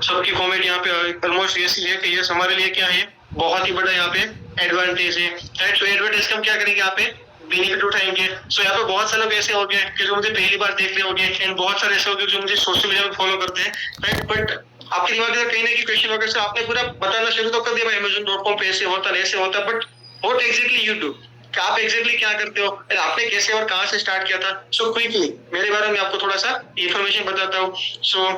सबकी कमेंट यहाँ पे ऑलमोस्ट ऐसी है कि यस हमारे लिए क्या है, बहुत ही बड़ा यहाँ पे एडवांटेज है। राइट, सो एडवांटेज का हम क्या करेंगे यहाँ पे, बेनिफिट उठाएंगे। सो यहाँ पे बहुत सारे लोग ऐसे हो गए कि जो मुझे पहली बार देख रहे होंगे, एंड बहुत सारे ऐसे हो गए जो मुझे सोशल मीडिया पे फॉलो करते हैं। राइट, बट आपके दिमाग में कहीं ना कहीं क्वेश्चन वगैरह से आपने पूरा बताना शुरू तो कर दिया भाई Amazon.com पे ऐसे होता ऐसे होता, but what exactly you do, कि आप एग्जैक्टली क्या करते हो, आपने कैसे और कहाँ से स्टार्ट किया था। सो क्विकली मेरे बारे में आपको थोड़ा सा इन्फॉर्मेशन बताता हूँ। सो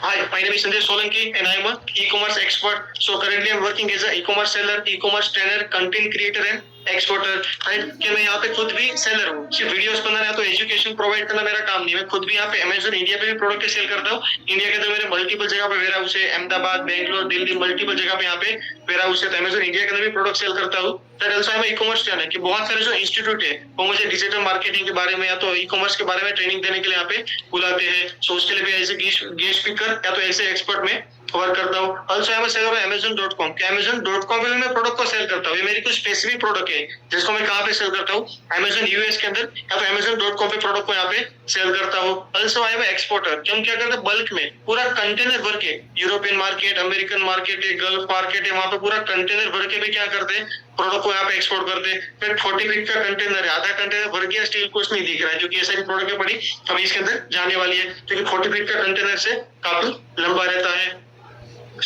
hi, my name is Sanjay Solanki and I am a e-commerce expert. So currently I am working as a e-commerce seller, e-commerce trainer, content creator and exporter. Right, कि मैं यहाँ पे खुद भी सेलर हूँ, सिर्फ वीडियोस बनाना है तो एजुकेशन प्रोवाइड करना मेरा काम नहीं है। मैं खुद भी यहाँ पे अमेजन इंडिया पे भी प्रोडक्ट सेल करता हूँ। इंडिया के अंदर मेरे मल्टीपल जगह पे वेयर हाउस है, अहमदाबाद, बेंगलोर, दिल्ली, मल्टीपल जगह पे यहाँ पे वेयर हाउस है। तो अमेजन इंडिया के अंदर भी प्रोडक्ट सेल करता हूँ। ई-कॉमर्स चैनल कि बहुत सारे जो इंस्टीट्यूट है वो मुझे डिजिटल मार्केटिंग के बारे में या तो ई-कॉमर्स के बारे में ट्रेनिंग देने के लिए यहाँ पे बुलाते हैं। सो उसके लिए भी एज ए गेस्ट स्पीकर या तो ऐसे एक्सपर्ट में वर्क करता हूँ। Also I am seller of Amazon.com कि Amazon.com पे भी मैं प्रोडक्ट को सेल करता हूँ। ये मेरी कुछ स्पेसिफिक प्रोडक्ट है जिसको मैं कहाँ पे सेल करता हूँ, Amazon यूएस के अंदर या तो Amazon.com पे प्रोडक्ट को यहाँ पे सेल करता हूँ। ऑल्सो आई एम एक्सपोर्टर कि हम क्या करते हैं, बल्क में पूरा कंटेनर भर के यूरोपियन मार्केट, अमेरिकन मार्केट है, गल्फ मार्केट है, वहां पे पूरा कंटेनर भर के भी क्या करते हैं, प्रोडक्ट को यहाँ पे एक्सपोर्ट करते हैं। फिर 40 फीट का कंटेनर है, आधा कंटेनर भर गया, स्टील कुछ नहीं दिख रहा है, जो कि ऐसा ही प्रोडक्ट पड़ी अभी इसके अंदर जाने वाली है, क्योंकि 40 फीट का कंटेनर से काफी लंबा रहता है।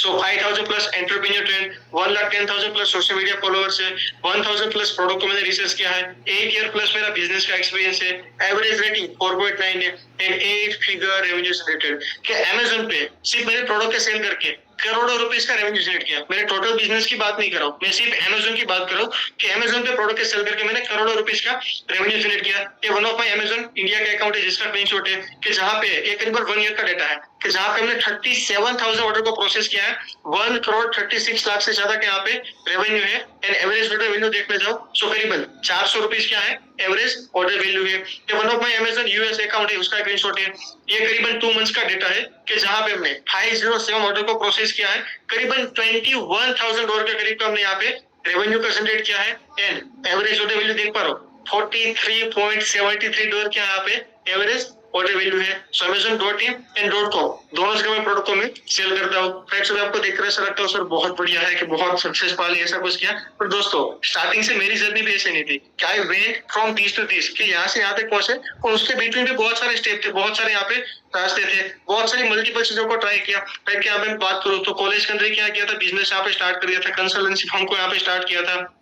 So 5,000 plus entrepreneur trend, 1,10,000 plus social media followers है, 1,000 प्लस प्रोडक्ट को मैंने रिसर्च किया है, 8 ईयर प्लस मेरा बिजनेस का एक्सपीरियंस है, एवरेज रेटिंग 4.9 है, एंड 8 फिगर रेवेन्यू जनरेटेड। कि अमेजन पे सिर्फ मेरे प्रोडक्ट के सेल करके करोड़ों रुपीस का रेवेन्यू जनरेट किया। मैंने टोटल बिजनेस की बात नहीं कर रहा हूँ, मैं सिर्फ अमेजन की बात कर रहा हूँ कि अमेजन पे प्रोडक्ट के सेल करके मैंने करोड़ों रुपीस का रेवेन्यू जनरेट किया। ये one of my Amazon India का अकाउंट है जिसका स्क्रीनशॉट है, कि जहाँ पे ये करीबन 1 ईयर का डेटा है, कि जहाँ पे हमने 37,000 ऑर्डर को प्रोसेस किया है, 1,36,00,000 से ज्यादा के यहाँ पे रेवेन्यू है। एंड एवरेज ऑर्डर वैल्यू देखने जाओ सो करीबन 400 रुपीस क्या है, एवरेज ऑर्डर वैल्यू है। ये one of my Amazon US account है, उसका स्क्रीनशॉट है। ये करीबन 2 मंथ्स का डेटा है कि जहाँ पे हमने 507 ऑर्डर को प्रोसेस किया है, करीबन $21,000 के करीब का हमने यहाँ पे रेवेन्यू का जनरेट किया है। एंड एवरेज ऑर्डर वैल्यू देख पा रहे हो, $43.73 क्या यहाँ पे एवरेज ऑर्डर वैल्यू है। सो Amazon.in एंड .com दोनों जगह में प्रोडक्ट को मैं सेल करता हूँ। फ्रेंड्स आपको देख कर ऐसा लगता है सर बहुत बढ़िया है कि बहुत सक्सेस पाली ऐसा कुछ किया, पर दोस्तों स्टार्टिंग से मेरी जर्नी भी ऐसे नहीं थी कि I went from this to this, कि यहाँ से यहाँ तक पहुंचे, और उसके बीच में भी बहुत सारे स्टेप थे, बहुत सारे यहाँ पे रास्ते थे, बहुत सारी मल्टीपल चीजों को ट्राई किया। राइट, क्या मैं बात करूँ तो कॉलेज के अंदर क्या किया था, बिजनेस यहाँ पे स्टार्ट कर दिया था, कंसल्टेंसी फर्म को यहाँ पे स्टार्ट किया था।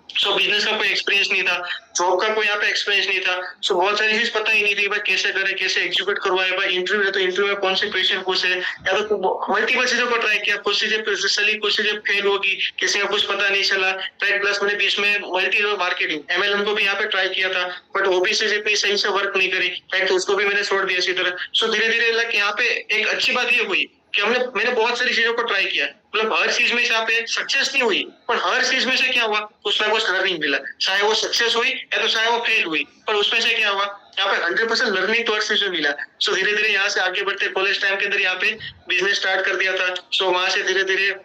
सो बिजनेस का कोई एक्सपीरियंस नहीं था, जॉब का कोई यहाँ पे एक्सपीरियंस नहीं था। सो बहुत सारी चीज पता ही नहीं थी भाई कैसे करे, कैसे एग्जीक्यूट करवाए, भाई इंटरव्यू है तो इंटरव्यू में कौन से क्वेश्चन पूछे, या तो मल्टीपल चीजों को ट्राई किया, कुछ चीजें चली, कुछ चीजें फेल होगी, किसी का कुछ पता नहीं चला। राइट, प्लस मैंने बीच में मल्टी मार्केटिंग MLM को भी यहाँ पे ट्राई किया था, बट वो भी सही से वर्क नहीं करी। राइट, तो उसको भी मैंने छोड़ दिया इसी तरह। सो धीरे धीरे लग यहाँ पे एक अच्छी बात ये हुई कि मैंने बहुत सारी चीजों को ट्राई किया, मतलब हर चीज में से यहाँ पे सक्सेस नहीं हुई, पर हर चीज में से क्या हुआ, कुछ ना कुछ लर्निंग मिला, चाहे वो सक्सेस हुई या तो चाहे वो फेल हुई, पर उसमें से क्या हुआ, यहाँ पे 100% लर्निंग तो हर चीज में मिला। सो धीरे धीरे यहाँ से आगे बढ़ते, कॉलेज टाइम के अंदर यहाँ पे बिजनेस स्टार्ट कर दिया था। सो वहां से धीरे धीरे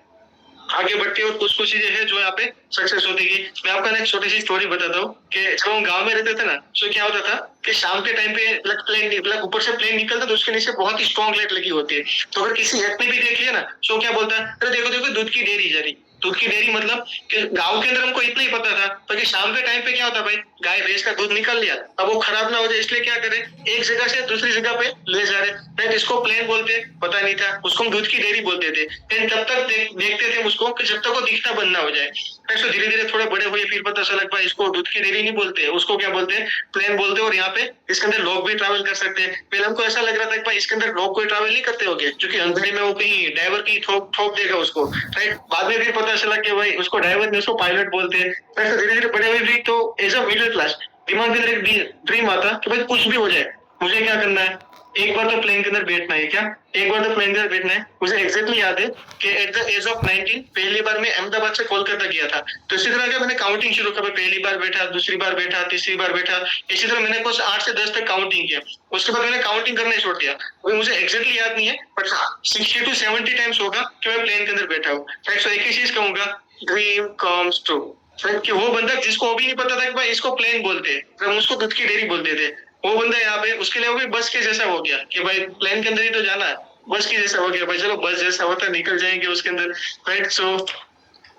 आगे बढ़ती है और कुछ चीजें हैं जो यहाँ पे सक्सेस होती गई। मैं आपका एक छोटी सी स्टोरी बताता हूँ कि जब हम गांव में रहते थे ना, सो क्या होता था कि शाम के टाइम पे प्लेन ऊपर से प्लेन निकलता तो उसके नीचे बहुत ही स्ट्रॉन्ग लाइट लगी होती है। तो अगर किसी हेट ने भी देख लिया ना, सो क्या बोलता है, अरे देखो देखो दूध की डेयरी जा रही। दूध की डेयरी मतलब कि गांव के अंदर हमको इतना ही पता था, तो कि शाम के टाइम पे क्या होता भाई, गाय भैंस का दूध निकल लिया, अब वो खराब ना हो जाए इसलिए क्या करे, एक जगह से दूसरी जगह पे ले जा रहे। इसको प्लेन बोलते पता नहीं था, उसको हम दूध की डेयरी बोलते थे। तब तक देखते थे उसको कि जब तक वो दिखना बंद ना हो जाए। ऐसे धीरे धीरे थोड़े बड़े हुए, फिर पता चला भाई इसको दूध की डेयरी नहीं बोलते, उसको क्या बोलते हैं, प्लेन बोलते हैं। और यहाँ पे इसके अंदर लोग भी ट्रैवल कर सकते हैं। पहले हमको ऐसा लग रहा था कि भाई इसके अंदर लोग कोई ट्रैवल नहीं करते होंगे, क्योंकि अंधेरे में वो कहीं ड्राइवर की ठोक देगा उसको। राइट, बाद में फिर पता चला कि भाई उसको ड्राइवर नहीं, उसको पायलट बोलते हैं। ऐसे धीरे धीरे बड़े हुए भी, तो एज अ मिडिल क्लास दिमाग में एक ड्रीम आता कि भाई कुछ भी हो जाए, मुझे क्या करना है, एक बार तो प्लेन के अंदर बैठना है। क्या एक बार तो प्लेन के अंदर बैठना है। मुझे एग्जैक्टली याद है कि एट द एज ऑफ 19 पहली बार मैं अहमदाबाद से कोलकाता गया था। तो इसी तरह मैंने काउंटिंग शुरू कर, पहली बार बैठा, दूसरी बार बैठा, तीसरी बार बैठा, इसी तरह मैंने कुछ 8 से 10 तक काउंटिंग किया। उसके बाद मैंने काउंटिंग करना छोड़ दिया। मुझे एग्जैक्टली याद नहीं है, बट 60 to 70 टाइम्स होगा कि मैं प्लेन के अंदर बैठा हूँ। सो एक ही चीज कहूंगा, ड्रीम कम्स ट्रू। कि वो बंदा जिसको वो भी नहीं पता था कि भाई इसको प्लेन बोलते हैं, हम उसको दूध की डेयरी बोलते थे, वो बंदा यहाँ पे उसके लिए वो भी बस के जैसा हो गया कि भाई प्लेन के अंदर ही तो जाना है, बस की जैसा हो गया भाई, चलो बस जैसा होता है निकल जाएंगे उसके अंदर, राइट। सो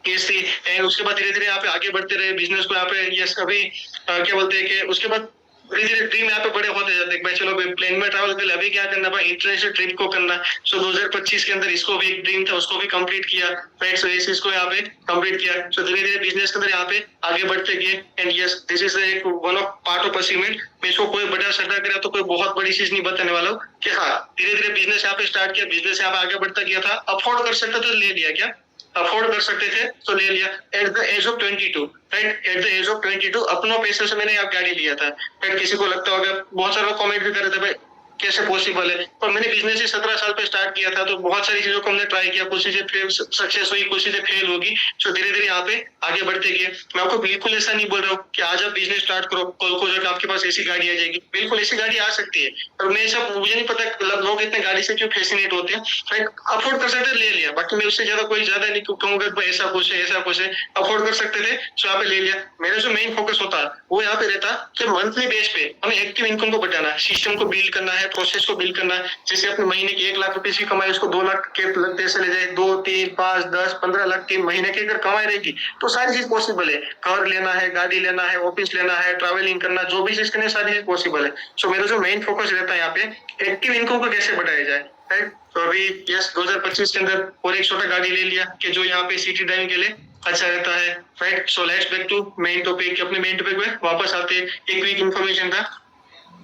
केस थी, एंड उसके बाद धीरे धीरे यहाँ पे आगे बढ़ते रहे बिजनेस को, यहाँ पे यस अभी क्या बोलते हैं कि उसके बाद धीरे धीरे ड्रीम यहाँ पे बड़े होते जाते हैं भाई। चलो भाई प्लेन में ट्रैवल कर ले, अभी क्या करना भाई, इंटरनेशनल ट्रिप को करना। सो 2025 के अंदर इसको भी एक ड्रीम था, उसको भी कंप्लीट किया, राइट। सो इस इसको यहाँ पे कंप्लीट किया। सो धीरे धीरे बिजनेस के अंदर यहाँ पे आगे बढ़ते गए, एंड यस दिस इज एक one of part of achievement. मैं इसको कोई बड़ा सटा करा तो कोई बहुत बड़ी चीज नहीं बताने वाला हूँ कि हाँ धीरे धीरे बिजनेस यहाँ पे स्टार्ट किया, बिजनेस यहाँ पे आगे बढ़ता गया था, अफोर्ड कर सकता था ले लिया, क्या अफोर्ड कर सकते थे तो ले लिया। At the age of 22, right, at the age of 22 अपनों पैसे से मैंने आप गाड़ी लिया था, राइट। किसी को लगता होगा, बहुत सारे लोग कमेंट भी कर रहे थे भाई कैसे पॉसिबल है, पर मैंने बिजनेस ही 17 साल पे स्टार्ट किया था, तो बहुत सारी चीजों को हमने ट्राई किया, कुछ चीजें सक्सेस हुई, कुछ चीजें फेल होगी। सो धीरे धीरे यहाँ पे आगे बढ़ते गए। मैं आपको बिल्कुल ऐसा नहीं बोल रहा हूँ कि आज आप बिजनेस स्टार्ट करो कल को जाकर आपके पास ऐसी गाड़ी आ जाएगी, बिल्कुल ऐसी गाड़ी आ सकती है, पर मैं सब मुझे नहीं पता लोग इतने गाड़ी से क्यों फैसिनेट होते हैं, राइट। अफोर्ड कर सकते ले लिया, बाकी मैं उससे ज्यादा कोई ज्यादा नहीं कहूंगा ऐसा कुछ है ऐसा कुछ है, अफोर्ड कर सकते थे सो यहाँ पे ले लिया। मेरा जो मेन फोकस होता वो यहाँ पे रहता कि मंथली बेस पे हमें एक्टिव इनकम को बढ़ाना, सिस्टम को बिल्ड करना है, प्रोसेस को बिल्ड करना है। जैसे अपने महीने की 1 लाख रुपए की कमाई उसको 2 लाख के लगते से ले जाए, 2, 3, 5, 10, 15 लाख 3 महीने की अगर कमाई रहेगी तो सारी चीज पॉसिबल है। घर लेना है, गाड़ी लेना है, ऑफिस लेना है, ट्रैवलिंग करना, जो भी चीज करनी है सारी चीज पॉसिबल है। सो मेरा जो मेन फोकस रहता है यहाँ पे एक्टिव इनकम को कैसे बढ़ाया जाए, राइट। तो अभी यस 2025 के अंदर और एक छोटा गाड़ी ले लिया कि जो यहाँ पे सिटी ड्राइविंग के लिए अच्छा रहता है, right. So let's back to main topic, अपने मेन टॉपिक में वापस आते हैं। एक क्विक इन्फॉर्मेशन था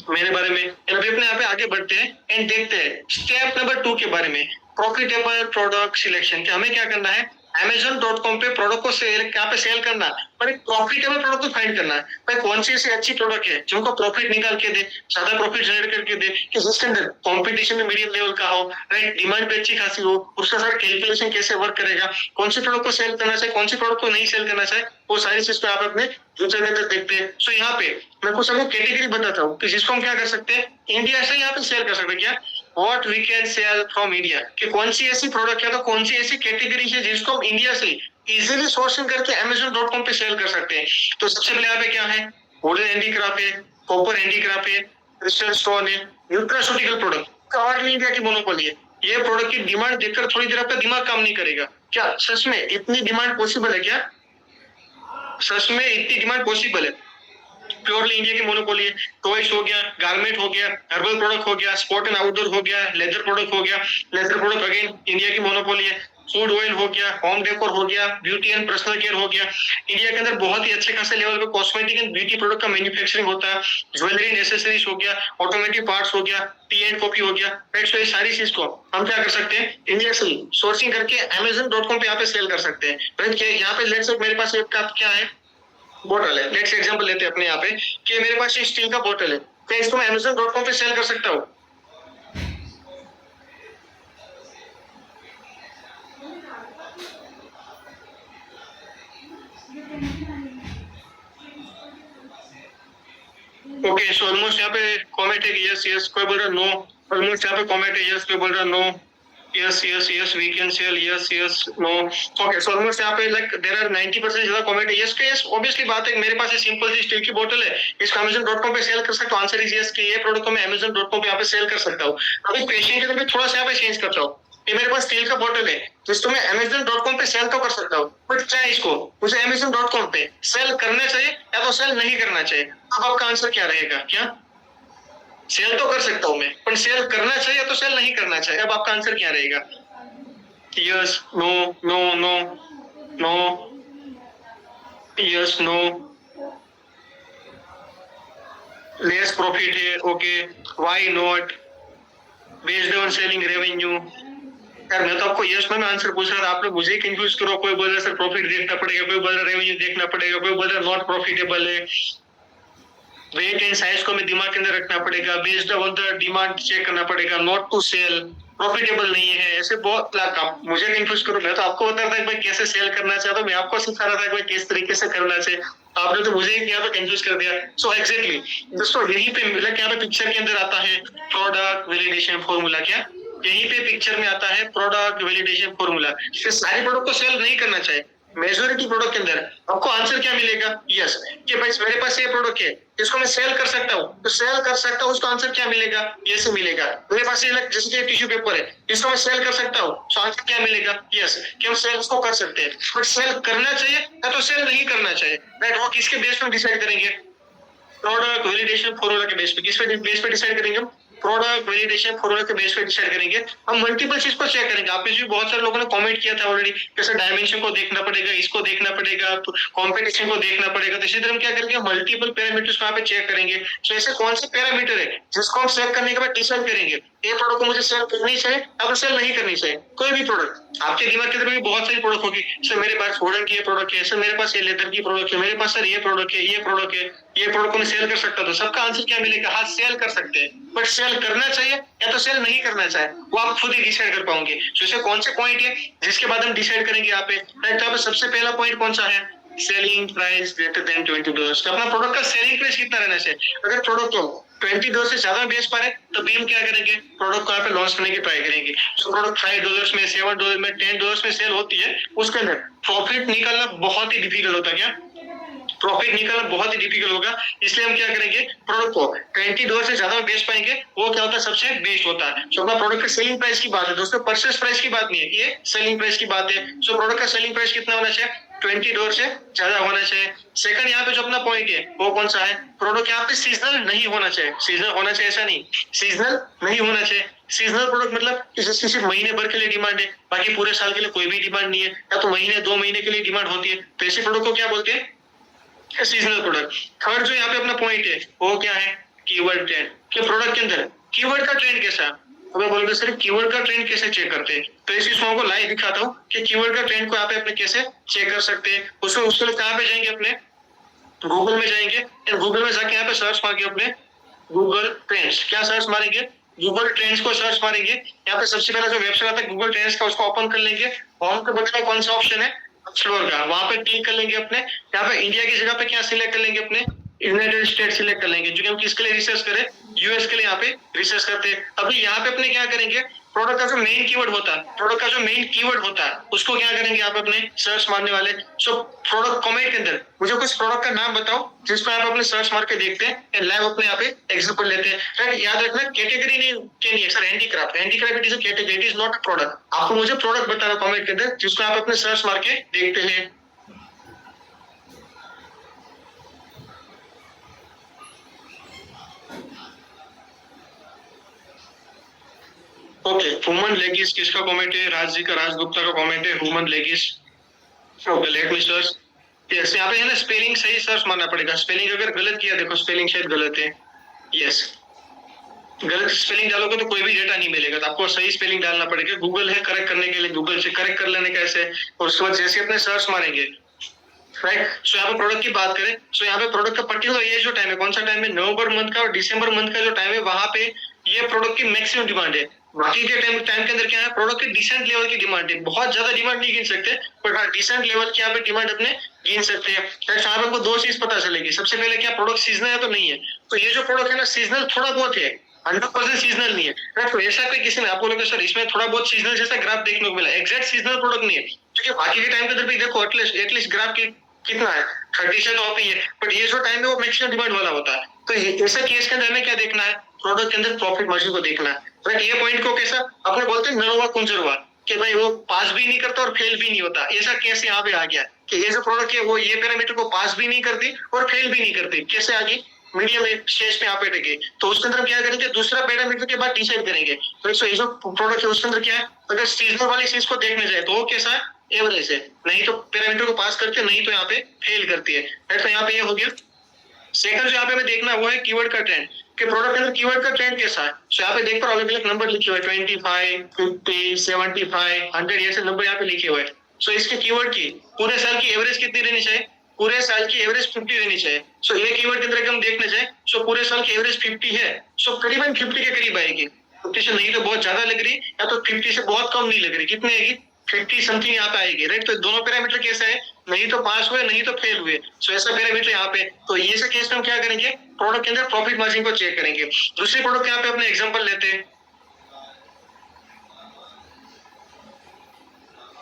मेरे बारे में, अभी अपने यहाँ पे आगे बढ़ते हैं एंड देखते हैं स्टेप नंबर 2 के बारे में, प्रॉफिटेबल प्रोडक्ट सिलेक्शन। कि हमें क्या करना है, Amazon.com पे प्रोडक्ट को सेल करना, पर एक प्रॉफिटेबल प्रोडक्ट को फाइंड करना है भाई, कौन सी ऐसी अच्छी प्रोडक्ट है जिनको प्रॉफिट निकाल के दे, ज्यादा प्रॉफिट जनरेट करके दे, कि जिसके अंदर कंपटीशन में मीडियम लेवल का हो, राइट, डिमांड भी अच्छी खासी हो, उसका सारा कैलकुलेशन कैसे वर्क करेगा, कौन सी प्रोडक्ट को सेल करना चाहिए, कौन सी प्रोडक्ट को नहीं सेल करना चाहिए, वो सारी चीज को आप अपने फ्यूचर के अंदर देखते हैं। सो यहाँ पे मैं कुछ आपको कैटेगरी बताता हूँ कि जिसको हम क्या कर सकते हैं, इंडिया से यहाँ पे सेल कर सकते हैं। क्या what we can sell from India, कि कौन सी ऐसी प्रोडक्ट है तो कौन सी ऐसी कैटेगरी है जिसको हम इंडिया से इजीली सोर्सिंग करके Amazon.com पे सेल कर सकते हैं। तो सबसे पहले यहाँ पे क्या है, वुडन हैंडीक्राफ्ट है, कॉपर हैंडीक्राफ्ट है, क्रिस्टल स्टोन है, न्यूट्रास्यूटिकल प्रोडक्ट ऑल इंडिया की मोनोपोली है। ये प्रोडक्ट की डिमांड देखकर थोड़ी देर आपका दिमाग काम नहीं करेगा, क्या सच में इतनी डिमांड पॉसिबल है, क्या सच में इतनी डिमांड पॉसिबल है। प्योरली इंडिया की मोनोपोली है। टॉयज हो गया, गारमेंट हो गया, हर्बल प्रोडक्ट हो गया, स्पोर्ट एंड आउटडोर हो गया, लेदर प्रोडक्ट हो गया, लेदर प्रोडक्ट अगेन इंडिया की मोनोपोली है। फूड ऑयल हो गया, होम डेकोर हो गया, ब्यूटी एंड पर्सनल केयर हो गया। इंडिया के अंदर बहुत ही अच्छे खासे लेवल पे कॉस्मेटिक एंड ब्यूटी प्रोडक्ट का मैन्युफैक्चरिंग होता है। ज्वेलरी एंड एसेसरीज हो गया, ऑटोमेटिक पार्ट्स हो गया, टी एंड कॉफी हो गया, राइट। सो ये सारी चीज को हम क्या कर सकते हैं, इंडिया से सोर्सिंग करके Amazon.com पे यहाँ पे सेल कर सकते हैं, राइट। यहाँ पे लेट्स से मेरे पास एक कप क्या है, बोतल है, लेट्स एग्जांपल लेते हैं अपने यहाँ पे कि मेरे पास ये स्टील का बोतल है, क्या इसको मैं Amazon.com पे सेल कर सकता हूँ? ओके, सो ऑलमोस्ट यहाँ पे कमेंट है कि यस यस, कोई बोल रहा नो, ऑलमोस्ट यहाँ पे कमेंट है यस, कोई बोल रहा no, yes yes yes we can sell, yes yes no. Okay, so almost यहाँ पे लाइक देयर आर 90% ज्यादा कमेंट है यस के यस। ऑब्वियसली बात है, मेरे पास ये सिंपल सी स्टील की बोतल है, इसको Amazon.com पे सेल कर सकता हूँ। आंसर इज यस कि ये प्रोडक्ट को मैं Amazon.com पे यहाँ पे सेल कर सकता हूँ। अभी क्वेश्चन के अंदर थोड़ा सा यहाँ पे चेंज करता हूँ, ये मेरे पास स्टील का बोतल है जिसको मैं Amazon.com पे सेल तो कर सकता हूँ, बट चाहे इसको मुझे Amazon.com पे सेल करना चाहिए या तो सेल नहीं करना चाहिए, अब आपका आंसर क्या रहेगा? क्या सेल तो कर सकता हूँ मैं, पर सेल करना चाहिए तो सेल नहीं करना चाहिए, अब आपका आंसर क्या रहेगा? Yes no no no no, yes no, less profit है, okay, why not, based on selling revenue. यार मैं तो आपको यस में आंसर पूछ रहा था, आप लोग मुझे कंफ्यूज करो, कोई बोल रहा सर प्रॉफिट देखना पड़ेगा, कोई बोल रहा रेवेन्यू देखना पड़ेगा, कोई बोल रहा नॉट प्रॉफिटेबल है, वेट एंड साइज को हमें दिमाग के अंदर रखना पड़ेगा, based on the demand check करना पड़ेगा, नॉट टू सेल, प्रॉफिटेबल नहीं है, ऐसे बहुत आप मुझे कंफ्यूज करो। मैं तो आपको बता रहा था कि भाई कैसे सेल करना चाहिए, तो मैं आपको सिखा रहा था कि भाई किस तरीके से करना चाहिए, आपने तो मुझे यहाँ पे कंफ्यूज कर दिया। सो एग्जैक्टली दोस्तों यहीं पे मतलब यहाँ पे पिक्चर के अंदर आता है प्रोडक्ट वैलिडेशन फॉर्मूला। क्या यहीं पे पिक्चर में आता है प्रोडक्ट वैलिडेशन फॉर्मूला। सारी प्रोडक्ट को सेल नहीं करना चाहिए, मेजोरिटी प्रोडक्ट के अंदर आपको आंसर क्या मिलेगा? यस कि भाई मेरे पास ये प्रोडक्ट है, इसको मैं सेल कर सकता हूँ, तो सेल कर सकता हूँ, उसका आंसर क्या मिलेगा, यस मिलेगा। मेरे पास ये जैसे कि टिश्यू पेपर है, इसको मैं सेल कर सकता हूँ, तो आंसर क्या मिलेगा, यस, कि हम सेल उसको कर सकते हैं। बट सेल करना चाहिए या तो सेल नहीं करना चाहिए, राइट, वो किसके बेस पर डिसाइड करेंगे, प्रोडक्ट वैलिडेशन फॉर्मूला के बेस पे। किस पे बेस पे डिसाइड करेंगे हम, प्रोडक्ट वैलिडेशन फॉर्मूला के बेस पे डिसाइड करेंगे। हम मल्टीपल चीज को चेक करेंगे। आपने भी बहुत सारे लोगों ने कमेंट किया था ऑलरेडी, जैसे डायमेंशन को देखना पड़ेगा, इसको देखना पड़ेगा, कॉम्पिटिशन को देखना पड़ेगा। तो इसी तरह हम क्या करेंगे, मल्टीपल पैरामीटर्स को यहाँ पे चेक करेंगे। तो ऐसे कौन से पैरामीटर है जिसको हम चेक करने के बाद डिसाइड करेंगे ये प्रोडक्ट को मुझे सेल करनी चाहिए या सेल नहीं करनी चाहिए। कोई भी प्रोडक्ट आपके दिमाग के अंदर भी बहुत सारी प्रोडक्ट होगी, सर मेरे पास वुडन की ये प्रोडक्ट है, सर मेरे पास ये लेदर की प्रोडक्ट है, मेरे पास सर ये प्रोडक्ट है, ये प्रोडक्ट है, ये प्रोडक्ट को मैं सेल कर सकता, तो सबका आंसर क्या मिलेगा, हाँ सेल कर सकते हैं। बट सेल करना चाहिए या तो सेल नहीं करना चाहिए, वो आप खुद ही डिसाइड कर पाओगे। तो ऐसे कौन से पॉइंट है जिसके बाद हम डिसाइड करेंगे यहाँ पे, राइट। तो यहाँ पे सबसे पहला पॉइंट कौन सा है, सेलिंग प्राइस ग्रेटर देन $20। तो अपना प्रोडक्ट का सेलिंग प्राइस कितना रहना चाहिए। अगर प्रोडक्ट को $20 से ज्यादा बेच पा रहे तो भी हम क्या करेंगे, प्रोडक्ट को यहाँ पे लॉन्च करने की ट्राई करेंगे। तो प्रोडक्ट $5 में, $7 में, $10 में सेल होती है, उसके अंदर प्रॉफिट निकालना बहुत ही डिफिकल्ट होता है। क्या प्रॉफिट निकालना बहुत ही डिफिकल्ट होगा, इसलिए हम क्या करेंगे, प्रोडक्ट को $20 से ज्यादा बेच पाएंगे, वो क्या होता है, सबसे बेस्ट होता है। सो अपना प्रोडक्ट का सेलिंग प्राइस की बात है दोस्तों, परचेस प्राइस की बात नहीं है, ये सेलिंग प्राइस की बात है। सो प्रोडक्ट का सेलिंग प्राइस कितना होना चाहिए, $20 से ज्यादा होना चाहिए। सेकंड यहाँ पे जो अपना पॉइंट है वो कौन सा है, प्रोडक्ट यहाँ पे सीजनल नहीं होना चाहिए। सीजनल होना चाहिए ऐसा नहीं, सीजनल नहीं होना चाहिए। सीजनल प्रोडक्ट मतलब जिसकी सिर्फ महीने भर के लिए डिमांड है, बाकी पूरे साल के लिए कोई भी डिमांड नहीं है, या तो महीने 2 महीने के लिए डिमांड होती है, तो ऐसे प्रोडक्ट को क्या बोलते हैं, सीजनल प्रोडक्ट। थर्ड जो यहाँ पे अपना पॉइंट है वो क्या है, कीवर्ड ट्रेंड। कि प्रोडक्ट के अंदर कीवर्ड का ट्रेंड कैसा है, अब मैं बोलूंगा सर कीवर्ड का ट्रेंड कैसे चेक करते हैं, तो इस चीज को लाइव दिखाता हूँ कि कीवर्ड का ट्रेंड को यहाँ पे अपने कैसे चेक कर सकते हैं। उसके लिए कहाँ पे जाएंगे, अपने गूगल में जाएंगे, एंड गूगल में जाके यहाँ पे सर्च मारेंगे अपने गूगल ट्रेंड्स। क्या सर्च मारेंगे, गूगल ट्रेंड्स को सर्च मारेंगे। यहाँ पे सबसे पहला जो वेबसाइट आता है गूगल ट्रेंड्स का, उसको ओपन कर लेंगे। होम के बगल में कौन सा ऑप्शन है, एक्सप्लोर का, वहां पे क्लिक कर लेंगे। अपने यहाँ पे इंडिया की जगह पे क्या सिलेक्ट कर लेंगे, अपने यूनाइटेड स्टेट सिलेक्ट कर लेंगे, जो कि हम किसके लिए रिसर्च करें, यूएस के लिए यहाँ पे रिसर्च करते हैं। अभी यहाँ पे अपने क्या करेंगे, प्रोडक्ट का जो मेन कीवर्ड होता है, प्रोडक्ट का जो मेन कीवर्ड होता है उसको क्या करेंगे, यहाँ पे अपने सर्च मारने वाले। सो प्रोडक्ट कमेंट के अंदर मुझे कुछ प्रोडक्ट का नाम बताओ जिसको आप अपने सर्च मार के देखते हैं, लाइव अपने यहाँ पे एग्जांपल लेते हैं। राइट, याद रखना कैटेगरी नहीं है sir, handicraft, handicraft is a category, it is not a product. आपको मुझे प्रोडक्ट बताना कमेंट के अंदर जिसको आप अपने सर्च मार के देखते हैं। ओके, ह्यूमन लेगिस किसका कमेंट है, राज जी का, राज गुप्ता का कमेंट है ह्यूमन लेगिस। Okay, let me search. Yes, यहाँ पे है ना स्पेलिंग सही सर्च मारना पड़ेगा। स्पेलिंग अगर गलत किया, देखो स्पेलिंग शायद गलत है। यस, गलत स्पेलिंग डालोगे तो कोई भी डेटा नहीं मिलेगा, तो आपको सही स्पेलिंग डालना पड़ेगा। गूगल है करेक्ट करने के लिए, गूगल से करेक्ट कर लेने का ऐसे, और उसके बाद जैसे अपने सर्च मारेंगे, राइट। सो यहाँ पे प्रोडक्ट की बात करें, सो यहाँ पे प्रोडक्ट का पर्टिकुलर ये जो टाइम है, कौन सा टाइम है, नवंबर मंथ का और दिसंबर मंथ का जो टाइम है, वहां पे ये प्रोडक्ट की मैक्सिमम डिमांड है। बाकी के टाइम के अंदर क्या है, प्रोडक्ट की डिसेंट लेवल की डिमांड है। बहुत ज्यादा डिमांड नहीं गिन सकते, बट हाँ डिसेंट लेवल की यहाँ पे डिमांड अपने गिन सकते हैं। यहाँ पे आपको 2 चीज पता चलेगी। सबसे पहले क्या प्रोडक्ट सीजनल है तो नहीं है, तो ये जो प्रोडक्ट है ना सीजनल थोड़ा बहुत है, 100% सीजनल नहीं है। तो ऐसा कोई किसी ने आपको बोला सर इसमें थोड़ा बहुत सीजनल जैसा ग्राफ देखने को मिला, एग्जैक्ट सीजनल प्रोडक्ट नहीं है, क्योंकि बाकी के टाइम के अंदर भी देखो एटलीस्ट ग्राफ की कितना है, 30 से तो ऑफ ही है, बट ये जो टाइम है वो मैक्सिमम डिमांड वाला होता है। तो ऐसा केस के अंदर हमें क्या देखना है, प्रोडक्ट के अंदर प्रॉफिट मार्जिन को देखना है। राइट, ये पॉइंट को कैसा अपने बोलते हैं नरोवा कुंजरवा, कि भाई वो पास भी नहीं करता और फेल भी नहीं होता। ऐसा केस यहाँ पे आ गया कि ये जो प्रोडक्ट है वो ये पैरामीटर को पास भी नहीं करती और फेल भी नहीं करती। कैसे आ गई, मीडियम स्टेज पे यहाँ पे टिके। तो उसके अंदर क्या करेंगे, दूसरा पैरामीटर के बाद डिसाइड करेंगे। तो ये जो प्रोडक्ट है उसके अंदर क्या है, अगर सीजनल वाली चीज को देखने जाए तो वो कैसा है, एवरेज है, नहीं तो पैरामीटर को पास करती है, नहीं तो यहाँ पे फेल करती है। राइट, तो यहाँ पे ये हो गया। सेकंड जो यहाँ पे हमें देखना वो है कीवर्ड का ट्रेंड, कि प्रोडक्ट के अंदर कीवर्ड का ट्रेंड कैसा है। सो यहाँ पे देख पर अलग अलग नंबर लिखे हुए, 25, 50, 75, 100, ऐसे नंबर यहाँ पे लिखे हुए। सो इसके कीवर्ड की पूरे साल की एवरेज कितनी रहनी चाहिए, पूरे साल की एवरेज 50 रहनी चाहिए। सो ये कीवर्ड के अंदर हम देखने जाए, सो पूरे साल की एवरेज 50 है, सो करीबन 50 के करीब आएगी। 50 से नहीं तो बहुत ज्यादा लग रही, या तो 50 से बहुत कम नहीं लग रही, कितनी आएगी, 50 समथिंग यहाँ पे आएगी। राइट, तो दोनों पैरामीटर कैसे है, नहीं तो पास हुए नहीं तो फेल हुए। सो ऐसा पैरामीटर यहाँ पे, तो ये से केस में हम क्या करेंगे, प्रोडक्ट के अंदर प्रॉफिट मार्जिन को चेक करेंगे। दूसरे प्रोडक्ट यहाँ पे अपने एग्जांपल लेते हैं।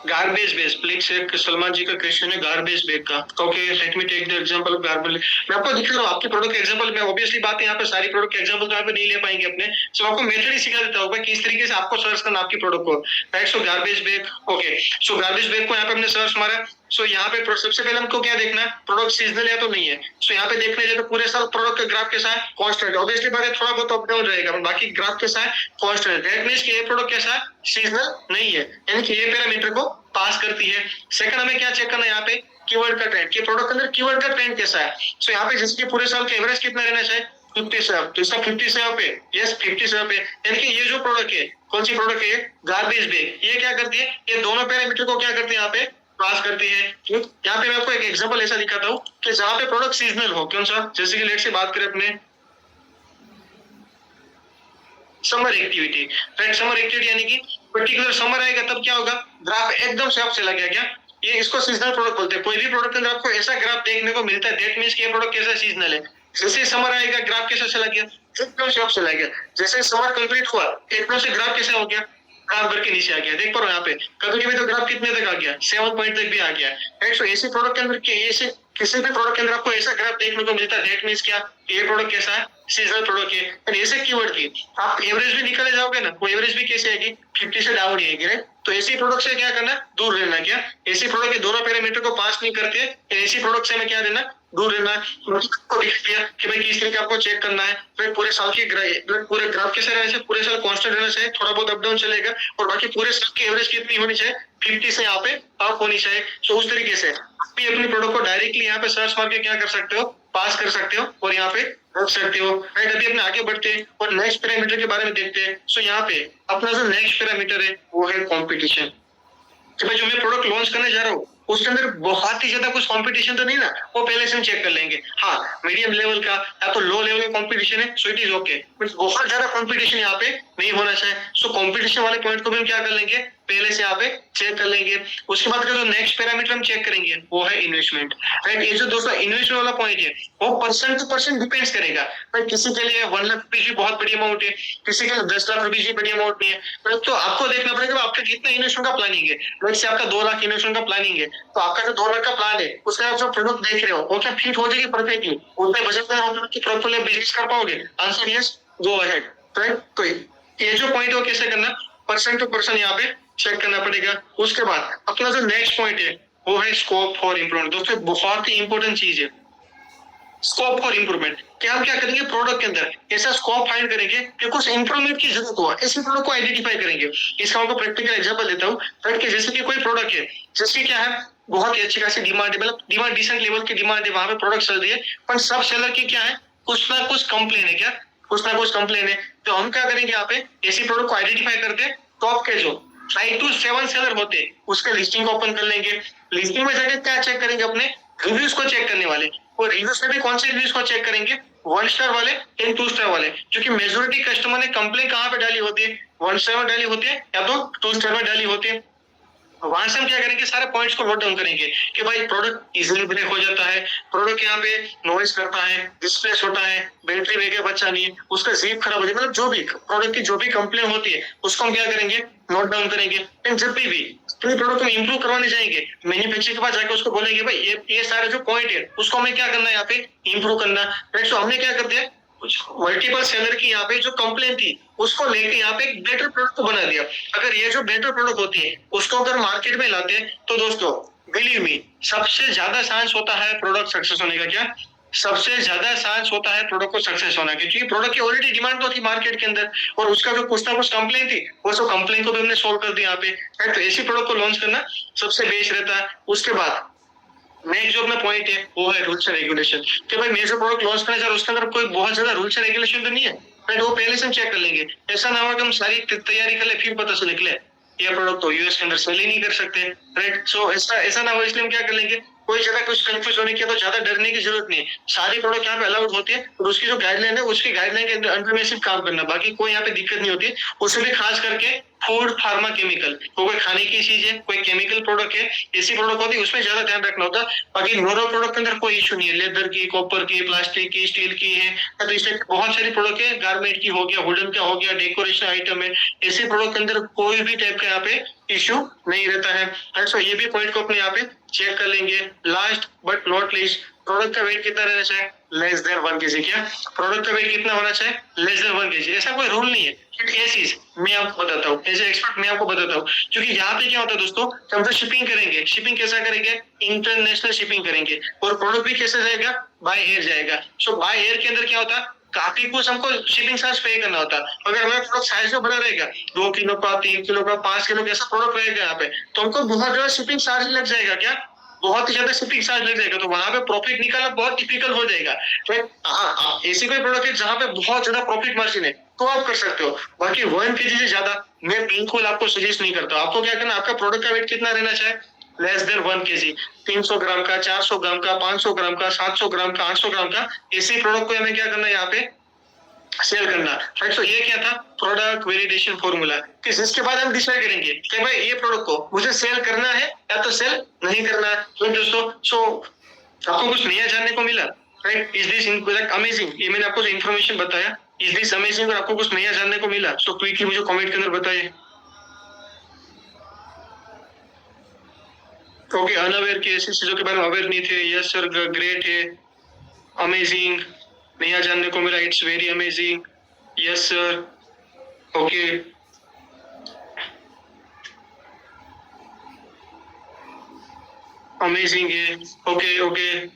गार्बेज बेग, प्लीज एक सलमान जी का क्वेश्चन है गार्बेज बेग का। Okay, let me take the example of garbage. मैं आपको दिखा रहा हूँ आपके प्रोडक्ट के एग्जांपल में, ऑब्वियसली बात है यहाँ पे सारी प्रोडक्ट के एग्जांपल तो यहाँ पे नहीं ले पाएंगे अपने, सो आपको मेथड ही सिखा देता हूँ भाई किस तरीके से आपको सर्च करना आपकी प्रोडक्ट को, राइट। सो गार्बेज बैग, ओके, सो गार्बेज बैग को यहाँ पे हमने सर्च मारा। सो यहाँ पे सबसे पहले हमको क्या देखना है, प्रोडक्ट सीजनल है तो नहीं है। सो यहाँ पे देखने जाए तो पूरे साल प्रोडक्ट का ग्राफ कैसा है, कांस्टेंट। ऑब्वियसली बात है थोड़ा बहुत अप डाउन रहेगा, बाकी ग्राफ कैसा है, कांस्टेंट। दैट मींस कि ये प्रोडक्ट कैसा है, सीजनल नहीं है, यानी कि ये पैरामीटर को पास करती है। सेकंड हमें क्या चेक करना है यहाँ पे, कीवर्ड का ट्रेंड, कि प्रोडक्ट के अंदर कीवर्ड का ट्रेंड कैसा है। सो यहाँ पे जैसे कि पूरे साल का एवरेज कितना रहना चाहिए, 57, तो इसका 57 पे, यस 57 पे, यानी कि ये जो प्रोडक्ट है, कौन सी प्रोडक्ट है, गार्बेज बैग, ये क्या करती है, ये दोनों पैरामीटर को क्या करती है यहाँ पे पास करती है। यहाँ पे मैं आपको एक एग्जांपल ऐसा दिखाता हूँ कि जहाँ पे प्रोडक्ट सीजनल हो, कौन सा, जैसे कि लेट से बात करें अपने summer activity, right. Summer activity यानी कि पर्टिकुलर समर आएगा तब क्या होगा, ग्राफ एकदम से चला गया क्या, ये इसको सीजनल प्रोडक्ट बोलते हैं। कोई भी प्रोडक्ट के अंदर आपको ऐसा ग्राफ देखने को मिलता है, दैट मींस कि ये प्रोडक्ट कैसा सीजनल है। जैसे समर आएगा ग्राफ कैसा चला गया, एकदम से चला गया। जैसे समर कंप्लीट हुआ एकदम से ग्राफ कैसा हो गया, ग्राफ करके नीचे आ गया। देख पा रहे हो यहाँ पे, कभी कभी तो ग्राफ कितने तक आ गया, 7 पॉइंट तक भी आ गया, राइट। सो ऐसे प्रोडक्ट के अंदर ऐसे किसी भी प्रोडक्ट के अंदर आपको ऐसा ग्राफ देखने को मिलता है, दैट मींस क्या, ये प्रोडक्ट कैसा है, सीजनल प्रोडक्ट है। और ऐसे कीवर्ड की आप एवरेज भी निकाले जाओगे ना, वो एवरेज भी कैसे आएगी, 50 से डाउन आएगी, राइट। तो ऐसी प्रोडक्ट से क्या करना, दूर रहना। क्या ऐसी प्रोडक्ट के दोनों पैरामीटर को पास नहीं करते, ऐसी प्रोडक्ट से हमें क्या रहना, दूर रहना। आपको दिख गया कि भाई किस तरीके आपको चेक करना है, फिर पूरे साल की पूरे ग्राफ कैसे रहना चाहिए, पूरे साल कांस्टेंट रहना चाहिए, थोड़ा बहुत अप डाउन चलेगा, और बाकी पूरे साल की एवरेज कितनी होनी चाहिए, 50 से यहाँ पे अप होनी चाहिए। सो उस तरीके से आप भी अपनी प्रोडक्ट को डायरेक्टली यहाँ पे सर्च मार के क्या कर सकते हो, पास कर सकते हो और यहाँ पे रख सकते हो, राइट। अभी अपने आगे बढ़ते हैं और नेक्स्ट पैरामीटर के बारे में देखते हैं। सो यहाँ पे अपना जो नेक्स्ट पैरामीटर है वो है कॉम्पिटिशन, कि भाई जो मैं प्रोडक्ट लॉन्च करने जा रहा हूँ उसके अंदर बहुत ही ज्यादा कुछ कंपटीशन तो नहीं ना, वो पहले से हम चेक कर लेंगे। हाँ, मीडियम लेवल का या तो लो लेवल का कंपटीशन है, so it is okay, but बहुत ज्यादा कंपटीशन यहाँ पे नहीं होना चाहिए। सो कंपटीशन वाले पॉइंट को भी हम क्या कर लेंगे, पहले से यहाँ पे चेक कर लेंगे। उसके बाद का जो नेक्स्ट पैरामीटर हम चेक करेंगे वो है इन्वेस्टमेंट, राइट। ये जो दोस्तों इन्वेस्टमेंट वाला पॉइंट है वो परसेंट टू परसेंट डिपेंड्स करेगा, राइट। किसी के लिए 1 लाख रुपए बहुत बड़ी अमाउंट है, किसी के लिए 10 लाख रुपए बड़ी अमाउंट नहीं है। तो आपको देखना पड़ेगा आपका कितना इन्वेस्टमेंट का प्लानिंग है। जैसे आपका 2 लाख इन्वेस्टमेंट का प्लानिंग है, तो आपका जो 2 लाख का प्लान है उसका आप जो प्रोडक्ट देख रहे हो वो क्या फिट हो जाएगी परफेक्टली, उतने बजट में आप प्रॉपर्ली बिजनेस कर पाओगे, answer yes, go ahead, right. तो ये जो पॉइंट है कैसे करना, परसेंट टू परसेंट यहाँ पे चेक करना पड़ेगा। उसके बाद अपना जो नेक्स्ट पॉइंट है वो है स्कोप फॉर इम्प्रूवमेंट। दोस्तों बहुत ही इंपॉर्टेंट चीज है स्कोप फॉर इम्प्रूवमेंट। क्या हम क्या करेंगे, प्रोडक्ट के अंदर ऐसा स्कोप फाइंड करेंगे कि कुछ इंप्रूवमेंट की जरूरत हो, ऐसे प्रोडक्ट को आइडेंटिफाई करेंगे। इसका आपको प्रैक्टिकल एग्जांपल देता हूँ, राइट। कि जैसे कि कोई प्रोडक्ट है जिसकी क्या है, बहुत ही अच्छी खासी डिमांड है, मतलब डिमांड डिसेंट लेवल की डिमांड है, वहां पे प्रोडक्ट चल रही है, पर सब सेलर की क्या है, कुछ ना कुछ कंप्लेन है, क्या कुछ ना कुछ कंप्लेन है। तो हम क्या करेंगे यहाँ पे, ऐसी प्रोडक्ट को आइडेंटिफाई करते, टॉप के जो 5 to 7 सेलर होते हैं उसके लिस्टिंग ओपन कर लेंगे। लिस्टिंग में जाके क्या चेक करेंगे, अपने रिव्यूज को चेक करने वाले, और रिव्यूज में भी कौन से रिव्यूज को चेक करेंगे, 1 स्टार वाले एंड 2 स्टार वाले, क्योंकि मेजोरिटी कस्टमर ने कंप्लेन कहाँ पे डाली होती है, 1 स्टार में डाली होती है या तो 2 स्टार में डाली होती है। वहां से हम क्या करेंगे, सारे पॉइंट्स को नोट डाउन करेंगे कि भाई प्रोडक्ट इजीली ब्रेक हो जाता है, प्रोडक्ट यहाँ पे नॉइज करता है, डिस्प्लेस होता है, बैटरी बैकअप अच्छा नहीं है, उसका जीप खराब हो जाए, मतलब जो भी प्रोडक्ट की जो भी कंप्लेन होती है उसको हम क्या करेंगे, नोट डाउन करेंगे। एंड जब भी अपने प्रोडक्ट को इंप्रूव करवाने जाएंगे, मैन्युफैक्चर के पास जाकर उसको बोलेंगे भाई ये सारे जो पॉइंट है उसको हमें क्या करना है, यहाँ पे इंप्रूव करना, राइट। तो हमने क्या कर दिया, मल्टीपल सेलर की यहाँ पे जो कंप्लेन थी उसको लेके यहाँ पे एक बेटर प्रोडक्ट बना दिया। अगर ये जो बेटर प्रोडक्ट होती है उसको अगर मार्केट में लाते हैं तो दोस्तों बिलीव मी, सबसे ज्यादा चांस होता है प्रोडक्ट सक्सेस होने का। क्या सबसे ज्यादा चांस होता है प्रोडक्ट को सक्सेस होना, क्योंकि प्रोडक्ट की ऑलरेडी डिमांड तो थी मार्केट के अंदर, और उसका जो कुछ ना कुछ कंप्लेन थी वो सब कंप्लेन को भी हमने सोल्व कर दिया यहाँ पे। तो ऐसी प्रोडक्ट को लॉन्च करना सबसे बेस्ट रहता है। उसके बाद नेक्स्ट जो अपना पॉइंट है वो है रूल्स एंड रेगुलेशन, कि भाई मैं जो प्रोडक्ट लॉन्च करना चाह रहा हूँ उसके अंदर कोई बहुत ज्यादा रूल्स एंड रेगुलेशन तो नहीं है, राइट। वो पहले से हम चेक कर लेंगे, ऐसा ना हो कि हम सारी तैयारी कर ले फिर पता से निकले ये प्रोडक्ट तो यूएस के अंदर सेल ही नहीं कर सकते, राइट। सो ऐसा ना हो, इसलिए हम क्या कर लेंगे, कोई ज्यादा कुछ कंफ्यूज होने की तो ज्यादा डरने की जरूरत नहीं है। सारी प्रोडक्ट यहाँ पे अलाउड होती है और उसकी जो गाइडलाइन है उसकी गाइडलाइन के अंडर में सिर्फ काम करना, बाकी कोई यहाँ पे दिक्कत नहीं होती है। उससे भी खास करके फूड फार्मा केमिकल, तो कोई खाने की चीज है, कोई केमिकल प्रोडक्ट है, ऐसी प्रोडक्ट होती है उसमें ज्यादा ध्यान रखना होता है। बाकी नॉर्मल प्रोडक्ट के अंदर कोई इशू नहीं है, लेदर की, कॉपर की, प्लास्टिक की, स्टील की है, तो इसमें बहुत सारी प्रोडक्ट है, गारमेंट की हो गया, वुडन का हो गया, डेकोरेशन आइटम है, ऐसे प्रोडक्ट के अंदर कोई भी टाइप का यहाँ पे इशू नहीं रहता है। सो ये भी पॉइंट को अपने यहाँ पे चेक कर लेंगे। Last but not least, product का वेट कितना रहना चाहिए? Less than 1 kg। क्या प्रोडक्ट का वेट कितना होना चाहिए? Less than 1 kg। ऐसा कोई रूल नहीं है, ये चीज मैं आपको बताता हूँ, एज ए एक्सपर्ट मैं आपको बताता हूँ। क्योंकि यहाँ पे क्या होता है दोस्तों, हम तो शिपिंग करेंगे, शिपिंग कैसा करेंगे? इंटरनेशनल शिपिंग करेंगे, और प्रोडक्ट भी कैसे जाएगा? बाय एयर जाएगा। सो बाय एयर के अंदर क्या होता है, काफी कुछ हमको शिपिंग चार्ज पे करना होता है। अगर हमारा प्रोडक्ट साइज में बड़ा रहेगा, 2 किलो का, 3 किलो का, 5 किलो का, ऐसा प्रोडक्ट रहेगा यहाँ पे, तो हमको बहुत ज्यादा शिपिंग चार्ज लग जाएगा। क्या बहुत ही ज्यादा शिपिंग चार्ज लग जाएगा, तो वहां पे प्रॉफिट निकालना बहुत डिफिकल्ट हो जाएगा। तो हाँ, ऐसी कोई प्रोडक्ट है जहां पे बहुत ज्यादा प्रॉफिट मार्जिन है, तो आप कर सकते हो। बाकी 1 kg से ज्यादा मैं बिल्कुल आपको सजेस्ट नहीं करता। आपको क्या करना, आपका प्रोडक्ट का वेट कितना रहना चाहिए? Less than 1 kg। 300 ग्राम का, 400 ग्राम का, 500 ग्राम का, 700 ग्राम का, 800 ग्राम का, इसी प्रोडक्ट को हमें क्या करना है यहाँ पे सेल करना। राइट, तो ये क्या था? Product validation formula. कि इसके बाद हम डिसाइड करेंगे कि भाई ये प्रोडक्ट को मुझे सेल करना है या तो सेल नहीं करना है। तो दोस्तों, सो आपको कुछ नया जानने को मिला, राइट? Is this amazing? ये मैंने आपको जो इन्फॉर्मेशन बताया, इज दिस अमेजिंग? और आपको कुछ नया जानने को मिला, सो क्विकली मुझे कमेंट के अंदर बताइए। ओके, अनअवेयर के ऐसी चीजों के बारे में अवेयर नहीं थे। यस सर, ग्रेट है, अमेजिंग, नया जानने को मिला, it's very amazing. Yes sir, okay, amazing है, ओके ओके,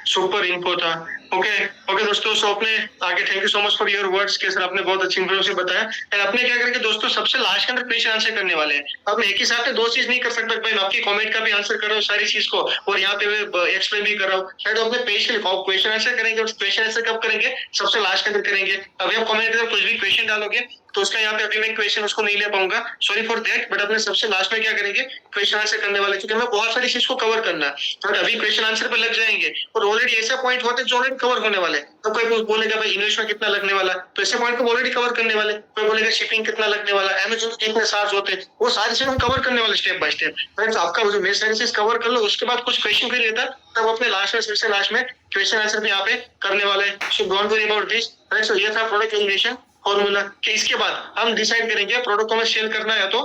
सुपर इन्फो था। ओके ओके दोस्तों, सो अपने आगे thank you so much for your words के सर, आपने बहुत अच्छी इन्फॉर्मेशन बताया। एंड अपने क्या करेंगे दोस्तों, सबसे लास्ट के अंदर क्वेश्चन आंसर करने वाले हैं। अब मैं एक ही साथ में 2 चीज नहीं कर सकता भाई, मैं आपकी कमेंट का भी आंसर कर रहा हूँ सारी चीज को, और यहाँ पे मैं एक्सप्लेन भी कर रहा हूँ। शायद अपने पेज के लिए क्वेश्चन आंसर करेंगे, और क्वेश्चन आंसर कब करेंगे? सबसे लास्ट के अंदर करेंगे। अभी आप कमेंट के अंदर कुछ भी क्वेश्चन डालोगे तो उसका यहाँ पे अभी मैं क्वेश्चन उसको नहीं ले पाऊंगा, सॉरी फॉर दैट। बट अपने सबसे लास्ट में क्या करेंगे, क्वेश्चन आंसर करने वाले, क्योंकि हमें बहुत सारी चीज को कवर करना है। बट अभी क्वेश्चन आंसर पे लग जाएंगे, और ऑलरेडी ऐसे पॉइंट होते हैं जो ऑलरेडी कवर होने वाले। तो कोई बोलेगा भाई इन्वेस्टमेंट कितना लगने वाला, तो ऐसे पॉइंट को ऑलरेडी कवर करने वाले। कोई बोलेगा शिपिंग कितना लगने वाला, अमेजन के कितने चार्ज होते हैं, वो सारी चीजें हम कवर करने वाले स्टेप बाय स्टेप। फ्रेंड्स, आपका जो मेन सारी चीज कवर कर लो, उसके बाद कुछ क्वेश्चन फिर रहता, तब अपने लास्ट में, सबसे लास्ट में क्वेश्चन आंसर भी यहाँ पे करने वाले हैं। So don't worry about this. Friends, ये था प्रोडक्ट वेलिडेशन फॉर्मूला, कि इसके बाद हम डिसाइड करेंगे प्रोडक्ट को हमें सेल करना है या तो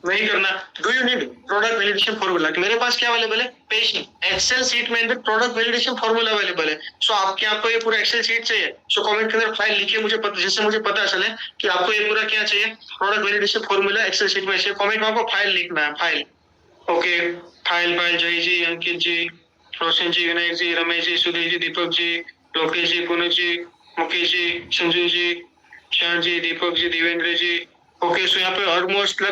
नहीं करना। Do you need product validation formula? मेरे पास क्या अवेलेबल है? पेज एक्सेल शीट में अंदर प्रोडक्ट वेलिडेशन फॉर्मूला अवेलेबल है। सो आपको ये पूरा एक्सेल शीट चाहिए, सो कमेंट के अंदर फाइल लिखिए, मुझे जिससे मुझे पता चले कि आपको ये पूरा क्या चाहिए, product validation formula excel sheet में। कमेंट में आपको फाइल लिखना है, file. Okay, file Jay ji, Ankit ji, Roshan ji, Vinayak ji, Ramesh ji, Sudhir ji, Deepak ji, Lokesh ji, Puneet ji, Mukesh ji, Sanju ji, Shyam ji, Deepak ji, Devendra ji. Okay, so यहाँ पे ऑलमोस्ट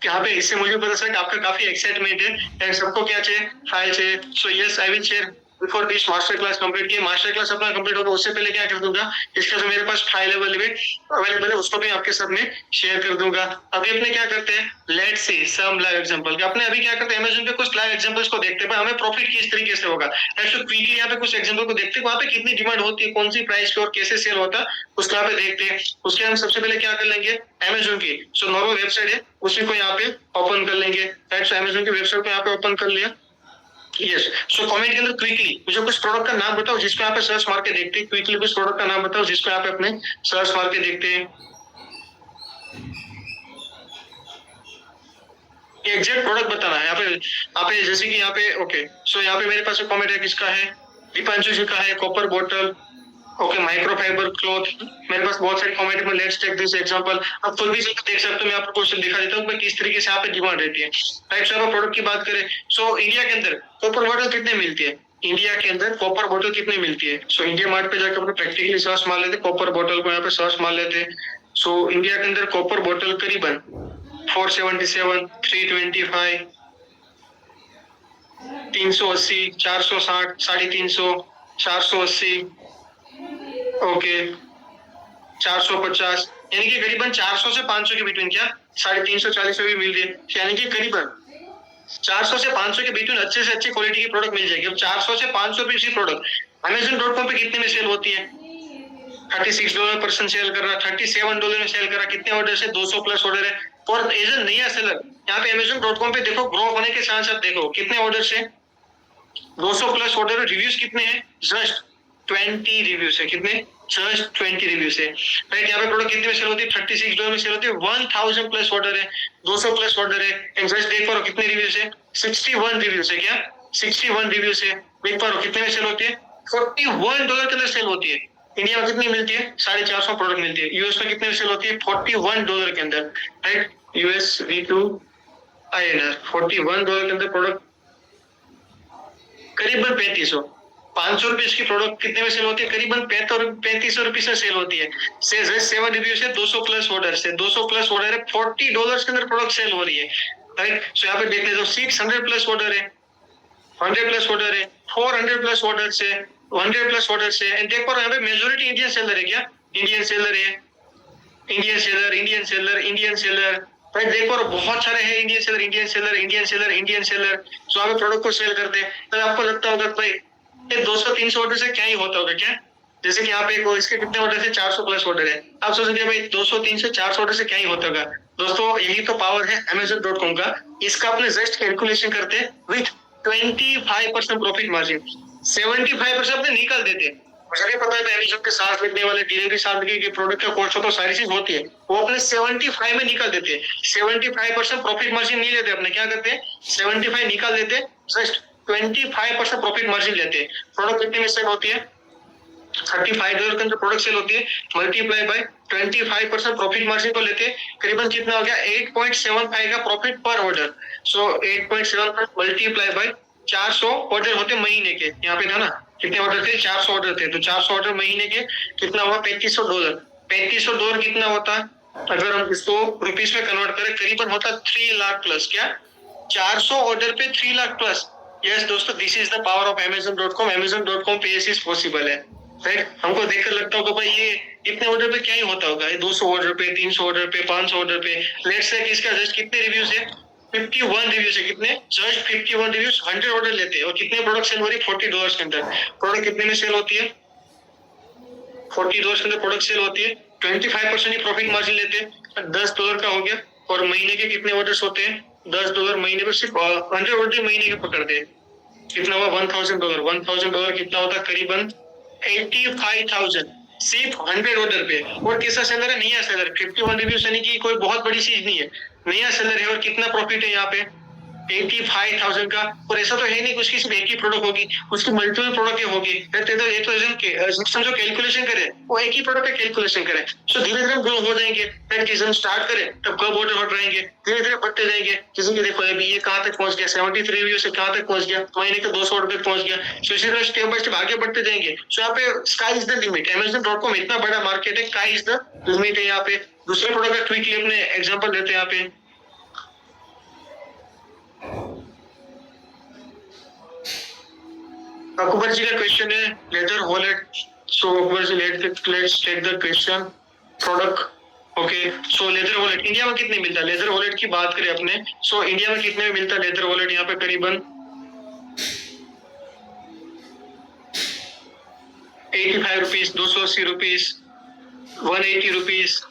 यहाँ पे इससे मुझे पता चला कि आपका काफी एक्साइटमेंट है, सबको क्या चाहिए, फाइल चाहिए। So yes, I will share before this master class complete किया। मास्टर क्लास अपना कंप्लीट होगा उससे पहले क्या कर दूंगा, इसका जो मेरे पास फाइल अवेलेबल है उसको भी आपके सामने शेयर कर दूंगा। अभी अपने क्या करते हैं, let's see some live example. अपने अभी क्या करते हैं, अमेज़न पे कुछ लाइव एग्जांपल्स को देखते हैं, हमें प्रॉफिट किस तरीके से होगा। ऐसे क्विकली यहाँ पे कुछ एग्जांपल को देखते हैं, वहां पे कितनी डिमांड होती है, कौन सी प्राइस पे और कैसे सेल होता है, उसको यहाँ पे देखते हैं। उसके हम सबसे पहले क्या कर लेंगे, अमेज़न की जो नॉर्मल वेबसाइट है उसी को यहाँ पे ओपन कर लेंगे। राइट, सो अमेज़न की वेबसाइट को यहाँ पे ओपन कर लिया। यस, सो कमेंट के अंदर क्विकली मुझे कुछ प्रोडक्ट का नाम बताओ जिसको यहाँ पे सर्च मार के देखते हैं। क्विकली कुछ प्रोडक्ट का नाम बताओ जिसको यहाँ पे अपने सर्च मार के देखते हैं। एग्जैक्ट प्रोडक्ट बताना है यहाँ पे जैसे कि यहाँ पे ओके, सो यहाँ पे मेरे पास कमेंट है, किसका है, दीपांशु जी का है, कॉपर बोतल। Okay, microfibre cloth. मेरे पास बहुत सारे कमेंट में, लेट्स टेक दिस एग्जांपल। अब खुद भी देख सकते हो, मैं आपको क्वेश्चन दिखा देता हूँ किस तरीके से यहाँ पे डिमांड रहती है। राइट, सो प्रोडक्ट की बात करें, सो इंडिया के अंदर कॉपर बोतल कितने मिलती है, इंडिया के अंदर कॉपर बोतल कितने मिलती है। सो इंडिया मार्ट पे जाकर अपने प्रैक्टिकली सर्च मार लेते, कॉपर बोतल को यहाँ पे सर्च मार लेते। सो इंडिया के अंदर कॉपर बोतल करीबन 477, 325, 380, 460, 350, 480, ओके, 450, यानी कि करीबन 400 से 500 के बिटवीन, क्या 350, 400 भी मिल रही है, यानी कि करीबन 400 से 500 के बिटवीन अच्छे से अच्छी क्वालिटी की प्रोडक्ट मिल जाएगी। अब 400 से 500 पीस की प्रोडक्ट Amazon.com पे कितने में सेल होती है, $36 सेल कर रहा, $37 में सेल कर रहा, कितने ऑर्डर है? 200 प्लस ऑर्डर है। और एज ए नया सेलर यहाँ पे Amazon.com पे देखो, ग्रो होने के साथ साथ देखो कितने ऑर्डर है, 200 प्लस ऑर्डर। रिव्यूज कितने हैं? जस्ट 20 रिव्यूज है। कितने? जस्ट 20 रिव्यूज है, राइट। यहाँ पे प्रोडक्ट कितने में सेल होती है? $36 में सेल होती है। 1000 प्लस ऑर्डर है, 200 प्लस ऑर्डर है। एंड जस्ट देख पा रहे हो कितने रिव्यूज है? 61 रिव्यूज है। क्या? 61 रिव्यूज है। देख पा रहे हो कितने में सेल होती है? $41 के अंदर सेल होती है। इंडिया में कितनी मिलती है? 450 प्रोडक्ट मिलती है। यूएस में कितने में सेल होती है? $41 के अंदर, राइट। यूएस V2 INR $41 के अंदर प्रोडक्ट करीबन 3500। 500 रुपए की प्रोडक्ट कितने में सेल होती है? करीबन 3500 रुपए से सेल होती है। 7 रिव्यू से 200 प्लस ऑर्डर से 200 प्लस ऑर्डर है, $40 के अंदर प्रोडक्ट सेल हो रही है, राइट। सो यहाँ पे देख लेते हो 600 प्लस ऑर्डर है, 100 प्लस ऑर्डर है, 400 प्लस ऑर्डर से, 100 प्लस ऑर्डर से। एंड देख पा रहे हो यहाँ पे मेजोरिटी इंडियन सेलर है। क्या? इंडियन सेलर है, Indian seller, Indian seller, Indian seller, right. देख पा रहे हो बहुत सारे हैं Indian seller, Indian seller, Indian seller, Indian seller. So आप प्रोडक्ट को सेल करते हैं, तो आपको लगता होगा भाई ये 200-300 ऑर्डर से क्या ही होता होगा क्या? जैसे कि यहाँ पे इसके कितने ऑर्डर से 400 प्लस ऑर्डर है। आप सोचेंगे भाई 200, 300, 400 ऑर्डर से क्या ही होता होगा। दोस्तों यही तो पावर है Amazon.com का। इसका अपने जस्ट कैलकुलेशन करते हैं विथ 25% प्रॉफिट मार्जिन, 75% अपने निकाल देते हैं। मुझे नहीं पता है Amazon के साथ मिलने वाले डिलीवरी साथ के प्रोडक्ट का कॉस्ट तो सारी चीज होती है, वो अपने 75 में निकाल देते हैं। 75% प्रॉफिट मार्जिन नहीं लेते अपने, क्या करते हैं? 75 निकाल देते, जस्ट 25% प्रॉफिट मार्जिन लेते हैं। प्रोडक्ट कितने में सेल होती है? $35 के अंदर प्रोडक्ट सेल होती है, मल्टीप्लाई बाय 25% प्रॉफिट मार्जिन को लेते हैं, करीबन कितना हो गया? 8.75 का प्रॉफिट पर order. So 8.75 multiply by 400 order होते महीने के। यहाँ पे था ना कितने ऑर्डर थे? 400 ऑर्डर थे, तो 400 ऑर्डर महीने के कितना हुआ? $3500। $3500 कितना होता? अगर हम इसको रुपीस में कन्वर्ट करें करीबन होता 3 लाख प्लस। क्या? 400 ऑर्डर पे 3 लाख प्लस। यस दोस्तों, this is the power of Amazon.com। Amazon.com पे ये पॉसिबल है, राइट। हमको देखकर लगता होगा भाई ये इतने ऑर्डर पे क्या ही होता होगा, ये 200 ऑर्डर पे, 300 ऑर्डर पे, 500 ऑर्डर पे। लेट्स से इसका जस्ट कितने रिव्यूज है? 51 रिव्यूज है। कितने? जस्ट 51 रिव्यूज, 100 ऑर्डर लेते हैं और कितने प्रोडक्ट सेल हो रही है? $40 के अंदर। प्रोडक्ट कितने में सेल होती है? $40 के अंदर प्रोडक्ट सेल होती है। 25% ही प्रॉफिट मार्जिन लेते हैं, $10 का हो गया। और महीने के कितने ऑर्डर्स होते हैं? $10 महीने पर, सिर्फ 100 ऑर्डर महीने के पकड़ते हैं। कितना हुआ? $1000। $1000 कितना होता? करीबन 85,000 सिर्फ 100 ऑर्डर पे। और कैसा सेलर है? नया सेलर। 51 रिव्यूज यानी कि कोई बहुत बड़ी चीज नहीं है, नया सेलर है। और कितना प्रॉफिट है यहाँ पे? 85,000 का। और ऐसा तो है नहीं उसकी सिर्फ एक ही प्रोडक्ट होगी, उसकी मल्टीपल प्रोडक्ट होगी। तो समझो कैलकुलेशन करे, वो एक ही प्रोडक्ट का कैलकुलेशन करे। सो धीरे धीरे ग्रो हो जाएंगे। किसी स्टार्ट करे तब कब ऑर्डर हट रहेंगे, धीरे धीरे बढ़ते जाएंगे। किसी के देखो अभी ये कहाँ तक पहुंच गया, 73 रिव्यू से कहाँ तक पहुंच गया, महीने के 200 ऑर्डर तक पहुंच गया। सो इसी तरह स्टेप बाय स्टेप आगे बढ़ते जाएंगे। सो यहाँ पे sky is the limit. Amazon.com इतना बड़ा मार्केट है, स्काई इज द लिमिट है। यहाँ पे दूसरे प्रोडक्ट का क्विकली अपने एग्जाम्पल लेते हैं। यहाँ पे अकबर जी का क्वेश्चन है leather wallet. So Akbar ji let's take the question product. Okay, so leather wallet India में कितने मिलता है? लेदर वॉलेट की बात करें अपने, सो इंडिया में कितने में मिलता है लेदर वॉलेट? यहाँ पे करीबन 85 rupees, 280 rupees, 180 rupees,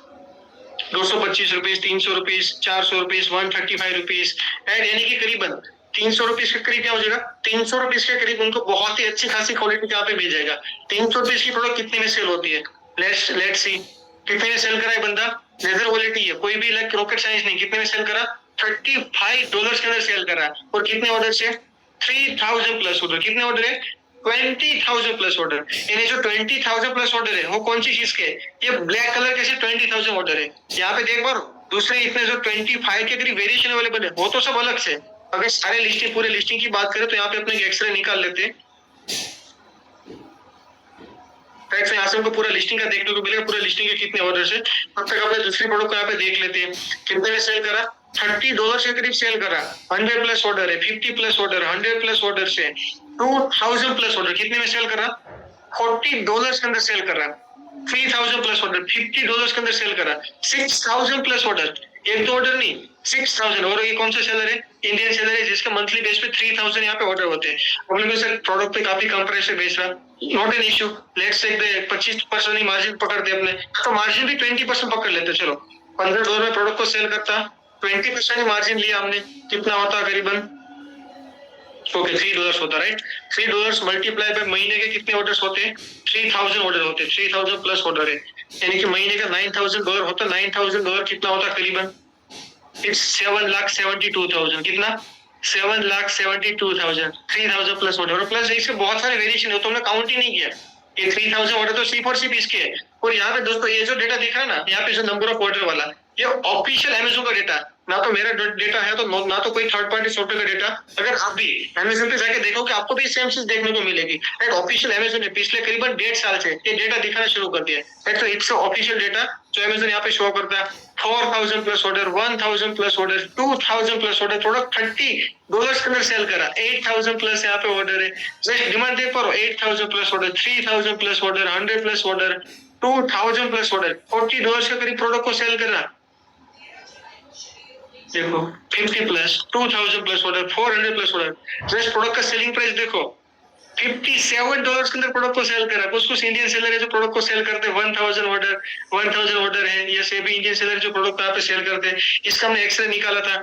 225 rupees, 300 rupees, 400 rupees, 135 rupees. And यानी कि करीबन 300 रुपीज के करीब क्या हो जाएगा? 300 रुपीज के करीब उनको बहुत ही अच्छी खासी क्वालिटी का पे मिल जाएगा। 300 रुपीज की प्रोडक्ट कितने में सेल होती है? लेट्स सी कितने में सेल करा है बंदा? लेदर वॉलेट ही है, कोई भी लाइक रॉकेट साइंस नहीं। कितने में सेल करा? $35 के अंदर सेल करा। और कितने ऑर्डर से? 3000 प्लस ऑर्डर। कितने ऑर्डर है? 20,000 प्लस ऑर्डर। यानी जो 20,000 प्लस ऑर्डर है वो कौन सी चीज के? ये ब्लैक कलर के सिर्फ 20,000 ऑर्डर है। यहाँ पे देख बार दूसरे इतने जो 25 के करीब वेरिएशन अवेलेबल है वो तो सब अलग से। अगर सारे लिस्टिंग पूरे लिस्टिंग की बात करें तो यहाँ पे अपने एक्सरे निकाल लेते हैं। यहाँ से हमको पूरा लिस्टिंग का देखने को मिलेगा, पूरा लिस्टिंग के कितने ऑर्डर है। तब तक अपने दूसरी प्रोडक्ट को यहाँ पे देख लेते हैं कितने में सेल करा। $30 के करीब सेल करा, 100 प्लस ऑर्डर है, 50 प्लस ऑर्डर, 100 प्लस ऑर्डर से 2000 प्लस ऑर्डर। कितने में सेल कर रहा? $40 के अंदर सेल कर रहा। 3000 प्लस ऑर्डर, $50 के अंदर सेल कर रहा। 6000 प्लस ऑर्डर, एक दो ऑर्डर नहीं, 6000। और ये कौन सा सेलर है? इंडियन सेलर है जिसका मंथली बेस पे 3000 यहाँ पे ऑर्डर होते हैं। हम लोग सर प्रोडक्ट पे काफी कम प्राइस से बेच रहा, not an issue, let's take the 25% ही मार्जिन पकड़ते अपने, तो मार्जिन भी 20% पकड़ लेते, चलो $15 में प्रोडक्ट को सेल करता, 20% ही मार्जिन लिया हमने, कितना होता करीबन, ओके $3 होता, राइट। $3 मल्टीप्लाई बाय महीने के कितने ऑर्डर्स होते हैं, 3000 ऑर्डर होते, 3000 प्लस ऑर्डर है, यानी कि महीने का $9000 होता, $9000 कितना होता करीबन, इट्स 7,72,000, कितना 7,72,000, 3000 प्लस ऑर्डर, प्लस इससे बहुत सारे वेरिएशन है, तो हमने काउंट ही नहीं किया, ये 3000 ऑर्डर तो सिर्फ और सिर्फ इसके है। और यहाँ पे दोस्तों ये जो डेटा दिख रहा है ना, यहाँ पे जो नंबर ऑफ ऑर्डर वाला, ये ऑफिशियल अमेजोन का डेटा, ना तो मेरा डेटा है, तो ना तो कोई थर्ड पार्टी सॉफ्टवेयर का डेटा। अगर आप भी अमेजोन पे जाके देखो कि आपको भी सेम चीज देखने को मिलेगी, राइट। ऑफिशियल अमेजोन ने पिछले करीबन 1.5 साल से ये डेटा दिखाना शुरू कर दिया, राइट। तो इट्स ऑफिशियल डेटा जो अमेजोन यहाँ पे शो करता है, 4000 plus order, 1000 plus order, 2000 plus order, product $30 के अंदर सेल करा, 8000 प्लस यहाँ पे ऑर्डर है, जस्ट डिमांड देख पा रहे हो, 8000 plus order, 3000 plus order, 100 plus order, 2000 plus order, $40 के करीब प्रोडक्ट को सेल कर रहा, देखो 50 plus, 2000 plus order, 400 plus order, just product का सेलिंग प्राइस देखो, $57 के अंदर प्रोडक्ट को सेल करा। कुछ इंडियन सेलर है जो प्रोडक्ट को सेल करते हैं 1000 ऑर्डर है, ये से भी इंडियन सेलर जो प्रोडक्ट यहाँ पे सेल करते हैं, इसका हमने एक्सरे निकाला था,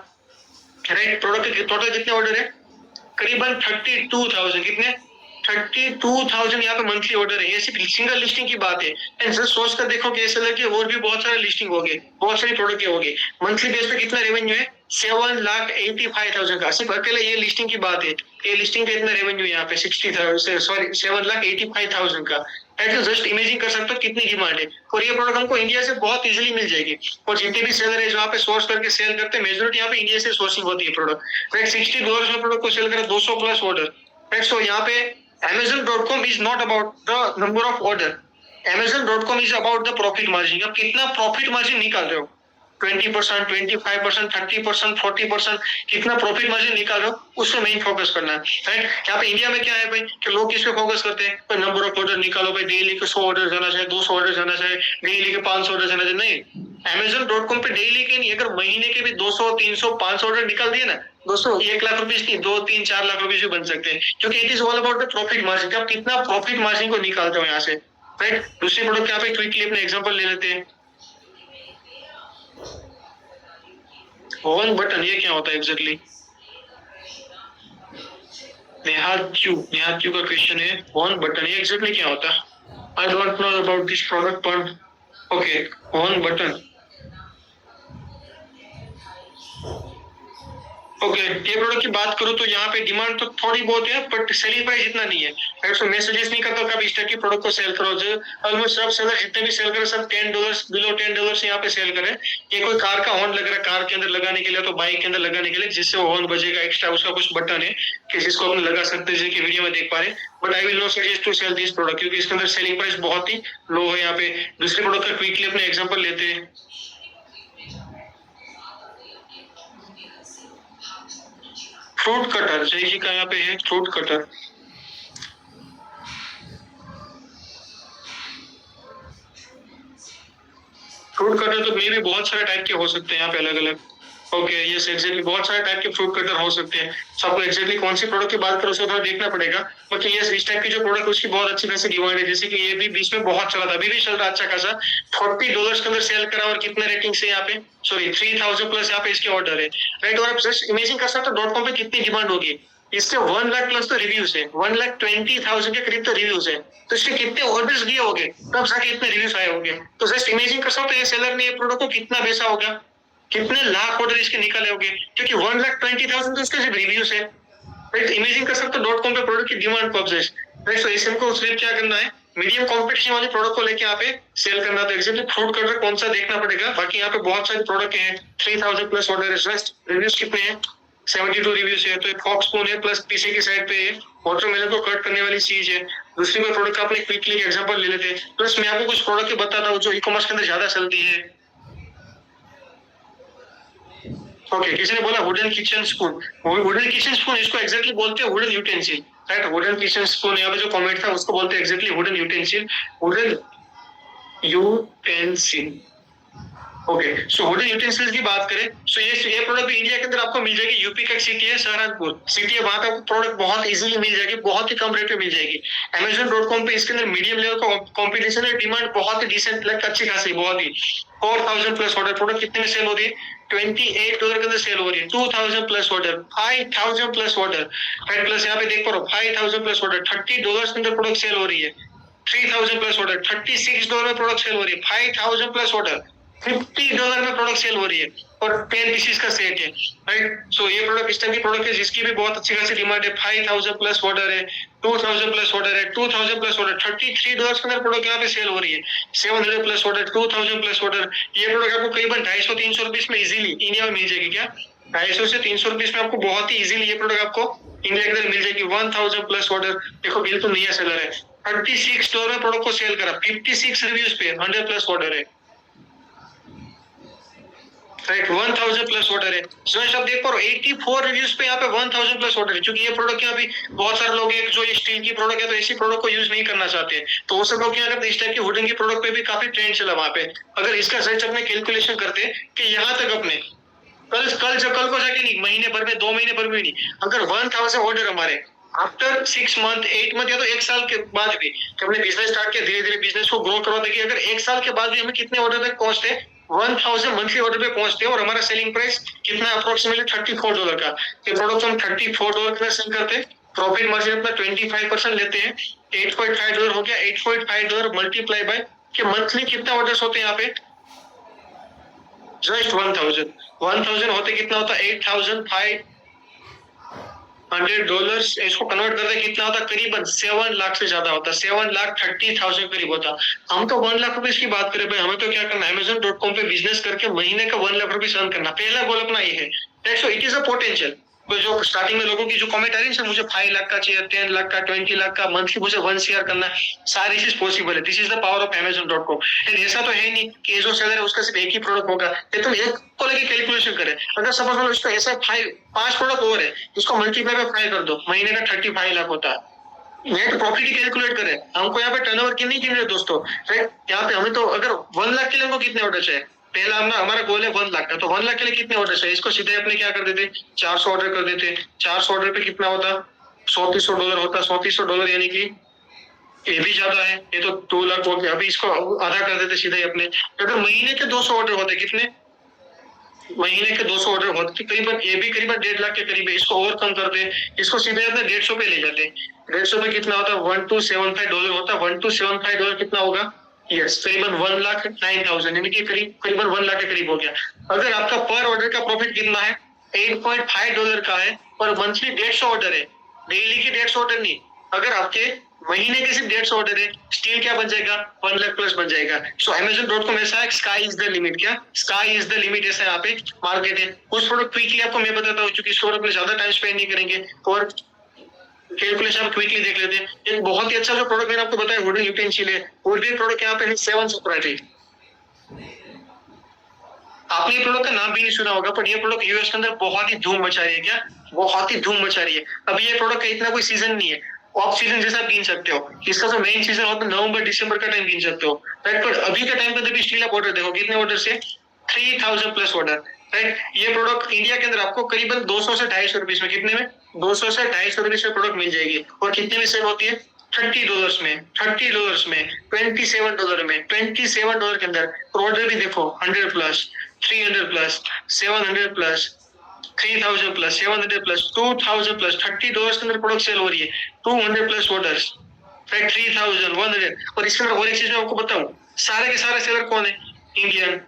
राइट। प्रोडक्ट के टोटल कितने ऑर्डर है, करीबन 32,000, कितने 32,000 यहाँ पे मंथली ऑर्डर है, ये सिर्फ सिंगल लिस्टिंग की बात है। एंड सर सोच कर देखो कि सेलर के और भी बहुत सारे लिस्टिंग हो गए, बहुत सारी प्रोडक्ट हो गए, मंथली बेस पे कितना रेवेन्यू है, 7,85,000 का, सिर्फ अकेले ये लिस्टिंग की बात है, ये लिस्टिंग का इतना रेवेन्यू यहाँ पे 7,85,000 का, तो जस्ट इमेजिन कर सकते हो कितनी डिमांड है। और ये प्रोडक्ट हमको इंडिया से बहुत इजीली मिल जाएगी, और जितने भी सेलर है जो यहाँ पे सोर्स करके सेल करते हैं, मेजोरिटी यहाँ पे इंडिया से सोर्सिंग होती है प्रोडक्ट, राइट। $60 में प्रोडक्ट को सेल करें, 200 प्लस ऑर्डर, राइट। सो यहाँ पे Amazon.com is not about the number of order. Amazon.com is about the profit margin. आप कितना प्रॉफिट मार्जिन निकाल रहे हो, 20%, 25%, 30%, 40%, कितना प्रॉफिट मार्जिन निकाल रहे हो, उस पर मेन फोकस करना है, राइट। यहाँ पे इंडिया में क्या है भाई कि लोग किस पे फोकस करते हैं, तो नंबर ऑफ ऑर्डर निकालो भाई, डेली के 100 ऑर्डर जाना चाहिए, 200 ऑर्डर जाना चाहिए, डेली के 500 ऑर्डर जाना चाहिए, नहीं। Amazon.com पे डेली के नहीं, अगर महीने के भी 200, 300, 500 ऑर्डर निकाल दिए ना दोस्तों, 1 लाख रुपीज की 2, 3, 4 लाख रुपीज भी बन सकते हैं, क्योंकि it is all about the profit margin, आप कितना प्रॉफिट मार्जिन को निकालते हो यहाँ से, राइट। दूसरी प्रोडक्ट यहाँ पे क्विकली अपने एग्जांपल ले लेते हैं, ऑन बटन, ये क्या होता है एग्जैक्टली, नेहात्यू का क्वेश्चन है, ऑन बटन ये एग्जैक्टली क्या होता है, I don't know about this product पर, ओके ऑन बटन, ओके। ये प्रोडक्ट की बात करूं तो यहाँ पे डिमांड तो थोड़ी बहुत है, बट सेलिंग प्राइस इतना नहीं है, तो मैं सजेस्ट नहीं करता कब इस टाइप की प्रोडक्ट को सेल करो, जो ऑलमोस्ट सब सेलर जितने भी सेल करे सब $10 बिलो $10 यहाँ पे सेल करे। ये कोई कार का हॉर्न लग रहा है कार के अंदर लगाने के लिए, तो बाइक के अंदर लगाने के लिए, जिससे वो हॉर्न बजेगा एक्स्ट्रा, उसका कुछ बटन है कि जिसको अपन लगा सकते हैं, जैसे वीडियो में देख पा रहे, but I will not suggest to sell this product, क्योंकि इसके अंदर सेलिंग प्राइस बहुत ही लो है यहाँ पे। दूसरे प्रोडक्ट का क्विकली अपने एग्जाम्पल लेते हैं, फ्रूट कटर, जय जी का यहाँ पे है फ्रूट कटर, फ्रूट कटर तो मे भी बहुत सारे टाइप के हो सकते हैं यहाँ पे अलग अलग, ओके यस एग्जैक्टली बहुत सारे टाइप के फ्रूट कटर हो सकते हैं, तो आपको एग्जैक्टली कौन सी प्रोडक्ट की बात करो उसको थोड़ा देखना पड़ेगा, बट यस इस टाइप की जो प्रोडक्ट उसकी बहुत अच्छी खासी डिमांड है, जैसे कि ये भी बीच में बहुत चला था, अभी भी चल रहा अच्छा खासा, $40 के अंदर सेल करा, और कितने रेटिंग से यहाँ पे, सॉरी 3000 प्लस यहाँ पे इसके ऑर्डर है, राइट। और आप जस्ट इमेजिन कर सकते हो .com पे कितनी डिमांड होगी, इससे 1 लाख प्लस तो रिव्यूज है, 1,20,000 के करीब तो रिव्यूज है, तो इसके कितने ऑर्डर्स दिए होंगे तब जाके इतने रिव्यूज आए होंगे, तो जस्ट इमेजिन कर सकते हैं सेलर ने ये प्रोडक्ट को कितना बेचा होगा, कितने लाख ऑर्डर इसके निकाले होंगे, क्योंकि 1,20,000 तो इसके सिर्फ रिव्यूज है, राइट। इमेजिन कर सकते हो .com पे प्रोडक्ट की डिमांड कब है, राइट। तो इसमें को सिर्फ क्या करना है, मीडियम कंपटीशन वाले प्रोडक्ट को लेके यहाँ पे सेल करना, तो एग्जैक्टली फ्रूट कटर कौन सा देखना पड़ेगा, बाकी यहाँ पे बहुत सारे प्रोडक्ट हैं, 3000 प्लस ऑर्डर है, जस्ट रिव्यूज कितने हैं, 72 रिव्यूज है, तो फॉक्स स्पून है प्लस पीछे की साइड पे वाटरमेलन को कट करने वाली चीज है। दूसरी कोई प्रोडक्ट का अपने क्विकली एग्जांपल ले लेते हैं, प्लस मैं आपको कुछ प्रोडक्ट बताता हूँ जो ई कॉमर्स के अंदर ज्यादा चलती है, ओके। किसी ने बोला wooden kitchen spoon, wooden kitchen spoon इसको एग्जैक्टली बोलते हैं wooden utensil, right. Wooden kitchen spoon यहाँ पे जो कमेंट था उसको बोलते हैं exactly wooden utensil, wooden utensil, okay, so wooden utensils की बात करें, सो ये प्रोडक्ट भी इंडिया के अंदर आपको मिल जाएगी। यूपी का एक सिटी है सहारनपुर सिटी है, वहां पे आपको प्रोडक्ट बहुत इजीली मिल जाएगी, बहुत ही कम रेट पे मिल जाएगी। Amazon.com पे इसके अंदर मीडियम लेवल का कंपटीशन है, डिमांड बहुत ही डिसेंट, लाइक अच्छी खासी, बहुत ही 4000 प्लस ऑर्डर। प्रोडक्ट कितने में सेल हो रही है? $28 के अंदर सेल हो रही है। 2000 plus order, 5000 plus order, right? Plus यहाँ पे देख पा रहे हो 5000 प्लस ऑर्डर, $30 के अंदर प्रोडक्ट सेल हो रही है। 3000 प्लस ऑर्डर, $36 में प्रोडक्ट सेल हो रही है। 5000 प्लस ऑर्डर, $50 में प्रोडक्ट सेल हो रही है, और 10 पीसीस का सेट है, राइट? सो ये प्रोडक्ट इस टाइप की प्रोडक्ट है जिसकी भी बहुत अच्छी खासी डिमांड है। 5000 प्लस ऑर्डर है, 2000 प्लस ऑर्डर है, 2000 प्लस ऑर्डर, $33 के अंदर प्रोडक्ट यहाँ पे सेल हो रही है। 700 प्लस ऑर्डर, 2000 प्लस ऑर्डर। ये प्रोडक्ट आपको करीबन 250-300 रुपीज में इजीली इंडिया में मिल जाएगी। क्या 250 से 300 रुपीज में आपको बहुत ही इजीली ये प्रोडक्ट आपको इंडिया के अंदर मिल जाएगी। 1000 प्लस ऑर्डर, देखो बिल्कुल नया सेलर है। $36 में प्रोडक्ट को सेल करा, 56 रिव्यूज पे, 100 प्लस ऑर्डर है, राइट? 1000 प्लस ऑर्डर है। सो आप देख पा रहे हो 84 रिव्यूज पे यहाँ पे 1000 प्लस ऑर्डर है। क्योंकि ये प्रोडक्ट यहाँ भी बहुत सारे लोग हैं जो ये स्टील की प्रोडक्ट है तो ऐसी प्रोडक्ट को यूज नहीं करना चाहते, तो वो सब लोग क्या करते हैं, इस टाइप की वुडन की प्रोडक्ट पे भी काफी ट्रेंड चला वहां पे। अगर इसका सर्च अपने कैलकुलेशन करते कि यहाँ तक अपने कल को जाके नहीं, महीने भर में, 2 महीने भर में नहीं, अगर 1000 ऑर्डर हमारे आफ्टर 6 मंथ, 8 मंथ या तो 1 साल के बाद भी, कि हमने बिजनेस स्टार्ट किया, धीरे धीरे बिजनेस को ग्रो करवा देगी, अगर 1 साल के बाद भी हमें कितने ऑर्डर तक पहुंचते, 1000 मंथली ऑर्डर पे पहुंचते हैं, और हमारा सेलिंग प्राइस कितना, अप्रोक्सीमेटली $34 का। ये प्रोडक्ट हम $34 का सेल करते हैं, प्रॉफिट मार्जिन अपना 25% लेते हैं। $8.5 हो गया, $8.5 मल्टीप्लाई बाय कि मंथली कितना ऑर्डर्स होते हैं यहाँ पे, जस्ट 1000 होते कितना होता है, $8,500। इसको कन्वर्ट करते कितना होता, करीबन 7 लाख से ज्यादा होता, 7,30,000 करीब होता। हम तो 1 लाख रुपए की बात करें भाई, हमें तो क्या करना है, Amazon.com पे बिजनेस करके महीने का 1 लाख रुपए अर्न करना, पहला गोल अपना ये है। So it is a potential. तो जो स्टार्टिंग में लोगों की जो कमेंट आ रही है, मुझे 5 लाख का चाहिए, 10 लाख का, 20 लाख का, मंथली मुझे 1 CR करना है, सारी चीज पॉसिबल है। This is the power of Amazon.com। And ऐसा तो है नहीं कि जो सेलर है उसका सिर्फ एक ही प्रोडक्ट होगा, ये तो एक को लेके कैलकुलेशन करे। अगर सपोज मान लो इसका ऐसा 5 प्रोडक्ट और है, इसको मल्टीप्लाई बाय 5 कर दो, महीने का 35 लाख होता है। नेट प्रॉफिट ही कैलकुलेट करें, हमको यहाँ पे टर्नओवर की नहीं गिन दोस्तों, राइट? यहाँ पे हमें तो अगर 1 लाख के लिए हमको कितने ऑर्डर चाहिए, पहला हमारा गोल है 1 लाख का, तो 1 लाख के लिए कितने ऑर्डर चाहिए, इसको सीधे अपने क्या कर देते, 400 ऑर्डर कर देते। 400 ऑर्डर पे कितना होता, $100-300 होता। $100-300 यानी कि ये भी ज्यादा है, ये तो 2 लाख हो गया। अभी इसको आधा कर देते सीधे अपने। अगर महीने के 200 ऑर्डर होते, कितने महीने के 200 ऑर्डर होते, करीबन ये भी करीबन 1.5 लाख के करीब है। इसको और कम करते, इसको सीधे अपने 150 पे ले जाते। 150 में कितना होता, $1275 होता। $1275 कितना होगा, यस, करीबन 1,09,000, यानी कि करीबन 1 लाख के करीब हो गया। अगर आपका पर ऑर्डर का प्रॉफिट कितना है, $8.5 का है, और मंथली 150 ऑर्डर है, डेली की 150 ऑर्डर नहीं, अगर आपके महीने के सिर्फ 150 ऑर्डर है, स्टील क्या बन जाएगा, 1 लाख प्लस बन जाएगा। सो Amazon.com ऐसा है, स्काई इज द लिमिट। क्या स्काई इज द लिमिट, ऐसा यहाँ पे मार्केट है। उस प्रोडक्ट क्विकली आपको मैं बताता हूँ, क्योंकि इस प्रोडक्ट में ज्यादा टाइम स्पेंड नहीं करेंगे, और कैलकुलेशन आप क्विकली देख लेते हैं। एक बहुत ही अच्छा जो प्रोडक्ट मैंने आपको बताया, वुडन यूटेंसिल है, और भी प्रोडक्ट यहाँ पे है 7 सेपरेटली। आपने ये प्रोडक्ट का नाम भी नहीं सुना होगा, पर ये प्रोडक्ट यूएस के अंदर बहुत ही धूम मचा रही है। क्या बहुत ही धूम मचा रही है। अभी ये प्रोडक्ट का इतना कोई सीजन नहीं है, ऑफ सीजन जैसा गिन सकते हो। इसका जो मेन सीजन होता है नवंबर-दिसंबर का टाइम गिन सकते हो, राइट? पर अभी के टाइम पे भी स्टील आप ऑर्डर देखो, कितने ऑर्डर से 3000 प्लस ऑर्डर, राइट? ये प्रोडक्ट इंडिया के अंदर आपको करीबन 200 से 250 रुपीज में, कितने में, 200 से 250 रुपीज में प्रोडक्ट मिल जाएगी। और कितने में सेल होती है, $30 में, $30 में, $27 में, $27 के अंदर। ऑर्डर भी देखो, 100 plus, 300 plus, 700 plus, 3000 plus, 700 plus, 2000 plus, $30 के अंदर प्रोडक्ट सेल हो रही है। 200 प्लस ऑर्डर्स, राइट? 3000, 100। और इसके अंदर और एक चीज मैं आपको बताऊं, सारे के सारे सेलर कौन है, Indian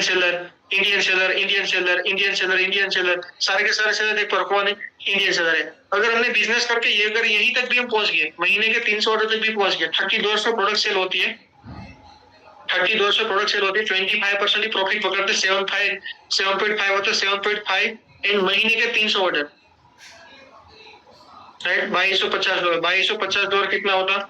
seller, Indian seller, Indian seller, Indian seller, Indian seller, सारे के सारे सेलर देख पर कौन है, इंडियन सेलर है। अगर हमने बिजनेस करके ये, अगर यहीं तक भी हम पहुंच गए, महीने के 300 ऑर्डर तक भी पहुंच गए, $30 प्रोडक्ट सेल होती है, $30 प्रोडक्ट सेल होती है, 25% ही प्रॉफिट पकड़ते, 7.5 होता है, 7.5 एंड महीने के 300 ऑर्डर, राइट? $2250 कितना होता,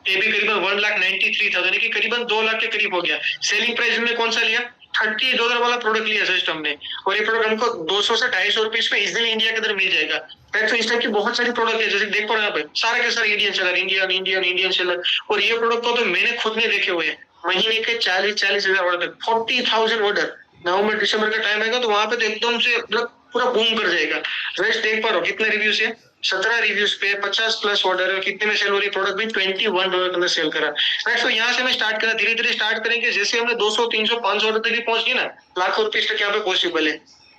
ये भी करीबन 1,93,000, यानी कि करीबन 2 लाख के करीब हो गया। सेलिंग प्राइस हमने कौन सा लिया, $30 वाला प्रोडक्ट लिया जस्ट हमने, और ये प्रोडक्ट हमको 200 से 250 रुपीज में इजीली इंडिया के अंदर मिल जाएगा। तो इस टाइप की बहुत सारी प्रोडक्ट है, जैसे देख पा रहे हैं यहाँ पे सारे के सारे इंडियन सेलर, इंडियन सेलर। और ये प्रोडक्ट को तो मैंने खुद नहीं देखे हुए हैं, महीने के 40,000 ऑर्डर, 40,000 ऑर्डर। नवंबर दिसंबर का टाइम आएगा तो वहां पे तो एकदम से मतलब पूरा बूम कर जाएगा। रेस्ट देख पा रहे हो कितने रिव्यूज है, 17 रिव्यूज पे 50 प्लस ऑर्डर है। कितने में सेल हो रही प्रोडक्ट भी $21 के अंदर सेल करा। राइट, तो यहाँ से हमें स्टार्ट करा, धीरे धीरे स्टार्ट करेंगे। जैसे हमने 200 300 500 ऑर्डर तक भी पहुंच गए ना, लाखों रुपीज तक यहाँ पे पॉसिबल है।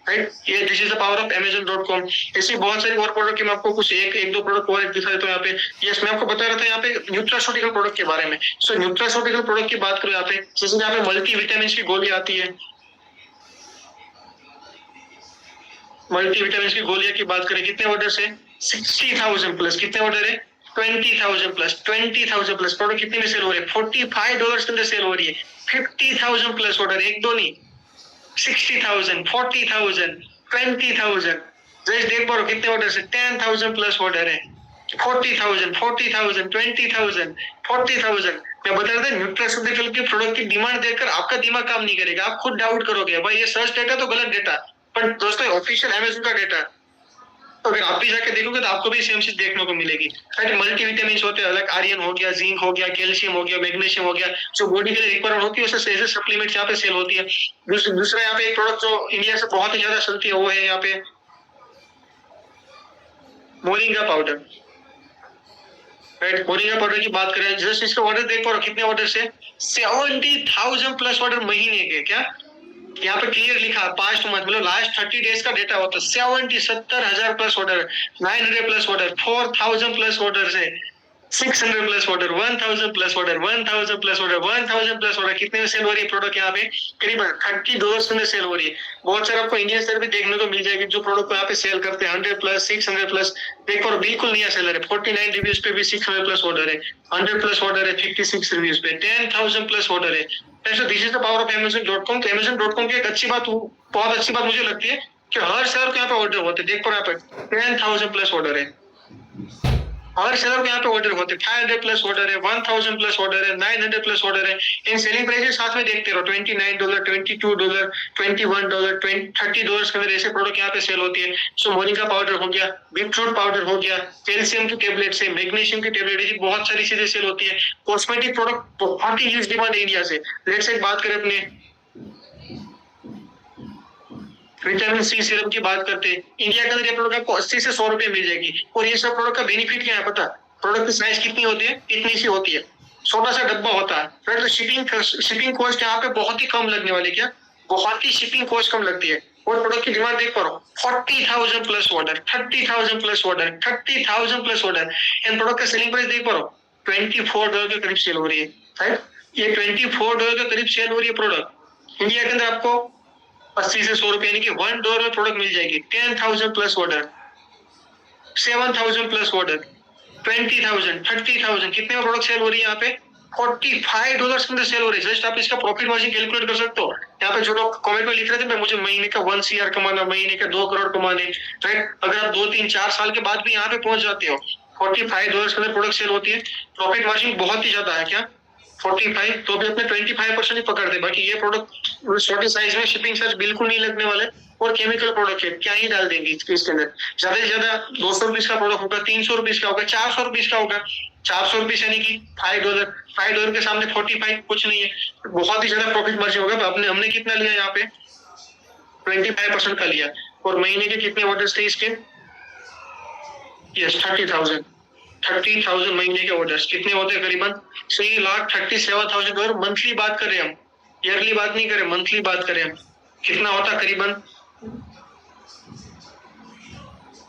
राइट, ये this is the power of Amazon.com। ऐसी बहुत सारी और प्रोडक्ट की मैं आपको कुछ एक दो प्रोडक्ट और दिखा देता हूँ यहाँ पे। यस, मैं आपको बता रहा था यहाँ पे न्यूट्रास्यूटिकल प्रोडक्ट के बारे में। सो न्यूट्रास्यूटिकल प्रोडक्ट की बात करूँ यहाँ पे, जैसे यहाँ पे मल्टी विटामिन की गोली आती है। मल्टी विटामिन की गोलियां की बात करें, कितने ऑर्डर है 60,000 प्लस। कितने ऑर्डर है 20,000 प्लस। 20,000 प्लस प्रोडक्ट कितने में सेल हो रहे हैं, $45 के अंदर सेल हो रही है। 50,000 प्लस ऑर्डर, एक दो नहीं, 60,000, 40,000, 20,000। जैसे देख पा रहे हो कितने ऑर्डर है, 10,000 प्लस ऑर्डर है। 40,000, 40,000, 20,000, 40,000। मैं बता रहा था न्यूट्रास्यूटिकल के प्रोडक्ट की डिमांड देखकर आपका दिमाग काम नहीं करेगा, आप खुद डाउट करोगे भाई ये सर्च डेटा तो गलत डेटा। पर दोस्तों ऑफिशियल Amazon का डेटा, तो अगर आप भी जाके देखोगे तो आपको भी सेम चीज देखने को मिलेगी। राइट, मल्टी विटामिन होते हैं अलग, आयरन हो गया, जिंक हो गया, कैल्शियम हो गया, मैग्नीशियम हो गया, जो बॉडी के लिए रिक्वायरमेंट होती है उससे ऐसे सप्लीमेंट यहाँ पे सेल होती है। दूसरा यहाँ पे एक प्रोडक्ट जो इंडिया से बहुत ही ज्यादा चलती है वो है यहाँ पे moringa powder. Right, moringa powder की बात करें, जस्ट इसका ऑर्डर देख पा रहे हो कितने ऑर्डर से 70,000 प्लस ऑर्डर महीने के। क्या यहाँ पे क्लियर लिखा 5 मंथ मतलब लास्ट 30 डेज का डेटा होता है। 70,000 plus order, 900 plus order, 4,000 plus order से 600 plus order, 1,000 plus order, 1,000 plus order, 1,000 plus order. कितने में सेल हो रही है प्रोडक्ट यहाँ पे, करीबन $30 में सेल हो रही है। बहुत सारे आपको इंडियन सेल भी देखने को मिल जाएगी जो प्रोडक्ट को यहाँ पे सेल करते हैं 100 प्लस 600 प्लस। देखो बिल्कुल नया सेलर है, 49 रिव्यूज पे भी 600 प्लस ऑर्डर है, 100 प्लस ऑर्डर है 56 रिव्यूज पे, 10,000 प्लस ऑर्डर है। This is the power of Amazon.com। तो Amazon.com की एक अच्छी बात, बहुत अच्छी बात मुझे लगती है कि हर सेलर को यहाँ पे ऑर्डर होते हैं। देखो यहाँ पे 10,000 प्लस ऑर्डर है, हर सेलर को यहाँ पे ऑर्डर होते हैं। 500 प्लस ऑर्डर है, 1,000 प्लस ऑर्डर है, 900 प्लस ऑर्डर है। इन सेलिंग प्राइसेस साथ में देखते रहो, $29, $22, $21, $30 के अंदर ऐसे प्रोडक्ट यहाँ पे सेल होती है। सो मोरिंगा पाउडर हो गया, बीटरूट पाउडर हो गया, कैल्शियम की टेबलेट से, मैग्नीशियम की टेबलेट, ऐसी बहुत सारी चीजें सेल होती है। कॉस्मेटिक प्रोडक्ट बहुत ही ह्यूज डिमांड है इंडिया से। लेट्स से बात करें अपने विटामिन सी सीरम की बात करते हैं, इंडिया के अंदर ये प्रोडक्ट आपको 80 से 100 रुपए मिल जाएगी। और ये सब प्रोडक्ट का बेनिफिट क्या है पता, प्रोडक्ट की साइज कितनी होती है, इतनी सी होती है, छोटा सा डब्बा होता है। फिर तो शिपिंग कॉस्ट यहाँ पे बहुत ही कम लगने वाली, क्या बहुत ही शिपिंग कॉस्ट कम लगती है। और प्रोडक्ट की डिमांड देख पा रहा हूँ 40,000 plus order, 30,000 plus order, 30,000 plus order. And product का सेलिंग प्राइस देख पा रहा हूँ $24 के करीब सेल हो रही है। राइट, ये $24 के करीब सेल हो रही है प्रोडक्ट। इंडिया के अंदर आपको 80 से 100 रुपए यानी कि $1 में प्रोडक्ट मिल जाएगी। 10,000 प्लस ऑर्डर, 7,000 प्लस ऑर्डर, 20,000, 30,000, कितने में प्रोडक्ट सेल हो रही है यहाँ पे $45 के अंदर सेल हो रही है। जस्ट आप इसका प्रॉफिट मार्जिन कैलकुलेट कर सकते हो। यहाँ पे जो लोग कमेंट में लिख रहे थे मैं मुझे महीने का 1 CR कमाना, महीने का 2 करोड़ कमाने, राइट, अगर आप 2 3 4 साल के बाद भी यहाँ पे पहुंच जाते हो, $45 के अंदर प्रोडक्ट सेल होती है, प्रॉफिट मार्जिन बहुत ही ज्यादा है। क्या 45 तो भी अपने 25% ही पकड़ दे। बाकी ये प्रोडक्ट छोटी साइज में शिपिंग चार्ज बिल्कुल नहीं लगने वाले, और केमिकल प्रोडक्ट है, क्या ही डाल देंगे इसके अंदर। ज्यादा से ज्यादा 200 रुपीज का प्रोडक्ट होगा, 300 रुपीज का होगा, 400 रुपीज का होगा। 400 रुपीज यानी कि $5 के सामने 45 कुछ नहीं है, बहुत ही ज्यादा प्रॉफिट मार्जिन होगा। हमने कितना लिया यहाँ पे 25% का लिया। और महीने के कितने ऑर्डर थे इसके, यस 30,000 महीने के ऑर्डर्स कितने होते हैं, करीबन 3,37,000। और मंथली बात करें हम, ईयरली बात नहीं करें, मंथली बात करें हम, कितना होता करीबन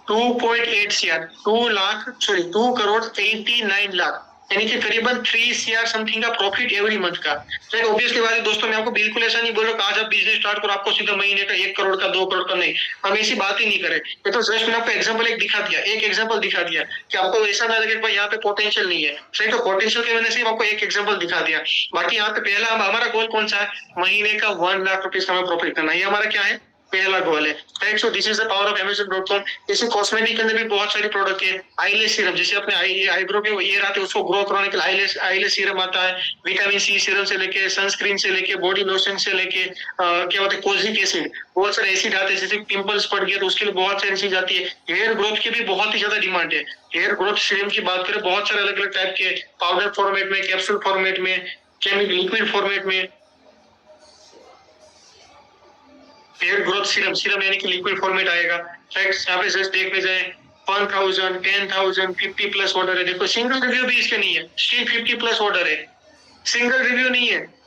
2.8 CR, 2 करोड़ 89 लाख, यानी कि करीबन 3 CR समथिंग का प्रॉफिट एवरी मंथ का। तो ऑब्वियसली बात है दोस्तों, मैं आपको बिल्कुल ऐसा नहीं बोल रहा आज आप बिजनेस स्टार्ट करो आपको सीधा महीने का 1 करोड़ का 2 करोड़ का, नहीं, हम ऐसी बात ही नहीं करें। ये तो जस्ट मैंने आपको एग्जांपल एक एग्जांपल दिखा दिया कि आपको ऐसा ना लगे भाई यहाँ पे पोटेंशियल नहीं है। सही, तो पोटेंशियल की वजह से आपको एक एग्जांपल दिखा दिया। बाकी यहाँ पे पहला हमारा गोल कौन सा है, महीने का 1 लाख रुपीज का हमें प्रॉफिट करना, ये हमारा क्या है, पहला गोल है। Right, so this is the power of Amazon.com। जैसे कॉस्मेटिक के अंदर भी बहुत सारी प्रोडक्ट है। आईलेस सीरम, जैसे अपने आईब्रो के ईयर आते हैं उसको ग्रो कराने के लिए आईलेस सीरम आता है। विटामिन सी सीरम से लेके सनस्क्रीन से लेके बॉडी लोशन से लेके क्या होता है कोजिक एसिड, बहुत सारे एसिड आते हैं। जैसे पिंपल्स पड़ गया तो उसके लिए बहुत सारी चीज आती है। हेयर ग्रोथ की भी बहुत ही ज्यादा डिमांड है। हेयर ग्रोथ सीरम की बात करें, बहुत सारे अलग अलग टाइप के पाउडर फॉर्मेट में, कैप्सूल फॉर्मेट में, लिक्विड फॉर्मेट में, हेयर ग्रोथ सीरम, सीरम यानी कि लिक्विड फॉर्मेट आएगा। राइट, यहाँ पे जस्ट देखने जाए 1000, 10,000, 50 प्लस ऑर्डर है। देखो सिंगल रिव्यू भी इसके नहीं है, स्टिल 50 प्लस ऑर्डर है, सिंगल रिव्यू नहीं है।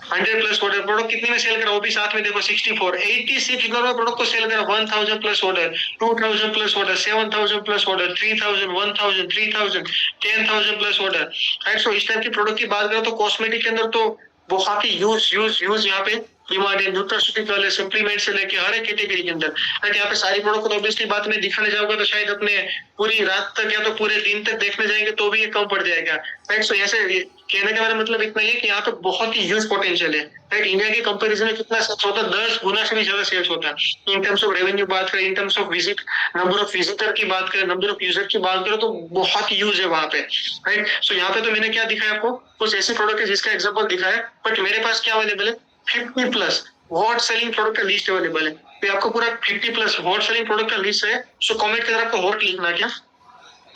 100 प्लस ऑर्डर, प्रोडक्ट कितने में सेल करा वो भी साथ में देखो 64, 86 डॉलर प्रोडक्ट को सेल करा। 1000 plus order, 2000 plus order, 7000 plus order, 3000, 1000, 3000, 10,000 plus order. Right, so इस टाइप की प्रोडक्ट की बात करें तो कॉस्मेटिक के अंदर तो बहुत ही यूज यहाँ पे डिमांड है। न्यूट्रास्यूटिकल है, सप्लीमेंट से लेके हर एक कैटेगरी के अंदर। राइट, यहाँ पे सारी प्रोडक्ट को तो ऑब्वियसली बात में दिखाने जाऊंगा तो शायद अपने पूरी रात तक या तो पूरे दिन तक देखने जाएंगे तो भी ये कम पड़ जाएगा। राइट, सो ऐसे कहने का मेरा मतलब इतना ही है कि यहाँ पे बहुत ही ह्यूज पोटेंशियल है। राइट, इंडिया के कंपैरिजन में कितना सेल्स होता है, 10 गुना से भी ज्यादा सेल्स होता है। इन टर्म्स ऑफ रेवेन्यू बात करें, in terms of visit, number of visitor की बात करें, नंबर ऑफ यूजर की बात करें तो बहुत यूज है वहां पे। राइट, सो यहाँ पे तो मैंने क्या दिखाया आपको, कुछ ऐसे प्रोडक्ट है जिसका एग्जाम्पल दिखाया, बट मेरे पास क्या अवेलेबल है, 50 प्लस हॉट सेलिंग प्रोडक्ट का लिस्ट अवेलेबल है। तो आपको पूरा 50 प्लस हॉट सेलिंग प्रोडक्ट का लिस्ट है। सो कमेंट के अंदर आपको हॉट लिखना, क्या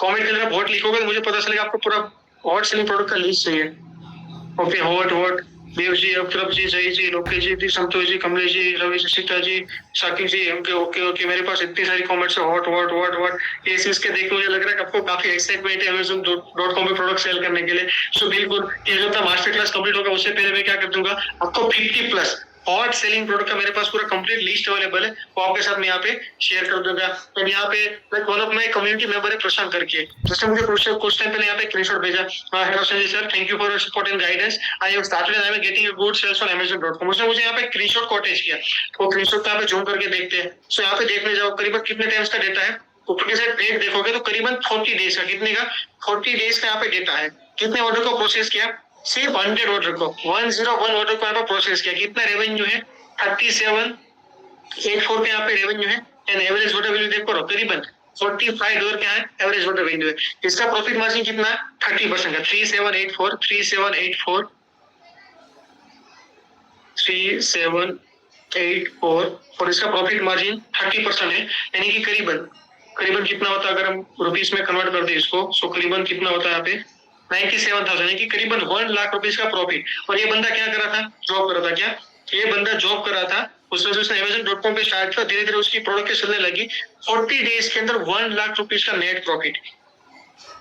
कमेंट के अंदर हॉट लिखोगे तो मुझे पता चलेगा आपको पूरा हॉट सेलिंग प्रोडक्ट का लिस्ट चाहिए। ओके, हॉट देव जी, अवतरफ जी, जय जी, लोकेश जी, संतोष जी, कमलेश जी, रवि जी, सीता जी, साकिब जी, ओके ओके ओके। मेरे पास इतनी सारी कमेंट्स है, हॉट ये चीज के देख मुझे लग रहा है कि आपको काफी एक्साइटमेंट है Amazon.com पे प्रोडक्ट सेल करने के लिए। सो बिल्कुल, ये जब तक मास्टर क्लास कंप्लीट होगा उससे पहले मैं क्या कर दूंगा, आपको 50 प्लस हॉट सेलिंग प्रोडक्ट का मेरे पास पूरा कंप्लीट लिस्ट अवेलेबल है, वो आपके साथ मैं यहाँ पे शेयर कर दूंगा। तो यहाँ पे like one of my community member है प्रशांत करके, जिसने मुझे कुछ टाइम पहले यहाँ पे स्क्रीनशॉट भेजा। Hello Sanjay sir, thank you for your support and guidance, I have started and I am getting good sales on Amazon.com। उसने मुझे यहाँ पे स्क्रीनशॉट को अटैच किया, वो स्क्रीनशॉट को यहाँ पे जूम करके देखते हैं। सो यहाँ पे देखने जाओ करीबन कितने टाइम्स का डेटा है, ऊपर की साइड डेट देखोगे तो करीबन 40 डेज का, कितने का 40 डेज का यहाँ पे डेटा है। कितने ऑर्डर को प्रोसेस किया, सिर्फ 100 ऑर्डर को, 101 ऑर्डर को यहाँ पे प्रोसेस किया। कितना रेवेन्यू है, 3784 पे यहाँ पे रेवेन्यू है। एंड एवरेज ऑर्डर वैल्यू देखो करीबन $45 क्या है एवरेज ऑर्डर वैल्यू है। इसका प्रॉफिट मार्जिन कितना है, 30% का, 3784 और इसका प्रॉफिट मार्जिन 30% है। यानी कि करीबन कितना होता है अगर हम रुपीस में कन्वर्ट कर दे इसको, सो करीबन कितना होता है यहाँ पे 97,000, यानी कि करीबन 1 लाख रुपीस का प्रॉफिट। और ये बंदा क्या कर रहा था, जॉब कर रहा था। क्या ये बंदा जॉब कर रहा था, उसने Amazon.com पे स्टार्ट किया, धीरे धीरे उसकी प्रोडक्ट चलने लगी। 40 डेज के अंदर 1 लाख रुपीस का नेट प्रॉफिट।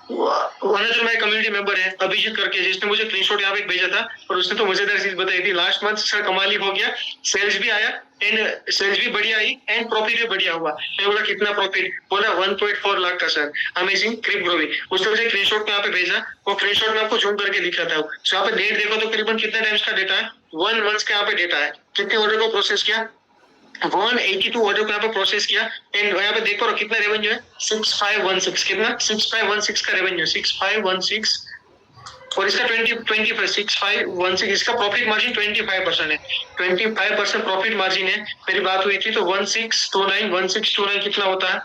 जो मेरा कम्युनिटी मेंबर है अभिजीत करके, जिसने मुझे स्क्रीनशॉट यहाँ पे भेजा था, और उसने तो मजेदार चीज बताई थी, लास्ट मंथ सर कमाल हो गया, सेल्स भी आया एंड सेल्स भी बढ़िया आई एंड प्रॉफिट भी बढ़िया हुआ। मैं बोला कितना प्रॉफिट, बोला 1.4 लाख का सर, अमेजिंग, क्रिप ग्रोविंग। उसने मुझे स्क्रीनशॉट यहाँ पे भेजा, वो स्क्रीनशॉट में आपको जूम करके दिखा था। तो यहाँ पे डेट देखो तो करीबन कितने टाइम्स का डेटा है, 1 मंथ का यहाँ पे डेटा है। कितने ऑर्डर को प्रोसेस किया, 182 ऑर्डर को यहाँ पे प्रोसेस किया। एंड यहाँ पे देखो कितना रेवेन्यू है, 6516, कितना 6516 का रेवेन्यू, 6516, और इसका 6516, इसका प्रॉफिट मार्जिन 25% है, 25% प्रॉफिट मार्जिन है। मेरी बात हुई थी तो 1629 कितना होता है,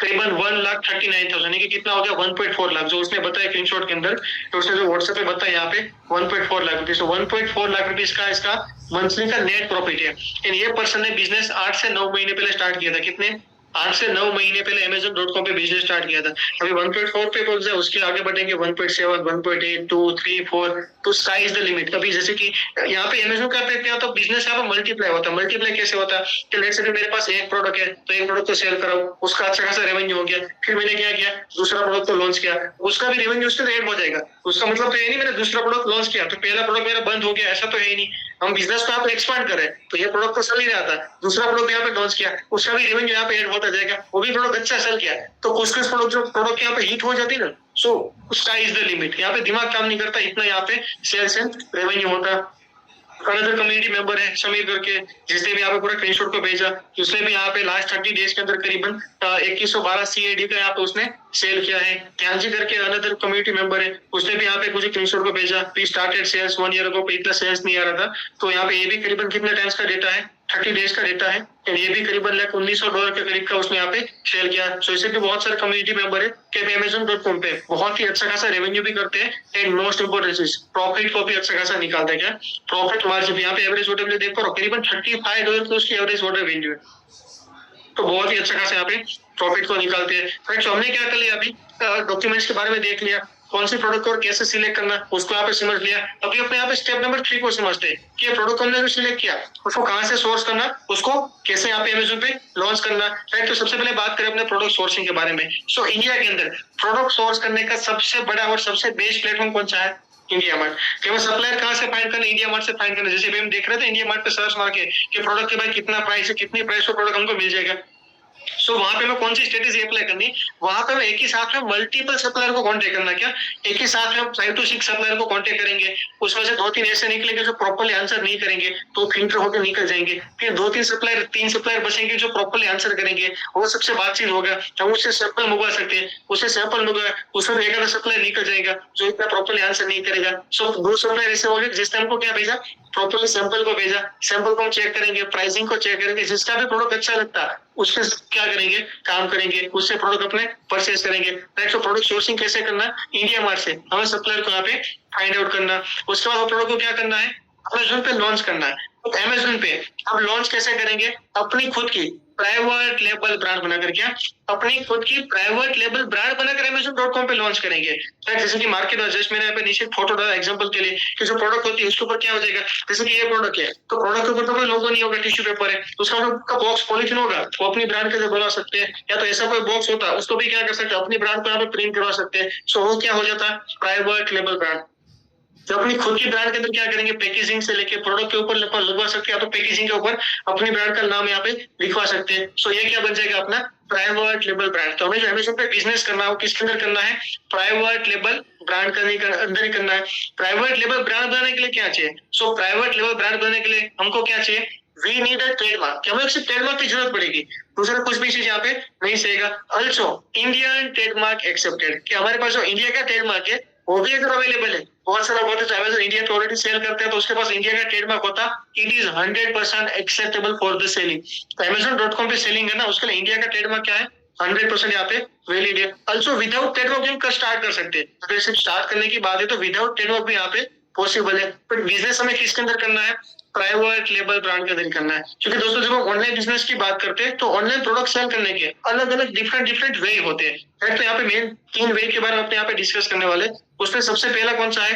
करीबन 1,39,000, यानी कि कितना हो गया 1.4 लाख, जो उसने बताया स्क्रीनशॉट के अंदर, तो उसने जो व्हाट्सएप पे बताया यहाँ पे 1.4 लाख रुपीज। तो 1.4 लाख रुपीज का इसका मंथली का नेट प्रॉफिट है। एंड ये पर्सन ने बिजनेस 8 से 9 महीने पहले स्टार्ट किया था। कितने, 8 से 9 महीने पहले Amazon.com पे बिजनेस स्टार्ट किया था। अभी 1.4 पे पहुंच जाए, उसके आगे बढ़ेंगे 1.7, 1.8, 2, 3, 4, तो स्काई इज द लिमिट। अभी जैसे कि यहाँ पे Amazon का पे क्या होता है, बिजनेस यहाँ पे मल्टीप्लाई होता है। मल्टीप्लाई कैसे होता है कि लेट्स से मेरे पास एक प्रोडक्ट है तो एक प्रोडक्ट को सेल कराओ, उसका अच्छा खासा रेवेन्यू हो गया, फिर मैंने क्या किया, दूसरा प्रोडक्ट को लॉन्च किया, उसका भी रेवेन्यू उससे ऐड हो जाएगा। उसका मतलब तो ये नहीं मैंने दूसरा प्रोडक्ट लॉन्च किया तो पहला प्रोडक्ट मेरा बंद हो गया, ऐसा तो है ही नहीं। हम बिजनेस को यहाँ पे एक्सपांड करें तो ये प्रोडक्ट तो चल ही रहा था, दूसरा प्रोडक्ट यहाँ पे लॉन्च किया, उसका भी रेवेन्यू यहाँ पे ऐड होता जाएगा, वो भी प्रोडक्ट अच्छा सेल किया, तो कुछ प्रोडक्ट यहाँ पे हिट हो जाती ना, सो स्काई इज द लिमिट। यहाँ पे दिमाग काम नहीं करता, इतना यहाँ पे सेल्स एंड रेवेन्यू होता। अनदर कम्युनिटी मेंबर है समीर करके, जिसने भी यहाँ पे पूरा स्क्रीनशॉट को भेजा, उसने भी यहाँ पे लास्ट 30 डेज के अंदर करीबन 2112 CAD का यहाँ पे उसने सेल किया है। ज्ञान जी करके अनदर कम्युनिटी मेंबर है, उसने भी यहाँ पे मुझे स्क्रीनशॉट को भेजा, we started sales 1 year ago, पे इतना सेल्स नहीं आ रहा था, तो यहाँ पे ये भी करीबन कितने टाइम्स का डेटा है, 30 डेज का डेटा है। एंड ये भी करीबन $1900 के करीब का उसने यहाँ पे शेयर किया। सो इसे भी बहुत सारे कम्युनिटी मेंबर है कि Amazon.com पे बहुत ही अच्छा खासा रेवेन्यू भी करते हैं, एंड मोस्ट इंपोर्टेंट चीज प्रॉफिट को भी अच्छा खासा निकालते हैं। क्या प्रॉफिट मार्जिन यहाँ पे एवरेज ऑर्डर वैल्यू देखो करीबन $35 तो उसकी एवरेज ऑर्डर वैल्यू है, तो बहुत ही अच्छा खासा यहाँ पे प्रॉफिट को निकालते हैं। फ्रेंड्स, हमने क्या कर लिया, अभी डॉक्यूमेंट्स के बारे में देख लिया, कौन सी प्रोडक्ट को कैसे सिलेक्ट करना उसको यहाँ पे समझ लिया। अभी अपने यहाँ पे स्टेप नंबर 3 को समझते हैं कि प्रोडक्ट हमने जो सिलेक्ट किया उसको कहाँ से सोर्स करना, उसको कैसे यहाँ पे अमेज़न पे लॉन्च करना, राइट। तो सबसे पहले बात करें अपने प्रोडक्ट सोर्सिंग के बारे में। सो इंडिया के अंदर प्रोडक्ट सोर्स करने का सबसे बड़ा और सबसे बेस्ट प्लेटफॉर्म कौन सा है? India mart. कि वो सप्लायर कहाँ से फाइंड करना? इंडिया मार्ट से फाइंड करना। जैसे भी हम देख रहे थे इंडिया मार्ट पे सर्च मार के कि प्रोडक्ट के भाई कितना प्राइस है, कितनी प्राइस पर प्रोडक्ट हमको मिल जाएगा। सो वहां पे मैं कौन सी स्ट्रेटेजी अप्लाई करनी, वहां पे मैं एक ही साथ में मल्टीपल सप्लायर को कांटेक्ट करना। क्या एक ही साथ में 5 to 6 सप्लायर को कांटेक्ट करेंगे, उसमें से 2-3 ऐसे निकलेंगे जो प्रॉपर्ली आंसर नहीं करेंगे तो फिल्टर होकर निकल जाएंगे। फिर 3 सप्लायर बचेंगे जो प्रॉपर्ली आंसर करेंगे, वो सबसे बातचीत होगा, हम उससे सैंपल मंगवा सकते हैं, उससे सैंपल मंगवा, उसमें एक आधा सप्लायर निकल जाएगा जो इतना प्रॉपर्ली आंसर नहीं करेगा। सो 2 सप्लायर ऐसे हो गए जिसने हमको क्या भेजा, प्रॉपर्ली सैंपल को भेजा, सैंपल को हम चेक करेंगे, प्राइसिंग को चेक करेंगे, जिसका भी प्रोडक्ट अच्छा लगता है उसके क्या करेंगे, काम करेंगे, उससे प्रोडक्ट अपने परचेज करेंगे, राइट। तो प्रोडक्ट सोर्सिंग कैसे करना? इंडिया मार्ट से हमें सप्लायर को यहाँ पे फाइंड आउट करना, उसके बाद वो प्रोडक्ट को क्या करना है, अमेज़न पे लॉन्च करना है। तो अमेज़न पे अब लॉन्च कैसे करेंगे? अपनी खुद की प्राइवेट लेबल ब्रांड बनाकर, क्या अपनी खुद की प्राइवेट लेबल ब्रांड बनाकर Amazon.com पे लॉन्च करेंगे, राइट। जैसे कि मार्केट में जस्ट मैंने यहाँ पे नीचे फोटो डाला एग्जांपल के लिए कि जो प्रोडक्ट होती है उसके ऊपर क्या हो जाएगा, जैसे कि ये प्रोडक्ट है तो प्रोडक्ट के ऊपर तो कोई लोगो नहीं होगा, टिश्यू पेपर है तो उसका जो बॉक्स पॉलिथीन होगा वो अपनी ब्रांड के लिए बना सकते हैं, या तो ऐसा कोई बॉक्स होता है उसको भी क्या कर सकते हैं, अपनी ब्रांड को यहाँ पे प्रिंट करवा सकते हैं। सो वो क्या हो जाता है, प्राइवेट लेबल ब्रांड। तो अपनी खुद की ब्रांड के अंदर क्या करेंगे, पैकेजिंग से लेके प्रोडक्ट के ऊपर लगवा सकते हैं, या तो पैकेजिंग के ऊपर अपनी ब्रांड का नाम यहाँ पे लिखवा सकते हैं। सो ये क्या बन जाएगा अपना प्राइवेट लेबल ब्रांड। तो हमें जो अमेज़न पे बिजनेस करना है वो किसके अंदर करना है, प्राइवेट लेबल ब्रांड करने के अंदर ही करना है। प्राइवेट लेबल ब्रांड बनाने के लिए क्या चाहिए? सो प्राइवेट लेबल ब्रांड बनाने के लिए हमको क्या चाहिए, वी नीड अ ट्रेडमार्क, कि हमें सिर्फ ट्रेडमार्क की जरूरत पड़ेगी, दूसरा कुछ भी चीज यहाँ पे नहीं सहेगा। ऑल्सो इंडियन ट्रेडमार्क एक्सेप्टेड, कि हमारे पास जो इंडिया का ट्रेडमार्क है वो भी अगर अवेलेबल है, बहुत सारा बहुत है अमेज़न इंडिया पे ऑलरेडी सेल करते हैं तो उसके पास इंडिया का ट्रेडमार्क होता, it is 100% acceptable for the selling. तो Amazon.com पे सेलिंग है ना, उसके लिए इंडिया का ट्रेडमार्क क्या है, 100% यहाँ पे वैलिड है। ऑल्सो विदाउट ट्रेडमार्क हम स्टार्ट कर सकते हैं, अगर सिर्फ स्टार्ट करने की बात है तो विदाउट ट्रेडमार्क भी यहाँ पे पॉसिबल है। बट बिजनेस हमें किसके अंदर करना है, प्राइवेट लेबल ब्रांड के अंदर करना है। क्योंकि दोस्तों जब हम ऑनलाइन बिजनेस की बात करते हैं तो ऑनलाइन प्रोडक्ट सेल करने के अलग अलग डिफरेंट वे होते हैं, राइट। तो यहाँ पे मेन 3 वे के बारे में अपने यहाँ पे डिस्कस करने वाले। उसमें सबसे पहला कौन सा है,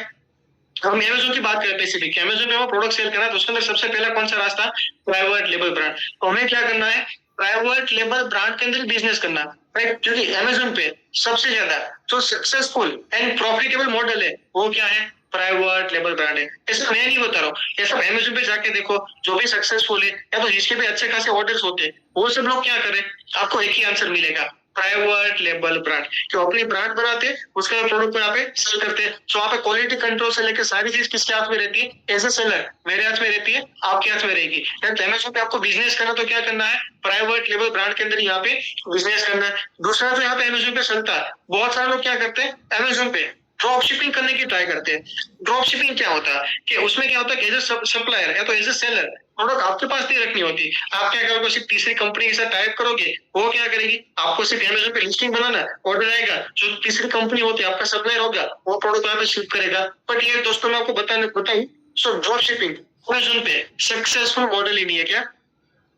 हम अमेज़न की बात करें स्पेसिफिक, अमेज़न पे हमें प्रोडक्ट सेल करना है तो उसके अंदर सबसे पहला कौन सा रास्ता, प्राइवेट लेबल ब्रांड। तो हमें क्या करना है, प्राइवेट लेबल ब्रांड के अंदर बिजनेस करना, राइट। क्योंकि अमेज़न पे सबसे ज्यादा जो सक्सेसफुल एंड प्रॉफिटेबल मॉडल है वो क्या है, प्राइवेट लेबल ब्रांड है। ऐसा मैं नहीं बता रहा हूँ, ये सब अमेज़न पे जाके देखो, जो भी सक्सेसफुल है या तो जिसके भी अच्छे खासे ऑर्डर्स होते हैं वो सब लोग क्या करें, आपको एक ही आंसर मिलेगा, प्राइवेट लेबल ब्रांड। जो अपनी ब्रांड बनाते उसका प्रोडक्ट को यहाँ पे सेल करते हैं। सो यहाँ पे क्वालिटी कंट्रोल से लेकर सारी चीज किसके हाथ में रहती है, एज ए सेलर मेरे हाथ में रहती है, आपके हाथ में रहेगी। अमेज़न पे आपको बिजनेस करना तो क्या करना है, प्राइवेट लेबल ब्रांड के अंदर यहाँ पे बिजनेस करना है। दूसरा तो यहाँ पे अमेज़न पे चलता है, बहुत सारे लोग क्या करते हैं अमेज़न पे ड्रॉप शिपिंग करने की ट्राई करते हैं। ड्रॉप शिपिंग क्या होता है कि उसमें क्या होता है, एज ए सप्लायर या तो एज ए सेलर प्रोडक्ट आपके पास नहीं रखनी होती, आप क्या करोगे, सिर्फ तीसरी कंपनी के साथ टाइप करोगे, वो क्या करेगी, आपको सिर्फ अमेज़न पे लिस्टिंग बनाना, ऑर्डर आएगा, जो तीसरी कंपनी होती है आपका सप्लायर होगा वो प्रोडक्ट यहाँ पे शिप करेगा। बट ये दोस्तों मैं आपको बताऊं, सो ड्रॉप शिपिंग अमेज़न पे सक्सेसफुल मॉडल ही नहीं है। क्या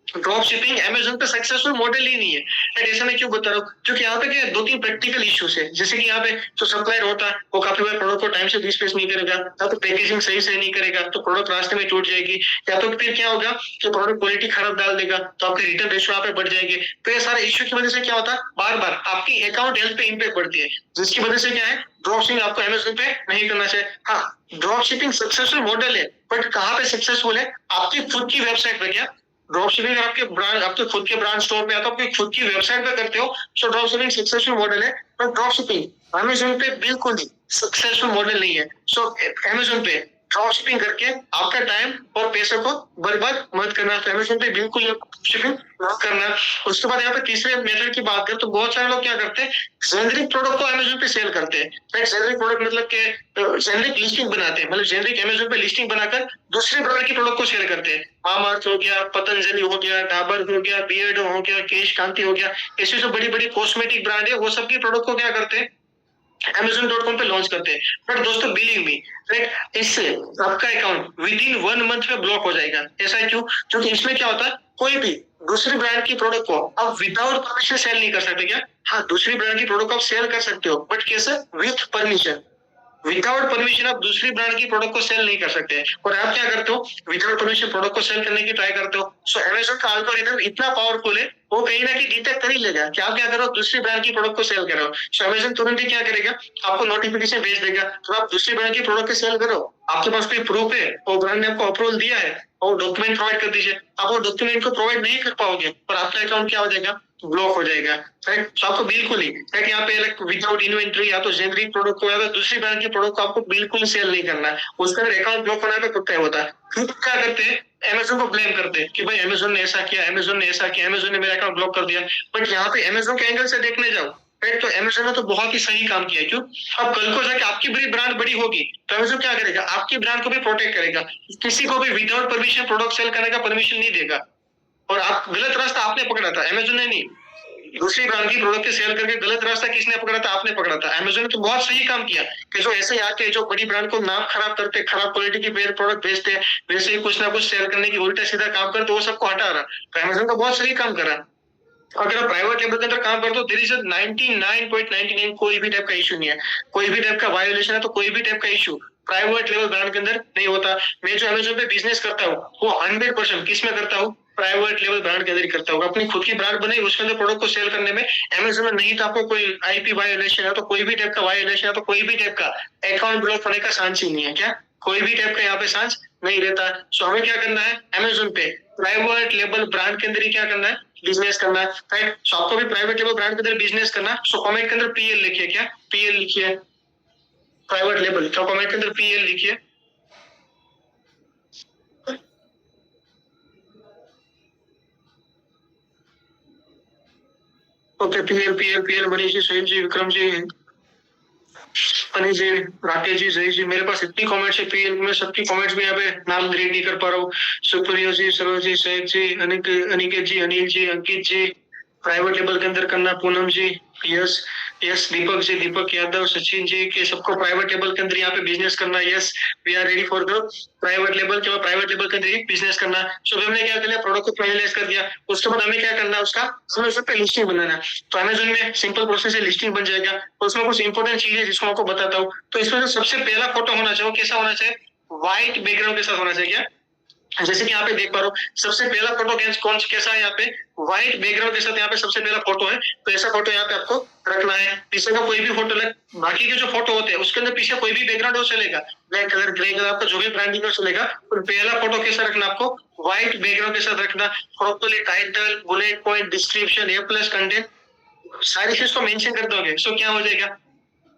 ड्रॉप शिपिंग अमेज़न पे सक्सेसफुल मॉडल ही नहीं है, एंड ऐसा मैं क्यों बता रहा हूँ, क्योंकि यहाँ पे क्या 2-3 प्रैक्टिकल इश्यूज है। जैसे कि यहाँ पे जो सप्लायर होता है वो काफी बार प्रोडक्ट को टाइम से डिस्पैच नहीं करेगा, या तो पैकेजिंग सही से नहीं करेगा तो प्रोडक्ट रास्ते में टूट जाएगी, या तो फिर क्या होगा कि प्रोडक्ट क्वालिटी खराब डाल देगा तो आपके रिटर्न रेशियो यहाँ पे बढ़ जाएंगे। तो ये सारे इश्यू की वजह से क्या होता है, बार बार आपकी अकाउंट हेल्थ पे इम्पैक्ट पड़ती है, जिसकी वजह से क्या है, ड्रॉप शिपिंग आपको अमेज़न पे नहीं करना चाहिए। हाँ, ड्रॉप शिपिंग सक्सेसफुल मॉडल है, बट कहाँ पे सक्सेसफुल है, आपकी खुद की वेबसाइट पे। क्या ड्रॉप शिपिंग अगर आपके खुद के ब्रांड स्टोर पे या तो आपकी खुद की वेबसाइट पे करते हो तो ड्रॉप शिपिंग सक्सेसफुल मॉडल है, पर ड्रॉप शिपिंग अमेज़न पे बिल्कुल नहीं सक्सेसफुल मॉडल नहीं है। सो अमेज़न पे ड्रॉप शिपिंग करके आपका टाइम और पैसे को बर्बाद मत करना, तो अमेज़न पे बिल्कुल शिपिंग मत करना। उसके बाद यहाँ पे तीसरे मेथड की बात करें तो बहुत सारे लोग क्या करते हैं, जेनरिक प्रोडक्ट को अमेज़न पे सेल करते हैं, राइट। जेनरिक प्रोडक्ट मतलब के जेनरिक लिस्टिंग बनाते हैं, मतलब जेनरिक अमेज़न पे लिस्टिंग बनाकर दूसरे ब्रांड की प्रोडक्ट को सेल करते हैं। मामाअर्थ हो गया, पतंजलि हो गया, डाबर हो गया, बियर्डो हो गया, केश कांति हो गया, ऐसी जो बड़ी बड़ी कॉस्मेटिक ब्रांड है वो सबकी प्रोडक्ट को क्या करते हैं, Amazon.com पे लॉन्च करते हैं। बट दोस्तों बिलीव मी, राइट, इससे आपका अकाउंट विद इन 1 मंथ में ब्लॉक हो जाएगा। ऐसा क्यों, क्योंकि इसमें क्या होता है, कोई भी दूसरी ब्रांड की प्रोडक्ट को आप विदाउट परमिशन सेल नहीं कर सकते। क्या हाँ, दूसरी ब्रांड की प्रोडक्ट आप सेल कर सकते हो, बट कैसे, विथ परमिशन। विदाउट परमिशन आप दूसरी ब्रांड की प्रोडक्ट को सेल नहीं कर सकते। और आप क्या करते हो, विदाउट परमिशन प्रोडक्ट को सेल करने की ट्राई करते हो। सो अमेजोन का एल्गोरिथम इतना पावरफुल है, वो कहीं ना कहीं डिटेक्ट कर ही लेगा कि आप क्या करो, दूसरी ब्रांड की प्रोडक्ट को सेल कर रहे हो। सो अमेजोन तुरंत ही क्या करेगा, आपको नोटिफिकेशन भेज देगा, तो आप दूसरी ब्रांड की प्रोडक्ट को सेल करो। आपके पास कोई प्रूफ है, वो ब्रांड ने आपको अप्रूवल दिया है, और डॉक्यूमेंट प्रोवाइड कर दीजिए। आप वो डॉक्यूमेंट को प्रोवाइड नहीं कर पाओगे और आपका अकाउंट क्या हो जाएगा, ब्लॉक हो जाएगा। राइट, तो आपको बिल्कुल ही राइट यहाँ पे विदाउट इन्वेंट्री या तो जेनरिक प्रोडक्ट को या तो दूसरी ब्रांड की प्रोडक्ट को आपको बिल्कुल सेल नहीं करना है। उसका अकाउंट ब्लॉक होना पे पक्का होता है। फिर क्या करते हैं, अमेजोन को ब्लेम करते हैं कि भाई अमेजोन ने ऐसा किया, अमेजोन ने ऐसा किया, अमेजोन ने मेरा अकाउंट ब्लॉक कर दिया। बट यहाँ पे अमेजोन के एंगल से देखने जाओ, राइट, तो अमेजोन ने तो बहुत ही सही काम किया। क्यों, अब कल को जाके आपकी बड़ी ब्रांड बड़ी होगी तो अमेजोन क्या करेगा, आपकी ब्रांड को भी प्रोटेक्ट करेगा, किसी को भी विदाउट परमिशन प्रोडक्ट सेल करने का परमिशन नहीं देगा। और आप गलत रास्ता आपने पकड़ा था, अमेजोन ने नहीं। दूसरी ब्रांड की प्रोडक्ट के सेल करके गलत रास्ता किसने पकड़ा था, आपने पकड़ा था। अमेजोन ने तो बहुत सही काम किया कि जो ऐसे आके जो बड़ी ब्रांड को नाम खराब करते, खराब क्वालिटी की प्रोडक्ट बेचते हैं, वैसे ही कुछ ना कुछ सेल करने की उल्टा सीधा काम करते, वो सबको हटा रहा। तो अमेजोन तो बहुत सही काम कर रहा। अगर आप प्राइवेट लेवल के अंदर काम करते हो, देयर इज 99.99 कोई भी टाइप का इशू नहीं है। कोई भी टाइप का वायोलेशन है तो कोई भी टाइप का इशू प्राइवेट लेवल ब्रांड के अंदर नहीं होता। मैं जो अमेजोन पे बिजनेस करता हूँ वो 100% किस में करता हूँ, प्राइवेट लेवल ब्रांड के अंदर ही करता हूँ। अपनी खुद की ब्रांड बनाई, उसके अंदर प्रोडक्ट को सेल करने में अमेजोन में नहीं तो आपको कोई आईपी वायोलेशन है तो कोई भी टाइप का वायोलेशन है तो कोई भी टाइप का अकाउंट ब्लॉक होने का चांस ही नहीं है। क्या कोई भी टाइप का यहाँ पे चांस नहीं रहता। सो हमें क्या करना है, अमेजोन पे प्राइवेट लेवल ब्रांड के अंदर ही क्या करना है, बिजनेस करना है। राइट, सो आपको भी प्राइवेट लेवल ब्रांड के अंदर बिजनेस करना। सो कमेंट के अंदर पीएल लिखिए, क्या पीएल लिखिए, प्राइवेट लेवल। तो कमेंट के अंदर पीएल लिखिए। Okay, PL PL PL, Manish ji, Sohail ji, Vikram ji, Anil ji, Rakesh ji, Jay ji, मेरे पास इतनी कमेंट्स है पीएल में, सबकी कमेंट्स में यहाँ पे नाम रीड नहीं कर पा रहा हूँ। सुप्रिया जी, सरोज जी, सैयद जी, अनिकेत जी, अनिल जी, अंकित जी, प्राइवेट लेवल के अंदर करना, पूनम जी, यस यस, दीपक जी, दीपक यादव, सचिन जी, के सबको प्राइवेट लेवल के अंदर यहाँ पे बिजनेस करना। Yes, we are ready for the private level के, प्राइवेट लेवल के अंदर बिजनेस करना। सो हमने क्या कर लिया, प्रोडक्ट को फाइनलाइज कर दिया। उसके बाद हमें क्या करना है, उसका हमें उस पर लिस्टिंग बनाना। तो अमेजोन में सिंपल प्रोसेस है, लिस्टिंग बन जाएगा। और उसमें कुछ इंपॉर्टेंट चीजें जिसको आपको बताता हूँ। तो इसमें जो सबसे पहला फोटो होना चाहिए, कैसा होना चाहिए, व्हाइट बैकग्राउंड के साथ होना चाहिए। क्या, जैसे कि यहाँ पे देख पा रहा हूँ, सबसे पहला फोटो कौन कैसा है, यहाँ पे व्हाइट बैकग्राउंड के साथ यहाँ पे सबसे पहला फोटो है। तो ऐसा फोटो यहाँ पे आपको रखना है। पीछे का कोई भी फोटो लग, बाकी के जो फोटो होते हैं उसके अंदर पीछे कोई भी बैकग्राउंड हो चलेगा, ब्लैक कलर, ग्रे कलर, आपका जो भी ब्रांडिंग हो चलेगा। और पहला फोटो कैसा रखना, आपको व्हाइट बैकग्राउंड के साथ रखना। Properly title, bullet point, description, ए+ कंटेंट, सारी चीज को मेंशन कर दोगे। सो क्या हो जाएगा,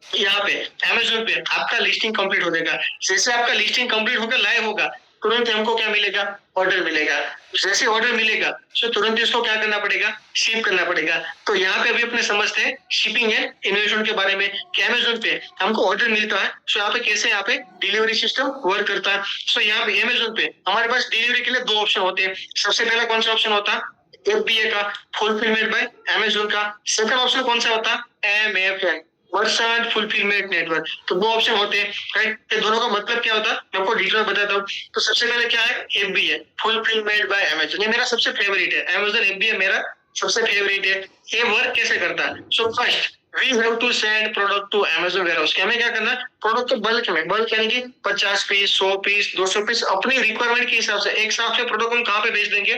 यहाँ पे अमेजोन पे आपका लिस्टिंग कंप्लीट हो जाएगा। जैसे आपका लिस्टिंग कंप्लीट होकर लाइव होगा, तुरंत हमको क्या मिलेगा, ऑर्डर मिलेगा। जैसे ऑर्डर मिलेगा तो तुरंत इसको क्या करना पड़ेगा, शिप करना पड़ेगा। तो यहाँ पे अभी अपने समझते हैं शिपिंग एंड इन्वेस्टमेंट के बारे में कि अमेजोन पे हमको ऑर्डर मिलता है, तो यहाँ पे कैसे यहाँ पे डिलीवरी सिस्टम वर्क करता है। तो यहाँ पे अमेजोन पे हमारे पास डिलीवरी के लिए 2 ऑप्शन होते हैं। सबसे पहला कौन सा ऑप्शन होता है, FBA का, फुलफिलमेंट बाय अमेजोन का। सेकंड ऑप्शन कौन सा होता है, MFN, मर्चेंट फुलफिलमेंट नेटवर्क। तो 2 ऑप्शन होते हैं। राइट, दोनों का मतलब क्या होता है मैं आपको डिटेल में बताता हूँ। तो सबसे पहले क्या है, FBA, फुलफिलमेंट बाय अमेजोन। ये मेरा सबसे फेवरेट है, अमेजोन FBA मेरा सबसे फेवरेट है। ये वर्क कैसे करता है, so first we have to send product to Amazon warehouse. हमें क्या करना है, प्रोडक्ट को बल्क में, बल्क यानी कि 50 पीस, 100 पीस, 200 पीस, अपनी रिक्वायरमेंट के हिसाब से एक साथ से प्रोडक्ट हम कहाँ पे भेज देंगे,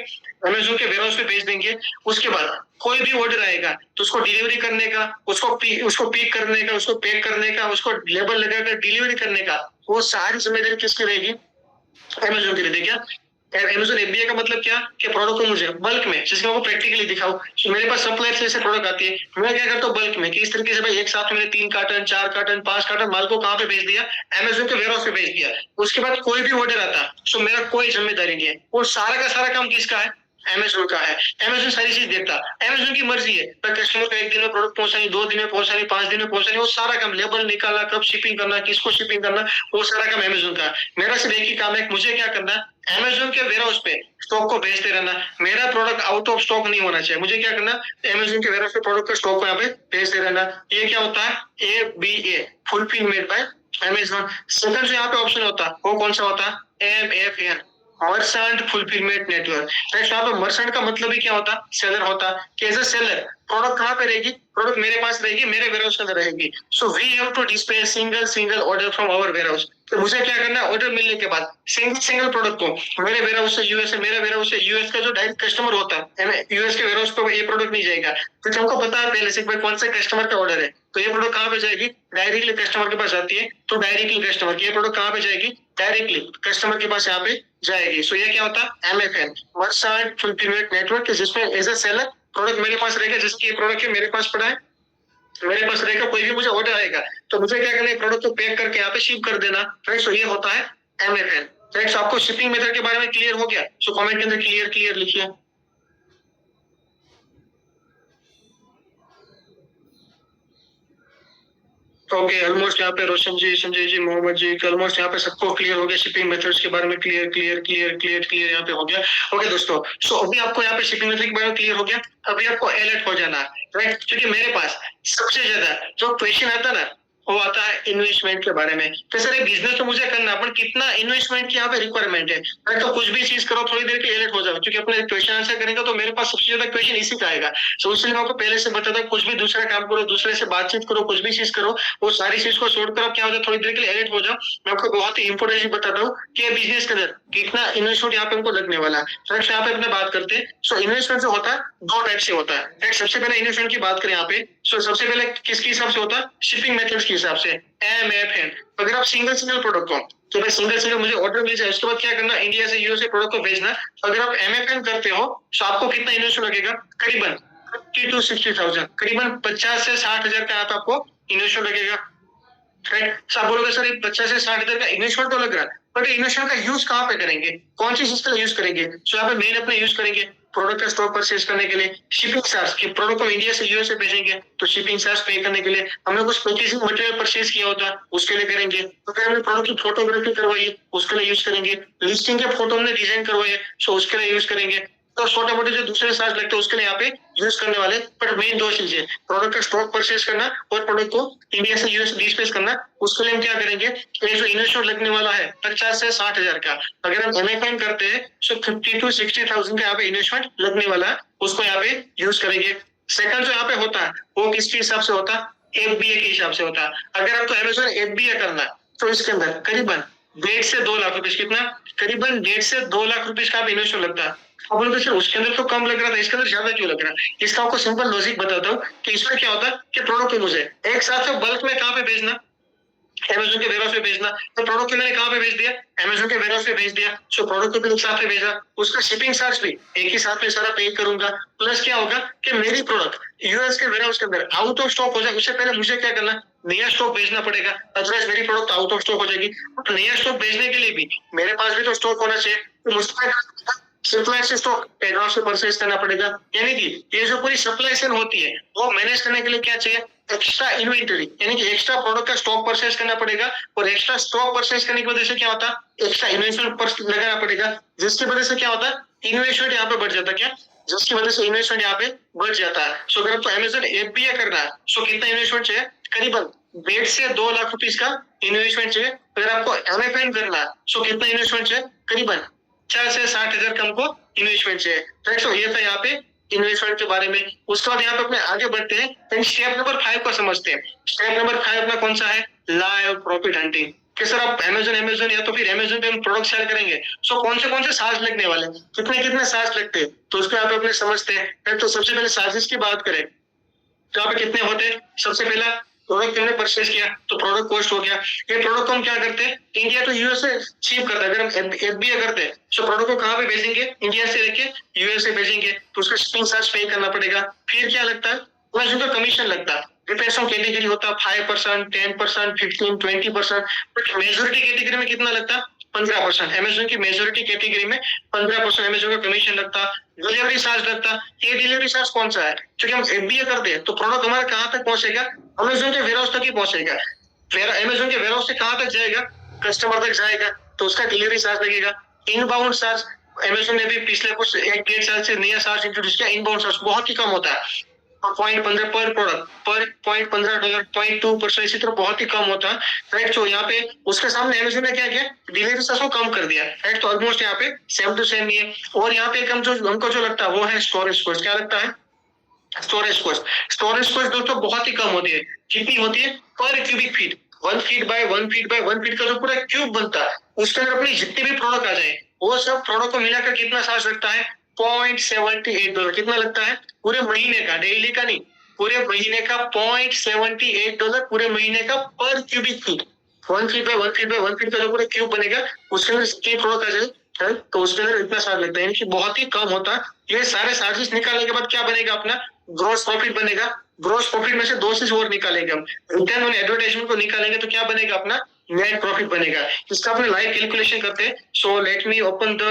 अमेजोन के वेयरहाउस पे भेज देंगे। उसके बाद कोई भी ऑर्डर आएगा तो उसको डिलीवरी करने का, उसको पिक करने का, उसको पैक करने का, उसको लेबल लगाकर डिलीवरी करने का, वो सारी जिम्मेदारी किसकी रहेगी, अमेजोन की रहेगी। क्या अमेजोन FBA का मतलब क्या, कि प्रोडक्ट को मुझे बल्क में, जिसको आपको प्रैक्टिकली दिखाऊं। तो मेरे पास सप्लायर से प्रोडक्ट आती है, मैं क्या करता हूँ बल्क में, कि इस तरीके से भाई एक साथ मैंने 3 कार्टन, 4 कार्टन, 5 कार्टन माल को कहाँ पे भेज दिया, अमेजोन के वेयरहाउस पे भेज दिया। उसके बाद कोई भी ऑर्डर आता तो मेरा कोई जिम्मेदारी नहीं है, वो सारा का सारा काम किसका है, अमेजोन का है। अमेजोन सारी चीज देखता, अमेजोन की मर्जी है, पर कस्टमर को 1 दिन में प्रोडक्ट पहुंचानी, 2 दिन में पहुंचानी, 5 दिन में पहुंचानी, वो सारा काम, लेबल निकालना, कब शिपिंग करना, किसको शिपिंग करना, वो सारा काम अमेजोन का। मेरा सिर्फ एक ही काम है, मुझे क्या करना, अमेजोन के वेयरहाउस पे स्टॉक को भेजते रहना। मेरा प्रोडक्ट आउट ऑफ स्टॉक नहीं होना चाहिए। मुझे क्या करना, अमेजोन के वेयरहाउस पे प्रोडक्ट का स्टॉक को यहाँ पे भेजते रहना। ये क्या होता है, FBA, fulfilment bye Amazon. Second जो यहाँ पे ऑप्शन होता है वो कौन सा होता है, MFN, मर्चेंट फुलफिलमेंट नेटवर्क। यहाँ पे मर्चेंट का मतलब ही क्या होता है, सेलर होता है। एज अ सेलर प्रोडक्ट कहाँ पे रहेगी, प्रोडक्ट मेरे पास रहेगी, मेरे वेयरहाउस के अंदर रहेगी। So we have to dispatch single order from our warehouse. तो मुझे क्या करना है, ऑर्डर मिलने के बाद सिंगल प्रोडक्ट को मेरे वेयरहाउस से यूएस है, मेरे वेयरहाउस से यूएस का जो डायरेक्ट कस्टमर होता है, यूएस के वेयरहाउस पे ये प्रोडक्ट नहीं जाएगा, क्योंकि हमको पता है पहले से भाई कौन से कस्टमर का ऑर्डर है। तो ये प्रोडक्ट कहाँ पे जाएगी, डायरेक्टली कस्टमर के पास जाती है। तो डायरेक्टली कस्टमर की ये प्रोडक्ट कहाँ पे जाएगी, डायरेक्टली कस्टमर के पास यहाँ पे जाएगी। सो ये क्या होता है, MFN, मर्चेंट फुलफिलमेंट नेटवर्क, जिसमें एज ए सेलर प्रोडक्ट मेरे पास रहेगा, जिसकी प्रोडक्ट है मेरे पास पड़ा है, मेरे पास रहेगा, कोई भी मुझे ऑर्डर आएगा तो मुझे क्या करना है, प्रोडक्ट को पैक करके यहाँ पे शिप कर देना, राइट। सो ये होता है MFN, राइट। सो आपको शिपिंग मेथड के बारे में क्लियर हो गया? सो कमेंट के अंदर क्लियर लिखिए। ओके, ऑलमोस्ट यहाँ पे रोशन जी, संजय जी, मोहम्मद जी, ऑलमोस्ट यहाँ पे सबको क्लियर हो गया, शिपिंग मेथड्स के बारे में क्लियर यहाँ पे हो गया। ओके दोस्तों, सो अभी आपको यहाँ पे शिपिंग मेथड के बारे में क्लियर हो गया। अभी आपको अलर्ट हो जाना, राइट, क्योंकि मेरे पास सबसे ज्यादा जो क्वेश्चन आता है ना, वो आता है इन्वेस्टमेंट के बारे में। तो सर एक बिजनेस तो मुझे करना, पर कितना इन्वेस्टमेंट की यहाँ पे रिक्वायरमेंट है, राइट। तो कुछ भी चीज करो थोड़ी देर के अलर्ट हो जाओ, क्योंकि अपने क्वेश्चन आंसर करेंगे तो मेरे पास सबसे ज्यादा क्वेश्चन इसी का आएगा। सो इसलिए मैं आपको पहले से बताता हूँ, कुछ भी दूसरा काम करो, दूसरे से बातचीत करो, कुछ भी चीज करो, वो सारी चीज को छोड़कर आप क्या हो जाए, थोड़ी देर के लिए अलर्ट हो जाओ। मैं आपको बहुत ही इंपोर्टेंट चीज बताता हूँ कि बिजनेस के अंदर कितना इन्वेस्टमेंट यहाँ पे हमको लगने वाला है। फ्रेंड्स यहाँ पे अपने बात करते हैं। सो इन्वेस्टमेंट जो होता है दो टाइप से होता है, राइट। सबसे पहले इन्वेस्टमेंट की बात करें यहाँ पे, सो सबसे पहले किसके हिसाब से होता है, शिपिंग मेथड्स के हिसाब से, MFN। अगर आप सिंगल प्रोडक्ट को, तो भाई सिंगल मुझे ऑर्डर मिल जाए, उसके बाद क्या करना, इंडिया से यूएस से प्रोडक्ट को भेजना। अगर आप MFN करते हो तो आपको कितना इन्वेस्टमेंट लगेगा, करीबन 50 to 60,000, करीबन 50 से 60,000 का आपको इन्वेस्टमेंट लगेगा, राइट। आप बोलोगे सर 50 से 60,000 का इन्वेस्टमेंट तो लग रहा है, बट इन्वेस्टमेंट का यूज कहाँ पे करेंगे, कौन सी चीज का यूज करेंगे? सो यहाँ पे मेन अपने यूज करेंगे प्रोडक्ट का स्टॉक परचेज करने के लिए, शिपिंग चार्ज की, प्रोडक्ट को इंडिया से यूएस से भेजेंगे तो शिपिंग चार्ज पे करने के लिए, हमने कुछ पैकेजिंग मटेरियल परचेज किया होता है उसके लिए करेंगे, तो फिर हमने प्रोडक्ट की फोटोग्राफी करवाई है उसके लिए यूज करेंगे, लिस्टिंग के फोटो हमने डिजाइन करवाई है सो उसके लिए यूज करेंगे। तो छोटे मोटे जो दूसरे चार्ज लगते हैं उसके लिए यहाँ पे यूज करने वाले, बट मेन दो चीजें, प्रोडक्ट का स्टॉक परचेज करना और प्रोडक्ट को इंडिया से यूएस डिस्पैच करना, उसके लिए हम क्या करेंगे, जो इन्वेस्टमेंट लगने वाला है 50 से 60,000 का, अगर हम MFN करते हैं तो 50 to 60,000 का यहाँ पे इन्वेस्टमेंट लगने वाला है, उसको यहाँ पे यूज करेंगे। सेकंड जो यहाँ पे होता है वो किसके हिसाब से होता है, FBA के हिसाब से होता है। अगर आपको अमेजोन FBA करना है तो इसके अंदर करीबन 1.5 से 2 लाख रुपए, कितना, करीबन 1.5 से 2 लाख रुपए का इन्वेस्टमेंट लगता है। अब बोलते सर उसके अंदर तो कम लग रहा था, इसके अंदर ज्यादा क्यों लग रहा है? इसका आपको सिंपल लॉजिक बताता हूँ कि इसमें क्या होता है कि प्रोडक्ट को मुझे एक साथ से बल्क में कहाँ पे भेजना, अमेजोन के वेयरहाउस पे भेजना, तो प्रोडक्ट को मैंने कहाँ पे भेज दिया, अमेजोन के वेयरहाउस पे भेज दिया। सो प्रोडक्ट को भी एक साथ में भेजा, उसका शिपिंग चार्ज भी एक ही साथ में सारा पे करूंगा। प्लस क्या होगा कि मेरी प्रोडक्ट यूएस के वेयरहाउस के अंदर आउट ऑफ स्टॉक हो जाए, उससे पहले मुझे क्या करना, नया स्टॉक भेजना पड़ेगा, अदरवाइज मेरी प्रोडक्ट आउट ऑफ स्टॉक हो जाएगी। तो नया स्टॉक भेजने के लिए भी मेरे पास भी तो स्टॉक होना चाहिए, तो मुझे सप्लाई से स्टॉक एडवांस में परचेज करना पड़ेगा। यानी कि ये जो पूरी सप्लाई चेन होती है वो मैनेज करने के लिए क्या चाहिए, एक्स्ट्रा इन्वेंटरी, यानी कि एक्स्ट्रा प्रोडक्ट का स्टॉक परचेज करना पड़ेगा। और एक्स्ट्रा स्टॉक परचेज करने की वजह से क्या होता है, एक्स्ट्रा इन्वेस्टमेंट पर लगाना पड़ेगा, जिसकी वजह से क्या होता है, इन्वेस्टमेंट यहाँ पे बढ़ जाता है, क्या, जिसकी वजह से इन्वेस्टमेंट यहाँ पे बढ़ जाता है। सो अगर आपको अमेजोन FBA करना है सो कितना इन्वेस्टमेंट चाहिए, करीबन 1.5 से 2 लाख रुपीज का इन्वेस्टमेंट चाहिए। अगर आपको MFN करना है सो कितना इन्वेस्टमेंट चाहिए, करीबन 50 से 60,000 का हमको इन्वेस्टमेंट चाहिए, राइट। सो ये था यहाँ पे इन्वेस्टमेंट के बारे में। उसके बाद यहाँ पे अपने आगे बढ़ते हैं, स्टेप नंबर 5 को समझते हैं। स्टेप नंबर 5 अपना कौन सा है, लाइव प्रॉफिट हंटिंग। कि सर आप अमेजोन या तो फिर अमेजोन पे हम प्रोडक्ट सेल करेंगे, सो कौन से चार्ज लगने वाले, कितने चार्ज लगते हैं, तो उसको यहाँ पे अपने समझते हैं। तो सबसे पहले चार्जेस की बात करें तो यहाँ पे कितने होते हैं, सबसे पहला प्रोडक्ट हमने परचेज किया तो प्रोडक्ट कॉस्ट हो गया। ये प्रोडक्ट को हम क्या करते हैं, इंडिया टू यूएस से शिप करते हैं। अगर हम FBA करते हैं तो प्रोडक्ट को कहाँ पे भेजेंगे, इंडिया से लेके यूएस से भेजेंगे, तो उसका शिपिंग चार्ज पे करना पड़ेगा। फिर क्या लगता है, प्लस उनका कमीशन लगता है, डिपेंड्स ऑन कैटेगरी होता है, 5%, 10%, 15, 20%, बट मेजोरिटी कैटेगरी में कितना लगता है, 15%। अमेजोन की मेजोरिटी कैटेगरी में 15% अमेजोन का कमीशन लगता, डिलीवरी चार्ज लगता। ये डिलीवरी चार्ज कौन सा है, क्योंकि हम FBA करते हैं तो प्रोडक्ट हमारा कहाँ तक पहुंचेगा, अमेजोन के वेयरहाउस तक ही पहुंचेगा। अमेजोन के वेयरहाउस से कहाँ तक जाएगा, कस्टमर तक जाएगा, तो उसका डिलीवरी चार्ज लगेगा। इनबाउंड चार्ज, अमेजोन ने भी पिछले कुछ 1-1.5 साल से नया चार्ज इंट्रोड्यूस किया, इनबाउंड चार्ज बहुत ही कम होता है, 0.15 पर प्रोडक्ट, पर $0.15, 0.2%, इसी तरह बहुत ही कम होता है, राइट। तो यहाँ पे उसके सामने अमेजोन ने क्या किया, डिलीवरी चार्ज को कम कर दिया, राइट। तो ऑलमोस्ट यहाँ पे सेम टू सेम ही है। और यहाँ पे हमको जो लगता है वो है स्टोरेज कॉस्ट। क्या लगता है, स्टोरेज कॉस्ट दोस्तों बहुत ही कम होती है। कितनी होती है? पर cubic feet, 1 feet by 1 feet by 1 feet का जो पूरा क्यूब बनता है उसके अंदर अपने जितने भी प्रोडक्ट आ जाए वो सब प्रोडक्ट को मिलाकर कितना चार्ज लगता है? $0.78। कितना लगता है? पूरे महीने का, डेली का नहीं, पूरे महीने का $0.78 पूरे महीने का पर cubic feet. 1 feet by 1 feet by 1 feet का जो पूरा क्यूब बनेगा उसके अंदर जितने प्रोडक्ट आ जाए तो उसके अंदर इतना चार्ज लगता है, यानी कि बहुत ही कम होता है। ये सारे चार्जेस निकालने के बाद क्या बनेगा अपना? ग्रॉस प्रॉफिट बनेगा। ग्रॉस प्रॉफिट में से दो चीज और निकालेंगे हम, रिटर्न ऑन एडवर्टाइजमेंट को निकालेंगे तो क्या बनेगा अपना? नेट प्रॉफिट बनेगा। इसका अपने लाइव कैलकुलेशन करते हैं। So let me open the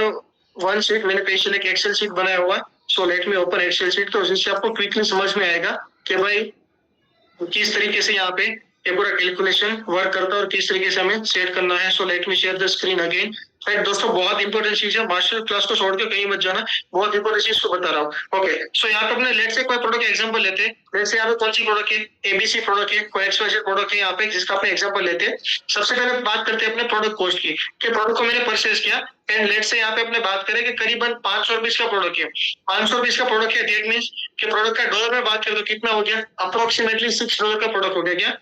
one sheet. मैंने पेशेंट एक एक्सेल शीट बनाया हुआ। So let me open excel sheet, तो जिससे आपको क्विकली समझ में आएगा कि भाई किस तरीके से यहाँ पे ये पूरा कैलकुलेशन वर्क करता है और किस तरीके से हमें सेट करना है। सो let me share the screen again. Right दोस्तों, बहुत इंपॉर्टेंट चीज है, मास्टर क्लास को छोड़ के कहीं मत जाना, बहुत इंपॉर्टेंट चीज को बता रहा हूँ। ओके, सो यहाँ पे अपने लेट से कोई प्रोडक्ट एग्जांपल लेते हैं। लेट से यहाँ पे कौन सी प्रोडक्ट है? एबीसी प्रोडक्ट है, कोई एक्सवाईजेड प्रोडक्ट है यहाँ पे, जिसका अपने एग्जांपल लेते हैं। सबसे पहले बात करते हैं अपने प्रोडक्ट कॉस्ट की, कि प्रोडक्ट को मैंने परचेज किया एंड लेट से यहाँ पे अपने बात करें कि करीबन 500 रुपीज का प्रोडक्ट है। 500 रुपीज का प्रोडक्ट है, दैट मीन्स कि प्रोडक्ट का डॉलर में बात करें तो कितना हो गया? अप्रोक्सीमेटली $6 का प्रोडक्ट हो गया। क्या?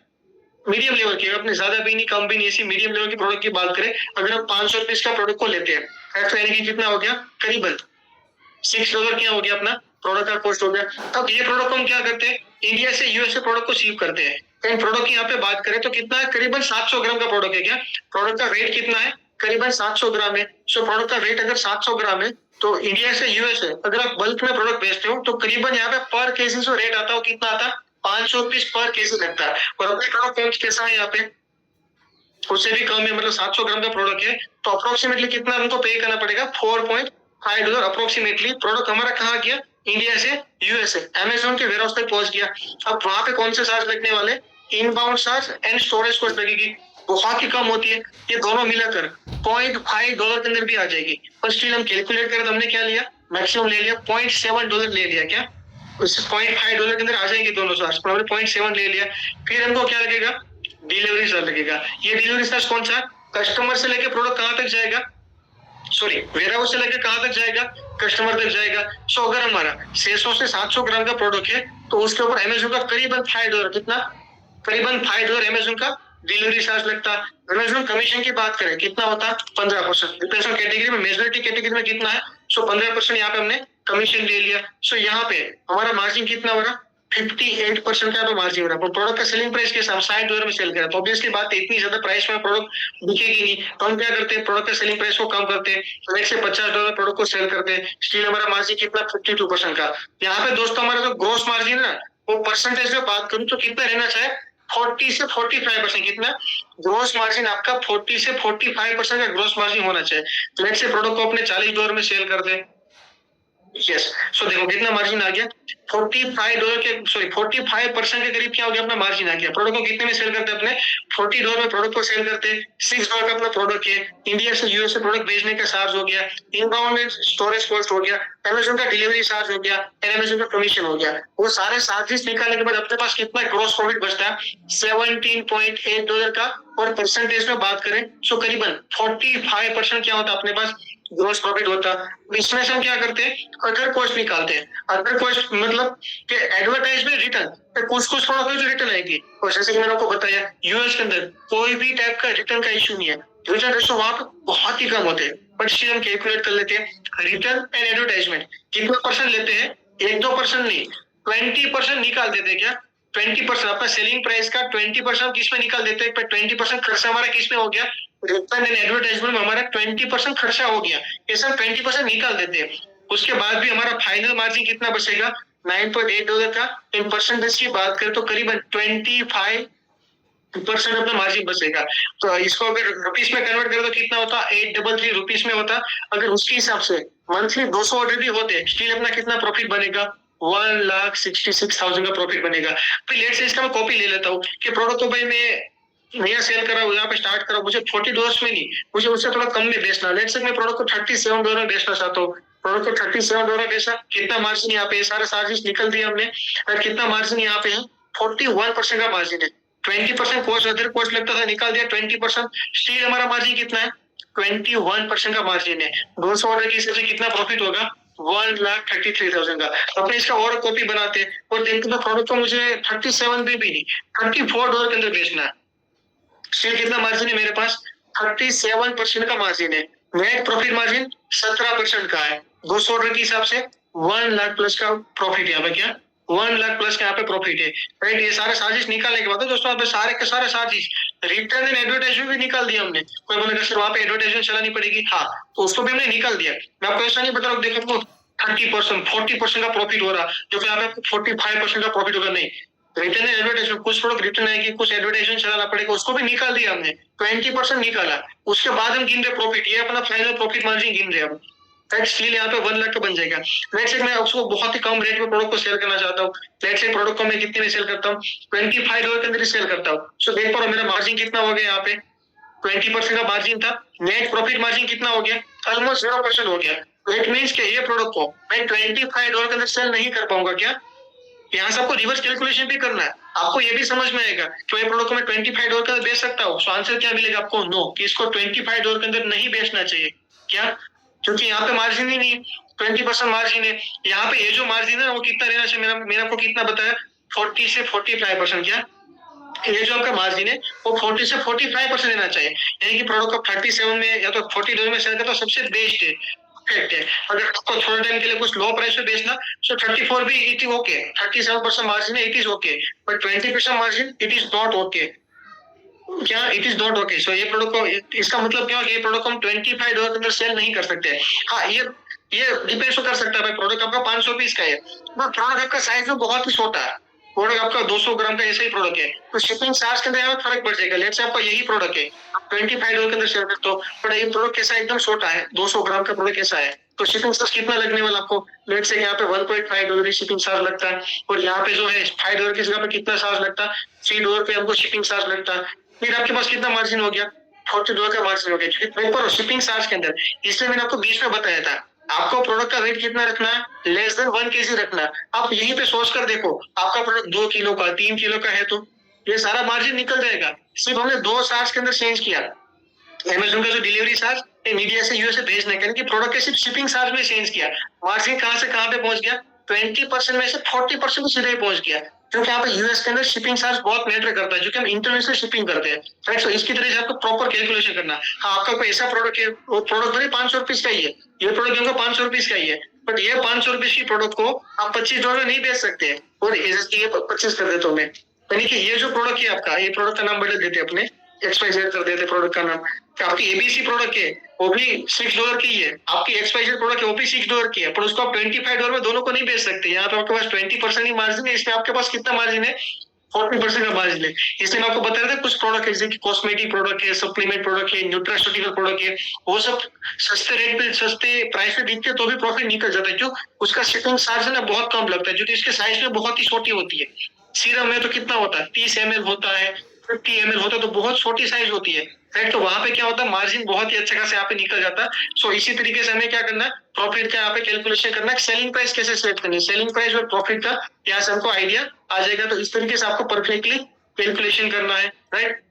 मीडियम लेवल की, अपने ज्यादा भी नहीं कम भी नहीं, ऐसी मीडियम लेवल की प्रोडक्ट की बात करें, अगर हम 500 रुपीज का प्रोडक्ट को लेते हैं तो यानी कि कितना हो गया? करीबन $6 क्या हो गया? अपना प्रोडक्ट का कॉस्ट हो गया। अब ये प्रोडक्ट को हम क्या करते हैं? इंडिया से यूएसए प्रोडक्ट को शिप करते हैं। एंड प्रोडक्ट की यहाँ पे बात करें तो कितना है? करीबन 700 ग्राम का प्रोडक्ट है। क्या? प्रोडक्ट का वेट कितना है? करीबन 700 ग्राम है। सो प्रोडक्ट का वेट अगर 700 ग्राम है तो इंडिया से यूएसए अगर आप बल्क में प्रोडक्ट बेचते हो तो करीबन यहाँ पे पर केजी जो रेट आता है कितना आता है? 500 रुपीज पर केजी लगता है। और अपने प्रोडक्ट कैसा है यहाँ पे? उससे भी कम है, मतलब 700 ग्राम का प्रोडक्ट है तो अप्रोक्सीमेटली कितना हमको पे करना पड़ेगा? $4.5 अप्रोक्सीमेटली। प्रोडक्ट हमारा कहाँ गया? इंडिया से यूएसए, अमेजोन के वेयरहाउस तक पहुंच गया। अब वहां पे कौन से चार्ज लगने वाले? Inbound charge and storage cost लगेगी, बहुत ही कम होती है। ये दोनों मिलाकर $0.5 के अंदर भी आ जाएगी। पर स्टिल हम कैलकुलेट करें तो हमने क्या लिया? मैक्सिमम ले लिया, $0.7 ले लिया। क्या? उससे $0.5 के अंदर आ जाएंगे दोनों चार्ज, पर हमने 0.7 ले लिया। फिर हमको क्या लगेगा? डिलीवरी चार्ज लगेगा। ये डिलीवरी चार्ज कौन सा? कस्टमर से लेके प्रोडक्ट कहाँ तक जाएगा? सॉरी, वेयरहाउस से लेके कहाँ तक जाएगा? कस्टमर तक जाएगा। सो अगर हमारा 600 से 700 ग्राम का प्रोडक्ट है तो उसके ऊपर अमेजोन का करीबन $5, कितना? करीबन $5 अमेजोन का डिलीवरी चार्ज लगता है। अमेजोन कमीशन की बात करें कितना होता? 15%। डिपेंड्स ऑन कैटेगरी में, मेजॉरिटी कैटेगरी में कितना है? सो 15% यहाँ पे हमने कमीशन ले लिया। सो यहाँ पे हमारा मार्जिन कितना हो रहा? 58% का तो मार्जिन हो रहा है। प्रोडक्ट का सेलिंग प्राइस के साथ $60 में सेल करा तो ऑब्वियसली बात है, इतनी ज्यादा प्राइस में प्रोडक्ट बिकेगी नहीं। तो हम क्या करते हैं? प्रोडक्ट का सेलिंग प्राइस को कम करते हैं, एक से $50 प्रोडक्ट को सेल करते हैं। स्टिल हमारा मार्जिन कितना? 52% का। यहाँ पे दोस्तों हमारा जो ग्रोस मार्जिन है ना, वो परसेंटेज में बात करूं तो कितना रहना चाहिए? 40 से 45%। कितना? ग्रोस मार्जिन आपका 40 से 45% का ग्रोस मार्जिन होना चाहिए। तो लेट्स से प्रोडक्ट को अपने $40 में सेल कर दे। यस, सो देखो कितना मार्जिन आ गया? $45 के करीब क्या हो गया? अपना मार्जिन आ गया। प्रोडक्ट को कितने में सेल करते हैं? अपने $40 में प्रोडक्ट को सेल करते हैं। $6 का अपना प्रोडक्ट है। इंडिया से यूएसए प्रोडक्ट भेजने का चार्ज हो गया, इनबाउंड स्टोरेज कॉस्ट हो गया, अमेजोन का डिलीवरी चार्ज हो गया, अमेजोन का कमीशन हो गया। वो सारे चार्जेस निकालने के बाद अपने पास कितना ग्रोस प्रॉफिट बचता है? $17.8 का। और परसेंटेज में बात करें तो करीबन 45% क्या होता है अपने पास? ग्रोस प्रॉफिट होता। इसमें से हम क्या करते हैं? अदर कॉस्ट निकालते हैं। अदर कॉस्ट मतलब कि एडवर्टाइजमेंट रिटर्न, कुछ कुछ प्रोडक्ट जो रिटर्न आएगी, और जैसे कि मैंने आपको बताया यूएस के अंदर कोई भी टाइप का रिटर्न का इशू नहीं है। रिटर्न रेशो वहां पे बहुत ही कम होते हैं। बट स्टिल हम कैलकुलेट कर लेते हैं रिटर्न एंड एडवर्टाइजमेंट कितना परसेंट लेते हैं? 1-2% नहीं, 20% निकाल देते हैं। क्या? 20% अपना सेलिंग प्राइस का 20% किस में निकाल देते हैं? 20% खर्चा हमारा किस में हो गया? रिटर्न एंड एडवर्टाइजमेंट में हमारा 20% खर्चा हो गया। ये सब 20% निकाल देते हैं। उसके बाद भी हमारा फाइनल मार्जिन कितना बचेगा? $9.8 का। इन परसेंटेज की बात करें तो करीबन 25% अपना मार्जिन बचेगा। तो इसको अगर रुपीस में कन्वर्ट करें तो कितना होता? 833 रुपीस में होता। अगर उसके हिसाब से मंथली 200 ऑर्डर भी होते, स्टिल अपना कितना प्रॉफिट बनेगा? 1,66,000 का प्रॉफिट बनेगा। फिर लेट से इसका मैं कॉपी ले लेता हूँ कि प्रोडक्ट को भाई मैं नया सेल करा हूँ, यहाँ पे स्टार्ट करा, मुझे $40 में नहीं, मुझे उससे थोड़ा कम में बेचना। लेट से मैं प्रोडक्ट को $37 में बेचना चाहता हूँ। प्रोडक्ट को $37 बेचा, कितना मार्जिन यहाँ पे? सारे चार्जेस निकल दिए हमने। और कितना मार्जिन यहाँ पे है? 41% का मार्जिन है। 20% कॉस्ट, अदर कॉस्ट लगता था, निकाल दिया 20%। स्टिल हमारा मार्जिन कितना है? 21% का मार्जिन है। 200 ऑर्डर के हिसाब से कितना प्रॉफिट होगा? 1,33,000 का। अपने इसका और कॉपी बनाते और दिन के प्रोडक्ट को मुझे 37 भी नहीं, $34 के अंदर बेचना है। स्टिल कितना मार्जिन है मेरे पास? 37% का मार्जिन है। नेट प्रॉफिट मार्जिन 17% का है। 200 ऑर्डर के हिसाब से 1 लाख प्लस का प्रॉफिट यहाँ पे क्या 1 लाख प्लस का यहाँ पे प्रॉफिट है, राइट। ये सारे साजिश निकालने के बाद दोस्तों यहाँ पे सारे के सारे साजिश रिटर्न एंड एडवर्टाइजमेंट भी निकाल दिया हमने। कोई बोलेगा सर वहां पे एडवर्टाइजमेंट चलानी पड़ेगी, हाँ तो उसको भी हमने निकाल दिया। मैं आपको ऐसा नहीं बता रहा हूँ देखो 30% 40% का प्रॉफिट हो रहा जो कि यहाँ पे 45% का प्रॉफिट होगा, नहीं। रिटर्न एडवर्टाइजमेंट कुछ प्रोडक्ट रिटर्न आएगी, कुछ एडवर्टाइजमेंट चलाना पड़ेगा, उसको भी निकाल दिया हमने। 20% निकाला, उसके बाद हम गिन रहे प्रॉफिट, ये अपना फाइनल प्रॉफिट मार्जिन गिन रहे हम। स्टिल यहाँ पे 1 लाख का बन जाएगा। लेट्स से मैं उसको बहुत ही कम रेट में प्रोडक्ट को सेल करना चाहता हूँ। लेट्स से प्रोडक्ट को मैं कितने में सेल करता हूँ? $25 के अंदर सेल करता हूँ। सो देख पा रहे मेरा मार्जिन कितना हो गया यहाँ पे? 20% का मार्जिन था। नेट प्रॉफिट मार्जिन कितना हो गया? ऑलमोस्ट 0% हो गया। तो इट मीन्स कि ये प्रोडक्ट को मैं $25 के अंदर सेल नहीं कर पाऊंगा क्या? यहाँ से आपको रिवर्स कैलकुलेशन भी करना है, आपको ये भी समझ में आएगा कि ये प्रोडक्ट को मैं $25 के अंदर बेच सकता हूँ। सो आंसर क्या मिलेगा आपको? नो, कि इसको $25 के अंदर नहीं बेचना चाहिए। क्या? क्योंकि यहाँ पे मार्जिन ही नहीं है, 20% मार्जिन है। यहाँ पे ये जो मार्जिन है वो कितना रहना चाहिए? मेरा आपको कितना बताया? 40 से 45%। क्या ये जो आपका मार्जिन है वो 40 से 45% रहना चाहिए। यानी कि प्रोडक्ट को 37 में या तो $40 में सेल करता सबसे बेस्ट है, परफेक्ट है। अगर आपको थोड़े टाइम के लिए कुछ लो प्राइस पे बेचना सो 34 भी इट इज ओके। 37% मार्जिन है, it is okay, but 20% margin it is not okay. क्या इट इज नॉट ओके? सो ये प्रोडक्ट को इसका मतलब क्या है? ये प्रोडक्ट को हम $25 के अंदर सेल नहीं कर सकते। हाँ ये डिपेंड तो कर सकता है भाई, प्रोडक्ट आपका 500 पीस का है, बट प्रोडक्ट आपका साइज में बहुत ही छोटा है, प्रोडक्ट आपका 200 ग्राम का ऐसा ही प्रोडक्ट है, तो शिपिंग चार्ज के अंदर यहाँ फर्क पड़ जाएगा। लेट्स से आपका यही प्रोडक्ट है, आप $25 के अंदर सेल करते हो, बट ये प्रोडक्ट कैसा एकदम छोटा है, 200 ग्राम का प्रोडक्ट कैसा है, तो शिपिंग चार्ज कितना लगने वाला आपको? लेट्स से यहाँ पे $1.5 शिपिंग चार्ज लगता है, और यहाँ पे जो है $5 की जगह पे कितना चार्ज लगता है? $3 पे हमको शिपिंग चार्ज लगता है। फिर आपके पास कितना मार्जिन हो गया? $40 का मार्जिन हो गया, क्योंकि शिपिंग चार्ज के अंदर। इसलिए मैंने आपको बीच में बताया था आपको प्रोडक्ट का वेट कितना रखना है? लेस देन 1 kg रखना है। आप यहीं पे सोच कर देखो, आपका प्रोडक्ट 2 किलो का 3 किलो का है तो ये सारा मार्जिन निकल जाएगा। सिर्फ हमने 2 चार्ज के अंदर चेंज किया। अमेजोन का जो डिलीवरी चार्ज इंडिया से यूएसए भेजने का, कि प्रोडक्ट के सिर्फ शिपिंग चार्ज में चेंज किया, मार्जिन कहां से कहां पे पहुंच गया? 20% में से 40% सीधे पहुंच गया, क्योंकि यहाँ पे यूएस के अंदर शिपिंग चार्ज बहुत मैटर करता है, जो कि हम इंटरनेशनल शिपिंग करते हैं, राइट। तो इसकी तरह से आपको प्रॉपर कैलकुलेशन करना। हाँ, आपका कोई ऐसा प्रोडक्ट है, वो प्रोडक्ट भले 500 रुपीज का ही है, ये प्रोडक्ट हमको 500 रुपीज का ही है, बट ये 500 रुपीज की प्रोडक्ट को आप $25 नहीं बेच सकते, और ये 25 कर देते हो मैं, यानी कि ये जो प्रोडक्ट है आपका, ये प्रोडक्ट का नाम बदल देते अपने XYZ कर देते प्रोडक्ट का नाम। आपकी एबीसी प्रोडक्ट है वो भी $6 की है, आपकी XYZ प्रोडक्ट है वो भी $6 की है, पर उसको आप $25 में दोनों को नहीं बेच सकते। यहाँ पे आपके पास 20% ही मार्जिन है, इसमें आपके पास कितना मार्जिन है? 40% का मार्जिन है। इसलिए मैं आपको बता रहा था कुछ प्रोडक्ट है जैसे कि कॉस्मेटिक प्रोडक्ट है, सप्लीमेंट प्रोडक्ट है, न्यूट्रास्यूटिकल प्रोडक्ट है, वो सब सस्ते रेट पे सस्ते प्राइस पे बिकते तो भी प्रॉफिट निकल जाता है, क्यों? उसका शिपिंग चार्ज है ना बहुत कम लगता है, जो इसके साइज में बहुत ही छोटी होती है। सीरम में तो कितना होता है? 30 ml होता है, 50 ml होता है, तो बहुत छोटी साइज होती है, राइट। तो वहां पे क्या होता है? मार्जिन बहुत ही अच्छा खासा यहाँ पे निकल जाता है। सो इसी तरीके से हमें क्या करना है? प्रॉफिट का यहाँ पे कैलकुलेशन करना है, सेलिंग प्राइस कैसे सेट करनी है, सेलिंग प्राइस और प्रॉफिट का यहाँ से हमको आइडिया आ जाएगा। तो इस तरीके से आपको परफेक्टली कैलकुलेशन करना है, राइट।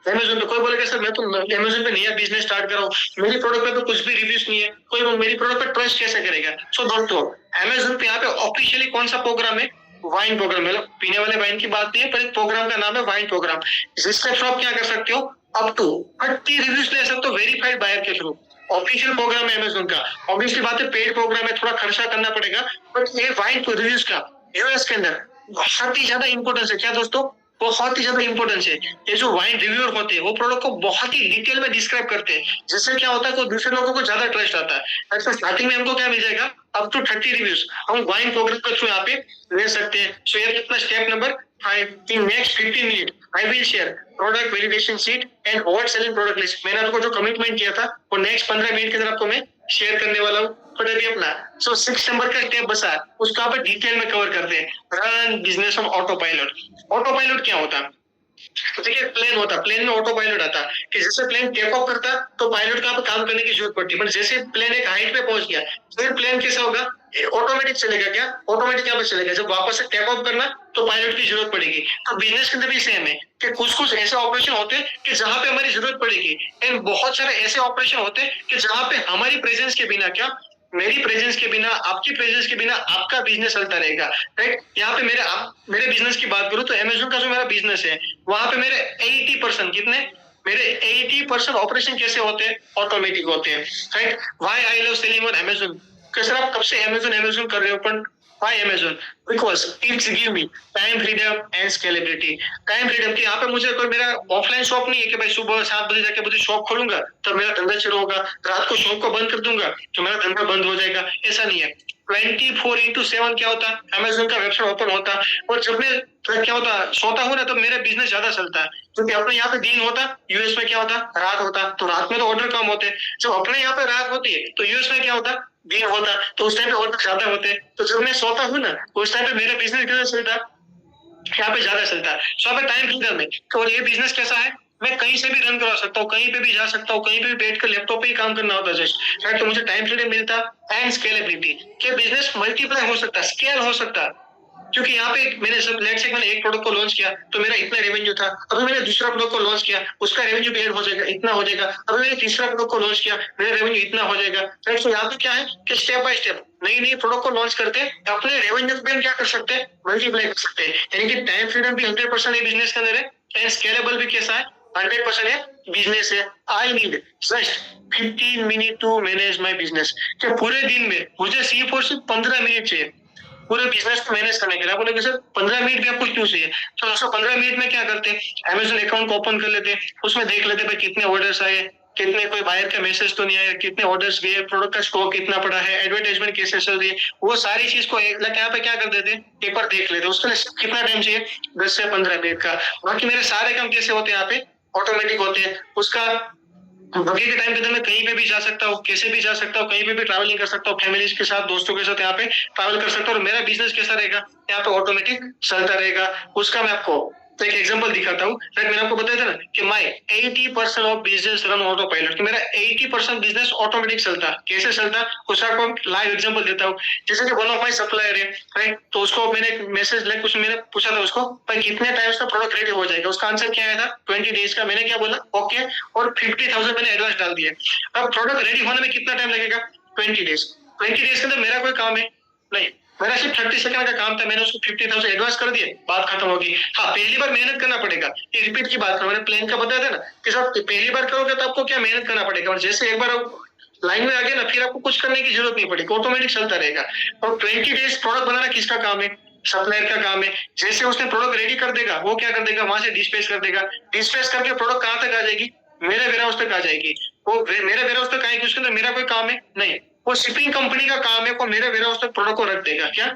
अमेजोन पे कोई बोलेगा सर मैं तो अमेजोन पे नया बिजनेस स्टार्ट कर रहा हूँ, मेरी प्रोडक्ट पे तो कुछ भी रिव्यूज नहीं है, कोई मेरी प्रोडक्ट पे ट्रस्ट कैसे करेगा? सो दोस्तों अमेजोन पे यहाँ पे ऑफिशियली कौन सा प्रोग्राम है? वाइन प्रोग्राम, मतलब पीने वाले वाइन की बात नहीं है, पर एक प्रोग्राम का नाम है वाइन प्रोग्राम, जिसके थ्रू आप क्या कर सकते हो? अप टू 30 रिव्यूज ले सकते हो वेरीफाइड बायर के थ्रू। ऑफिशियल प्रोग्राम है अमेजोन का, ऑब्वियसली बात है पेड प्रोग्राम है, थोड़ा खर्चा करना पड़ेगा, बट ये वाइन रिव्यूज का यूएस के अंदर बहुत ही ज्यादा इंपॉर्टेंस है। क्या दोस्तों? बहुत ही ज्यादा इंपॉर्टेंस है। ये जो वाइन रिव्यूअर होते हैं वो प्रोडक्ट को बहुत ही डिटेल में डिस्क्राइब करते हैं, जिससे क्या होता है कि दूसरे लोगों को ज्यादा ट्रस्ट आता है। ऐसा स्टार्टिंग में हमको क्या मिल जाएगा? अप टू 30 रिव्यूज हम वाइन प्रोग्राम के थ्रू यहाँ पे ले सकते हैं। सो ये कितना step number 5 in next 15 minute I will share product validation sheet and what selling product list. मैंने आपको जो कमिटमेंट किया था वो नेक्स्ट 15 मिनट के अंदर आपको मैं शेयर करने वाला हूँ। अपना 6 नंबर का स्टेप बसा उसको आप डिटेल में कवर करते हैं, run business on auto pilot. Auto pilot क्या होता है? तो देखिए प्लेन होता, प्लेन में ऑटो पायलट आता कि जैसे प्लेन टेक ऑफ करता तो पायलट का काम करने की जरूरत पड़ती है, बट जैसे प्लेन एक हाइट पे पहुंच गया फिर प्लेन कैसा होगा? ऑटोमेटिक चलेगा। क्या ऑटोमेटिक यहाँ पे चलेगा? जब वापस से टेक ऑफ करना तो पायलट की जरूरत पड़ेगी। तो बिजनेस के अंदर भी सेम है कि कुछ कुछ ऐसे ऑपरेशन होते हैं कि जहां पे हमारी जरूरत पड़ेगी, एंड बहुत सारे ऐसे ऑपरेशन होते हैं कि जहां पे हमारी प्रेजेंस के बिना क्या मेरी प्रेजेंस के बिना, आपकी प्रेजेंस के बिना आपका बिजनेस चलता रहेगा, राइट। यहाँ पे मेरे बिजनेस की बात करूं तो अमेज़न का जो मेरा बिजनेस है, वहां पे मेरे 80% कितने, मेरे 80% ऑपरेशन कैसे होते हैं, ऑटोमेटिक होते हैं, right. Why I love selling on Amazon, sir आप कब से अमेज़न कर रहे हो, पर why Amazon, because it's give me time freedom and scalability. Time freedom की, यहाँ पे मुझे कोई मेरा ऑफलाइन शॉप नहीं है कि भाई सुबह 7 बजे जाके मुझे शॉप खोलूंगा तब मेरा धंधा शुरू होगा, रात को शॉप को बंद कर दूंगा तो मेरा धंधा बंद हो जाएगा, ऐसा नहीं है। 24/7 क्या होता है, अमेज़न का वेबसाइट ओपन होता है, और जब मैं क्या होता सोता हूँ ना, तो मेरा बिजनेस ज्यादा चलता है, क्योंकि अपने यहाँ पे दिन होता, यूएस में क्या होता, रात होता, तो रात में तो ऑर्डर कम होते, जब अपने यहाँ पे रात होती है तो यूएस में क्या होता, दिन होता, तो उस टाइम पे ऑर्डर ज्यादा होते, तो जब मैं सोता हूँ ना उस टाइम पे मेरा बिजनेस कैसा चलता, यहाँ पे ज्यादा चलता है। सो यहाँ पे टाइम फ्रीडम है, तो ये बिजनेस कैसा है, मैं कहीं से भी रन करा सकता हूँ, कहीं पे भी जा सकता हूँ, कहीं पे भी बैठ कर लैपटॉप पे ही काम करना होता है जस्ट, राइट। तो मुझे टाइम फ्रीडम मिलता एंड स्केलेबिलिटी, कि बिजनेस मल्टीप्लाई हो सकता है, स्केल हो सकता है, क्योंकि यहाँ पे मैंने एक प्रोडक्ट को लॉन्च किया तो मेरा इतना रेवेन्यू था, अभी मैंने दूसरा प्रोडक्ट को लॉन्च किया उसका रेवेन्यू भी ऐड हो जाएगा, इतना हो जाएगा, अभी मैंने तीसरा प्रोडक्ट को लॉन्च किया मेरा रेवेन्यू इतना हो जाएगा, राइट। तो यहाँ पे क्या है कि स्टेप बाय स्टेप नई नई प्रोडक्ट को लॉन्च करते हैं, अपने रेवेन्यू को क्या कर सकते हैं, मल्टीप्लाई कर सकते हैं, यानी कि टाइम फ्रीडम भी 100% है बिजनेस के अंदर है, एंड स्केलेबल भी कैसा है, 100% है बिजनेस है। I need just 15 minute to manage my business, कि पूरे दिन में मुझे सिर्फ और सिर्फ 15 मिनट चाहिए पूरे बिजनेस को मैनेज करने के लिए। बोले सर 15 मिनट भी आपको क्यों चाहिए, तो दोस्तों 15 मिनट में क्या करते हैं, अमेज़न अकाउंट को ओपन कर लेते, उसमें देख लेते भाई कितने ऑर्डर्स आए, कितने कोई बाहर का मैसेज तो नहीं आया, कितने ऑर्डर्स गए, प्रोडक्ट का स्टॉक कितना पड़ा है, एडवर्टाइजमेंट कैसे चल रही है, वो सारी चीज को यहाँ पे क्या कर देते, एक बार देख लेते। उसके लिए कितना टाइम चाहिए, 10 से 15 मिनट का। बाकी मेरे सारे काम कैसे होते हैं, यहाँ पे ऑटोमेटिक होते हैं। उसका बाकी के टाइम के अंदर मैं कहीं पे भी जा सकता हूँ, कैसे भी जा सकता हूँ, कहीं पे भी ट्रैवलिंग कर सकता हूँ, फैमिलीज के साथ, दोस्तों के साथ यहाँ पे ट्रैवल कर सकता हूँ, और मेरा बिजनेस कैसा रहेगा, यहाँ पे ऑटोमेटिक चलता रहेगा। उसका मैं आपको तो एक एग्जांपल दिखाता हूँ, मैंने आपको बताया था ना कि my 80% of business run auto pilot, कि मेरा 80% बिजनेस ऑटोमेटिक चलता, कैसे चलता, उसका आपको लाइव एग्जांपल देता हूँ। जैसे कि वन ऑफ माय सप्लायर है, राइट, तो उसको मैंने एक मैसेज लाइक उसमें मैंने पूछा था उसको भाई कितने टाइम्स का प्रोडक्ट रेडी हो जाएगा, उसका आंसर क्या आया था 20 डेज का। मैंने क्या बोला ओके, और 50,000 मैंने एडवांस डाल दिया। अब प्रोडक्ट रेडी होने में कितना टाइम लगेगा, 20 डेज। 20 डेज के अंदर मेरा कोई काम है नहीं, मेरा सिर्फ 30 सेकंड का काम था, मैंने उसको 50,000 एडवांस कर दिए, बात खत्म होगी। हाँ, पहली बार मेहनत करना पड़ेगा, ये रिपीट की बात करो, मैंने प्लान का बताया था ना कि साहब पहली बार करोगे तो आपको क्या मेहनत करना पड़ेगा, और जैसे एक बार लाइन में आ गया ना फिर आपको कुछ करने की जरूरत नहीं पड़ेगी, ऑटोमेटिक चलता रहेगा। और 20 डेज प्रोडक्ट बनाना किसका काम है, सप्लायर का काम है। जैसे उसने प्रोडक्ट रेडी कर देगा, वो क्या कर देगा, वहां से डिस्पैच कर देगा, डिस्पैच करके प्रोडक्ट कहाँ तक आ जाएगी, मेरे वेयरहाउस तक आ जाएगी। वो मेरे वेयरहाउस तक आएगी, उसके अंदर मेरा कोई काम है नहीं, वो शिपिंग कंपनी का काम है, वो मेरे वेयरहाउस तक प्रोडक्ट को रख देगा। क्या,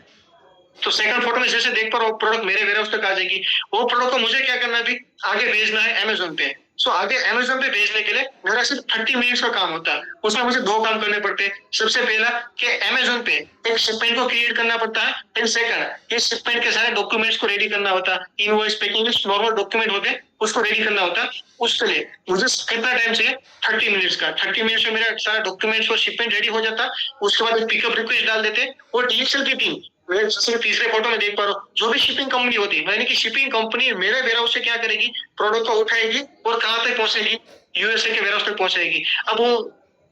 तो सेकंड फोटो में जैसे देख पा रहा हूँ प्रोडक्ट मेरे वेयरहाउस तक आ जाएगी, वो प्रोडक्ट को मुझे क्या करना है अभी, आगे भेजना है अमेज़न पे। सो आगे अमेज़न पे भेजने के लिए मेरा सिर्फ 30 मिनट्स का काम होता है, उसमें मुझे 2 काम करने पड़ते हैं। सबसे पहला कि अमेज़न पे एक शिपमेंट को क्रिएट करना पड़ता है, एंड सेकंड इस शिपमेंट के सारे डॉक्यूमेंट्स को रेडी करना होता है, invoice, packing list, normal document होते हैं, उसको रेडी करना होता है। उसके लिए मुझे कितना टाइम चाहिए, 30 मिनट्स का। 30 मिनट्स में मेरा सारा डॉक्यूमेंट्स और शिपमेंट रेडी हो जाता। उसके बाद पिकअप रिक्वेस्ट डाल देते, और डीएचएल की टीम, मैं जैसे तीसरे फोटो में देख पा रहा हूँ, जो भी शिपिंग कंपनी होती है, यानी कि शिपिंग कंपनी मेरे वेयरहाउस से क्या करेगी, प्रोडक्ट को उठाएगी और कहाँ तक पहुंचेगी, यूएसए के वेयरहाउस तक पहुंचाएगी। अब वो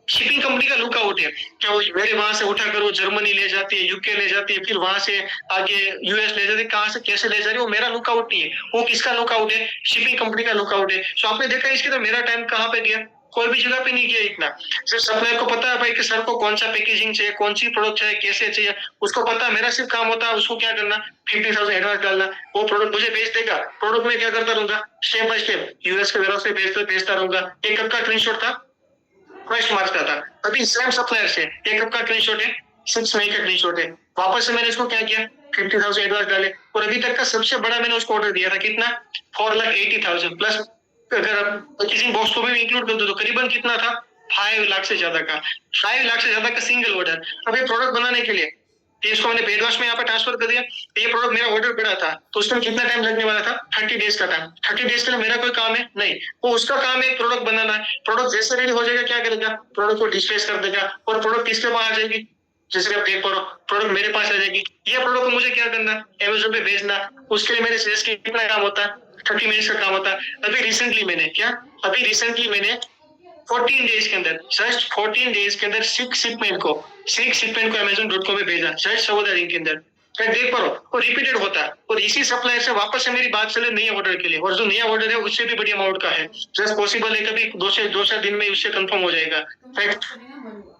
शिपिंग कंपनी का लुक आउट है, क्या वो मेरे वहां से उठाकर वो जर्मनी ले जाती है, यूके ले जाती है, फिर वहां से आगे यूएस ले जाती है, कहाँ से कैसे ले जा रही है, वो मेरा लुक आउट नहीं है, वो किसका लुक आउट है, शिपिंग कंपनी का लुक आउट है। तो आपने देखा इसके तो मेरा टाइम कहाँ पे गया, कोई भी जगह पे नहीं गया इतना। सिर्फ सप्लायर को पता है भाई कि सर को कौन सा पैकेजिंग चाहिए, कौन सी प्रोडक्ट चाहिए, कैसे चाहिए, उसको पता है। मेरा सिर्फ काम होता है उसको क्या करना, 50,000 एडवांस डालना, वो प्रोडक्ट मुझे भेज देगा। प्रोडक्ट में क्या करता रहूंगा, स्टेप बाय स्टेप यूएस के वेयरहाउस से भेजता रहूंगा। एक कप का स्क्रीनशॉट था, क्वेश्चन मार्क्स का था, अभी सेम सप्लायर से एक कप का स्क्रीनशॉट है, 6 मई का स्क्रीनशॉट है। वापस से मैंने इसको क्या किया, 50,000 एडवांस डाले, और अभी तक का सबसे बड़ा मैंने उसको ऑर्डर दिया था कितना, 4,80,000 प्लस अगर आप पैकेजिंग बॉक्स को भी इंक्लूड कर दो तो करीबन कितना था, 5 लाख से ज्यादा का, 5 लाख से ज्यादा का सिंगल ऑर्डर। अब ये प्रोडक्ट बनाने के लिए इसको मैंने बेडवाश में यहाँ पे ट्रांसफर कर दिया। ये प्रोडक्ट मेरा ऑर्डर पड़ा था तो उसमें कितना टाइम लगने वाला था, 30 डेज का टाइम। 30 डेज के लिए मेरा कोई काम है नहीं, वो उसका काम है प्रोडक्ट बनाना है। प्रोडक्ट जैसे रेडी हो जाएगा क्या करेगा, प्रोडक्ट को डिस्पैच कर देगा, और प्रोडक्ट किसके पास आ जाएगी, जैसे आप देख पा रहे हो प्रोडक्ट मेरे पास आ जाएगी। ये प्रोडक्ट को मुझे क्या करना, अमेज़न पे भेजना, उसके लिए मेरे सेल्स के कितना काम होता है, 30 मिनट्स का काम होता है। अभी रिसेंटली मैंने 14 डेज के अंदर, जस्ट 14 डेज के अंदर 6 शिपमेंट को सिक्स शिपमेंट को Amazon.com पे भेजा जस्ट 14 दिन के अंदर। देख पा रहा हूँ, और रिपीटेड होता है, और इसी सप्लायर से वापस से मेरी बात चले नए ऑर्डर के लिए, और जो नया ऑर्डर है उससे भी बड़ी अमाउंट का है, जस्ट पॉसिबल है कभी 2 से 4 दिन में उससे कंफर्म हो जाएगा, राइट।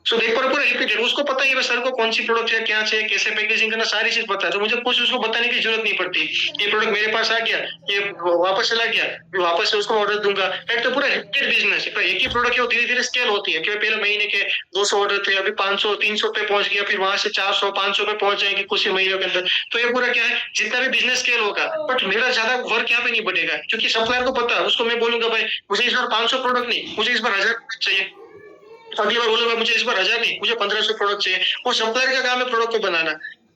सो देख पर पूरा रिपीटेड, उसको पता है सर को कौन सी प्रोडक्ट है, क्या चाहिए, कैसे पैकेजिंग करना, सारी चीज पता है, तो मुझे कुछ उसको बताने की जरूरत नहीं पड़ती। ये प्रोडक्ट मेरे पास आ गया, ये वापस चला गया, वापस से उसको ऑर्डर दूंगा, राइट। तो पूरा रिपीटेड बिजनेस है, एक ही प्रोडक्ट है, वो धीरे धीरे स्केल होती है, कि पहले महीने के 200 ऑर्डर थे, अभी 500 300 पे पहुंच गया, फिर वहां से 400 500 पे पहुंच जाएंगे कुछ ही महीनों के अंदर। तो ये पूरा क्या है, जितना भी बिजनेस स्केल होगा, बट मेरा ज्यादा वर्क यहाँ पे नहीं बढ़ेगा, क्योंकि सप्लायर को पता है, उसको मैं बोलूंगा भाई मुझे इस बार 500 प्रोडक्ट नहीं, मुझे इस बार 1000 चाहिए, अगली बार बोलूंगा मुझे इस बार 1000 नहीं, मुझे 1500 प्रोडक्ट चाहिए। वो सप्लायर का काम है प्रोडक्ट को बनाना,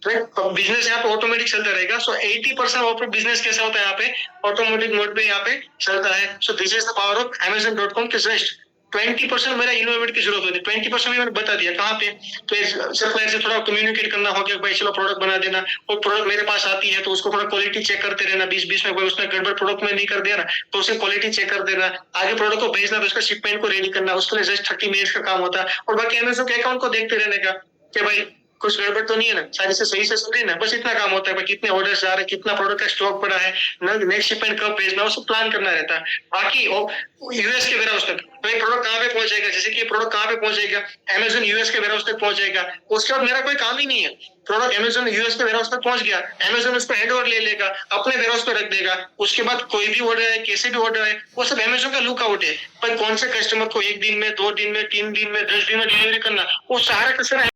राइट। बिजनेस यहाँ पे ऑटोमेटिक चलता रहेगा। सो 80% ऑफ बिजनेस कैसा होता है यहाँ पे, ऑटोमेटिक मोड पे यहाँ पे चलता है। So this is the power of Amazon.com के जस्ट 20% मेरा इन्वेस्टमेंट की जरूरत होती है, 20% मैंने बता दिया कहाँ पे, तो सप्लायर से थोड़ा कम्युनिकेट करना हो गया, भाई चलो प्रोडक्ट बना देना, और प्रोडक्ट मेरे पास आती है तो उसको थोड़ा क्वालिटी चेक करते रहना, 20-20 में कोई उसने गड़बड़ प्रोडक्ट में नहीं कर दिया ना, तो उसे क्वालिटी चेक कर देना, आगे प्रोडक्ट को भेजना, तो उसका शिपमेंट को रेडी करना, उसके लिए जस्ट 30 मिनट्स का काम होता है। और बाकी Amazon के अकाउंट को देखते रहने का, कि भाई कुछ गड़बड़ तो नहीं है ना, सारी से सही से सुन रही ना, बस इतना काम होता है, कितने ऑर्डर्स आ रहे हैं, कितना प्रोडक्ट का स्टॉक पड़ा है, नेक्स्ट शिपमेंट कब भेजना, वो सब प्लान करना रहता है। बाकी यूएस के वेयरहाउस तक भाई प्रोडक्ट कहाँ पे पहुंचेगा, जैसे कि प्रोडक्ट कहाँ पे पहुंचेगा, Amazon यूएस के वेयरहाउस तक पहुंच जाएगा, उसके बाद मेरा कोई काम ही नहीं है, प्रोडक्ट Amazon यूएस के वेयरहाउस तक पहुंच गया, Amazon उसको हैंड ओवर ले लेगा, अपने वेयरहाउस पे रख देगा, उसके बाद कोई भी ऑर्डर है, कैसे भी ऑर्डर है, वो सब Amazon का लुक आउट है, पर कौन से कस्टमर को 1 दिन में, 2 दिन में, 3 दिन में, 10 दिन में डिलीवरी करना, वो सारा कस्टमर